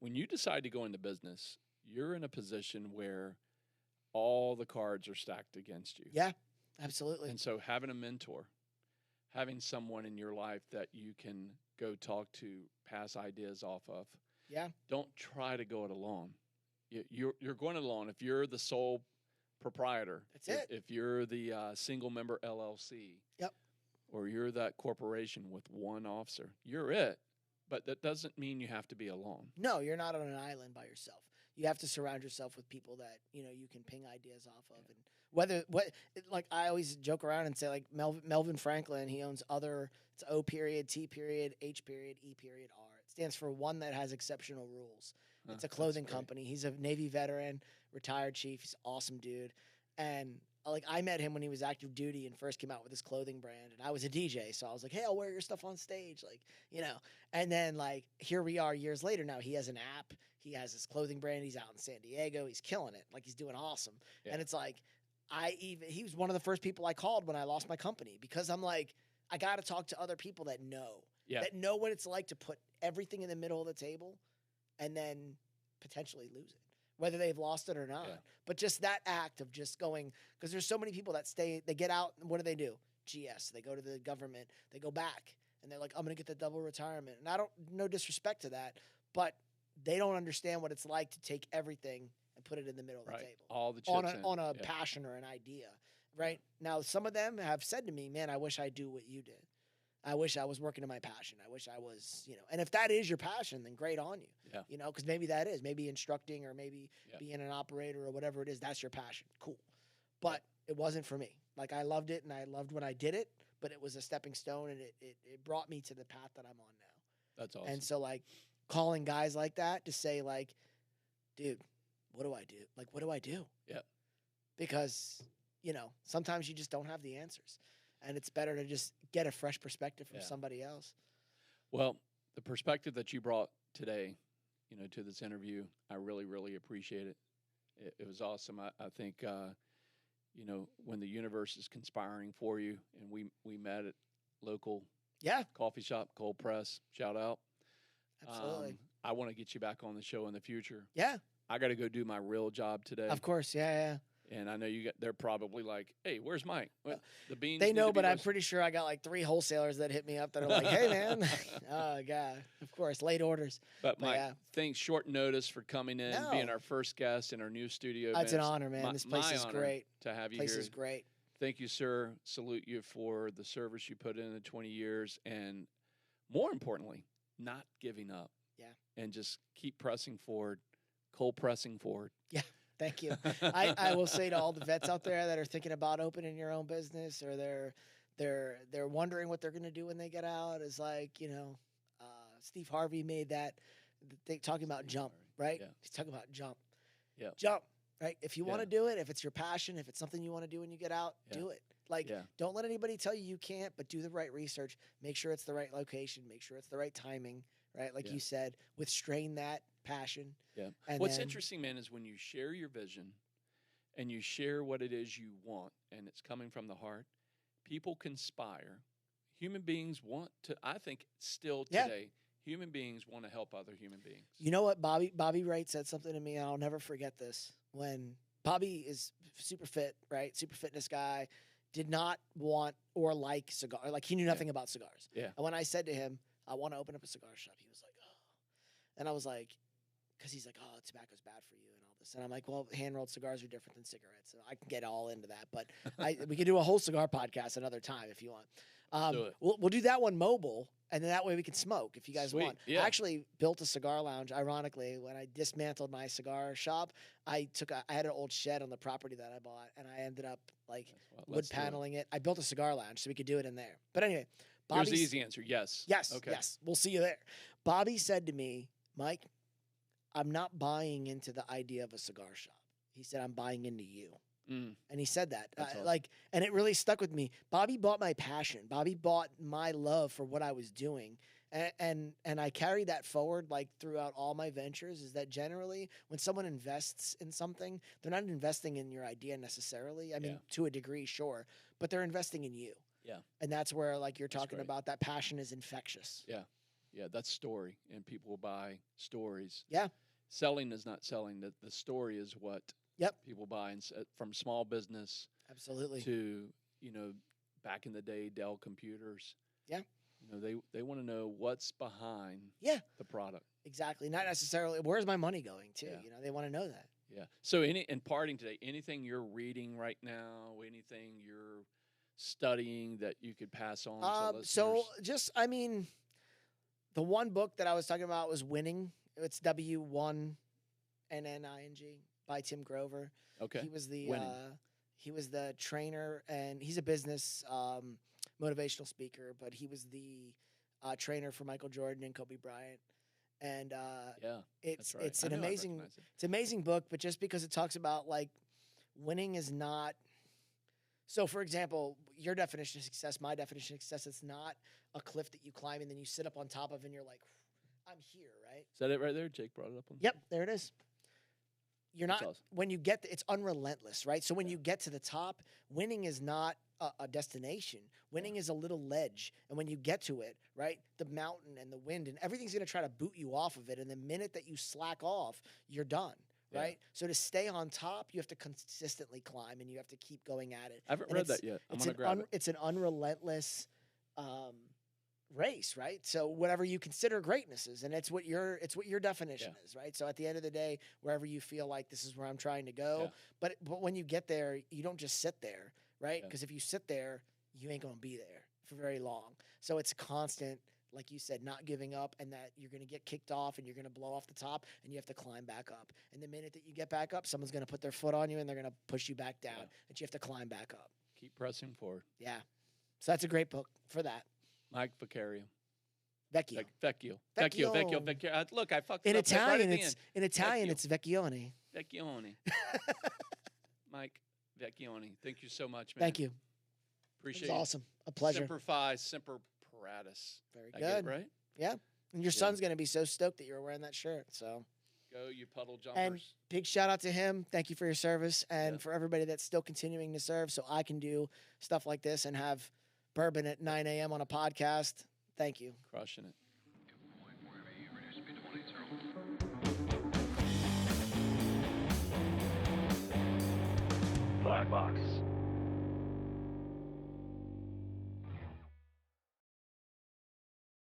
when you decide to go into business, you're in a position where all the cards are stacked against you. Yeah, absolutely. And so having a mentor, having someone in your life that you can go talk to, pass ideas off of. Yeah. Don't try to go it alone. You're going it alone. If you're the sole proprietor, That's it. If you're the single member LLC, or you're that corporation with one officer, you're it. But that doesn't mean you have to be alone. No, you're not on an island by yourself. You have to surround yourself with people that, you can ping ideas off of. And like I always joke around and say, like, Melvin Franklin, he owns it's O period, T period, H period, E period, R. It stands for one that has exceptional rules. It's a clothing company. He's a Navy veteran, retired chief. He's an awesome dude. And like, I met him when he was active duty and first came out with his clothing brand. And I was a DJ, so I was like, hey, I'll wear your stuff on stage. Like, and then, like, here we are years later now. He has an app. He has his clothing brand. He's out in San Diego. He's killing it. Like, he's doing awesome. Yeah. And it's like, he was one of the first people I called when I lost my company, because I'm like, I got to talk to other people that know what it's like to put everything in the middle of the table and then potentially lose it, whether they've lost it or not. Yeah. But just that act of just going, because there's so many people that they get out, and what do? GS. They go to the government. They go back, and they're like, I'm going to get the double retirement. And no disrespect to that, but they don't understand what it's like to take everything and put it in the middle of the table. All the chips on a passion or an idea, right? Now, some of them have said to me, man, I wish I do what you did. I wish I was working in my passion. I wish I was, and if that is your passion, then great on you. Yeah. Because maybe that is, maybe instructing or maybe being an operator or whatever it is, that's your passion. Cool. But it wasn't for me. Like, I loved it and I loved when I did it, but it was a stepping stone, and it brought me to the path that I'm on now. That's awesome. And so, like, calling guys like that to say, like, dude, what do I do? Like, what do I do? Yeah. Because, sometimes you just don't have the answers. And it's better to just get a fresh perspective from somebody else. Well, the perspective that you brought today, to this interview, I really, really appreciate it. It was awesome. I think, when the universe is conspiring for you, and we met at local coffee shop, Cold Press, shout out. Absolutely. I want to get you back on the show in the future. Yeah. I got to go do my real job today. Of course. Yeah. And I know they're probably like, hey, where's Mike? What, the beans? They know, but I'm pretty sure I got like 3 wholesalers that hit me up that are like, hey, man. Oh, God. Of course. Late orders. But Mike, thanks, short notice for coming in, being our first guest in our new studio. It's an honor, man. This place is great. To have you here. This here. Is great. Thank you, sir. Salute you for the service you put in 20 years. And more importantly, not giving up. Yeah. And just keep pressing forward, cold pressing forward. Yeah. Thank you. I will say to all the vets out there that are thinking about opening your own business, or they're wondering what they're going to do when they get out, is like, Steve Harvey made that thing talking about jump, right? Yeah. He's talking about jump. Yeah. Jump, right? If you want to Yeah. do it, if it's your passion, if it's something you want to do when you get out, Yeah. do it. Like, Yeah. don't let anybody tell you can't, but do the right research. Make sure it's the right location. Make sure it's the right timing, right? Like Yeah. you said, restrain that passion. Yeah. And What's then- interesting, man, is when you share your vision and you share what it is you want and it's coming from the heart, people conspire. Human beings want to, I think still Yeah. today, human beings want to help other human beings. You know what? Bobby Wright said something to me, and I'll never forget this. When Bobby is super fit, right? Super fitness guy, did not want or like cigar. Like, he knew nothing about cigars. Yeah. And when I said to him, I want to open up a cigar shop, he was like, oh. And I was like, because he's like, oh, tobacco's bad for you and all this. And I'm like, well, hand-rolled cigars are different than cigarettes. So I can get all into that. But we could do a whole cigar podcast another time if you want. Do it. We'll do that one mobile, and then that way we can smoke if you guys Sweet, want. yeah. I actually built a cigar lounge, ironically. When I dismantled my cigar shop, I had an old shed on the property that I bought, and I ended up like Well, wood let's do it. paneling it. I built a cigar lounge so we could do it in there. But anyway, Here's Bobby. the easy answer. Yes. Yes. Okay. Yes. We'll see you there. Bobby said to me, Mike, I'm not buying into the idea of a cigar shop. He said, I'm buying into you. Mm. And he said that, That's awesome. like, and it really stuck with me. Bobby bought my passion. Bobby bought my love for what I was doing, and I carry that forward, like, throughout all my ventures. Is that generally when someone invests in something, they're not investing in your idea necessarily. I mean, Yeah. to a degree, sure, but they're investing in you. Yeah. And that's where, like, you're That's talking great. about, that passion is infectious. Yeah. Yeah. That's story. And people will buy stories. Yeah. Selling is not selling. The story is what Yep. people buy. And from small business Absolutely. to, back in the day, Dell computers. Yeah. They want to know what's behind Yeah. the product. Exactly. Not necessarily, where's my money going to? Yeah. They want to know that. Yeah. So in parting today, anything you're reading right now, anything you're studying that you could pass on to listeners? So just, the one book that I was talking about was Winning. It's W1NNING by Tim Grover. Okay. He was the Winning. he was the trainer, and he's a business motivational speaker, but he was the trainer for Michael Jordan and Kobe Bryant. And Yeah. it's That's right. it's I an knew I'd amazing recognize it. it's an amazing book, but just because it talks about, like, winning is not. So, for example, your definition of success, my definition of success, it's not a cliff that you climb and then you sit up on top of and you're like, I'm here, right? Is that it right there? Jake brought it up on. Yep, there it is. You're That's not, awesome. when you get, it's unrelentless, right? So when you get to the top, winning is not a destination. Winning is a little ledge. And when you get to it, right, the mountain and the wind and everything's going to try to boot you off of it. And the minute that you slack off, you're done. Yeah. Right. So to stay on top, you have to consistently climb and you have to keep going at it. I haven't And read it's- that yet. I'm It's going to an grab it. it's an unrelentless race, right? So whatever you consider greatness is, and it's what your definition Yeah. is, right? So at the end of the day, wherever you feel like this is where I'm trying to go, Yeah. but when you get there, you don't just sit there, right? Yeah. Because if you sit there, you ain't gonna be there for very long. So it's constant, like you said, not giving up, and that you're gonna get kicked off and you're gonna blow off the top, and you have to climb back up. And the minute that you get back up, someone's gonna put their foot on you and they're gonna push you back down, Yeah. and you have to climb back up. Keep pressing forward. Yeah. So that's a great book for that. Mike Vecchione. Vecchio. Vecchio. Vecchione. Look, I fucked In it up right Italian, at the it's end. Vecchio. it's Vecchione. Vecchione. Mike Vecchione. Thank you so much, man. Thank you. It Appreciate was awesome. A pleasure. Semper Fi, Semper Paratus. Very I get it good. right? And your Yeah. son's going to be so stoked that you're wearing that shirt. So, Go, you puddle jumpers. and big shout out to him. Thank you for your service, and Yeah. for everybody that's still continuing to serve, so I can do stuff like this and have bourbon at 9 a.m. on a podcast. Thank you. Crushing it. Wherever you're ready, speed 180.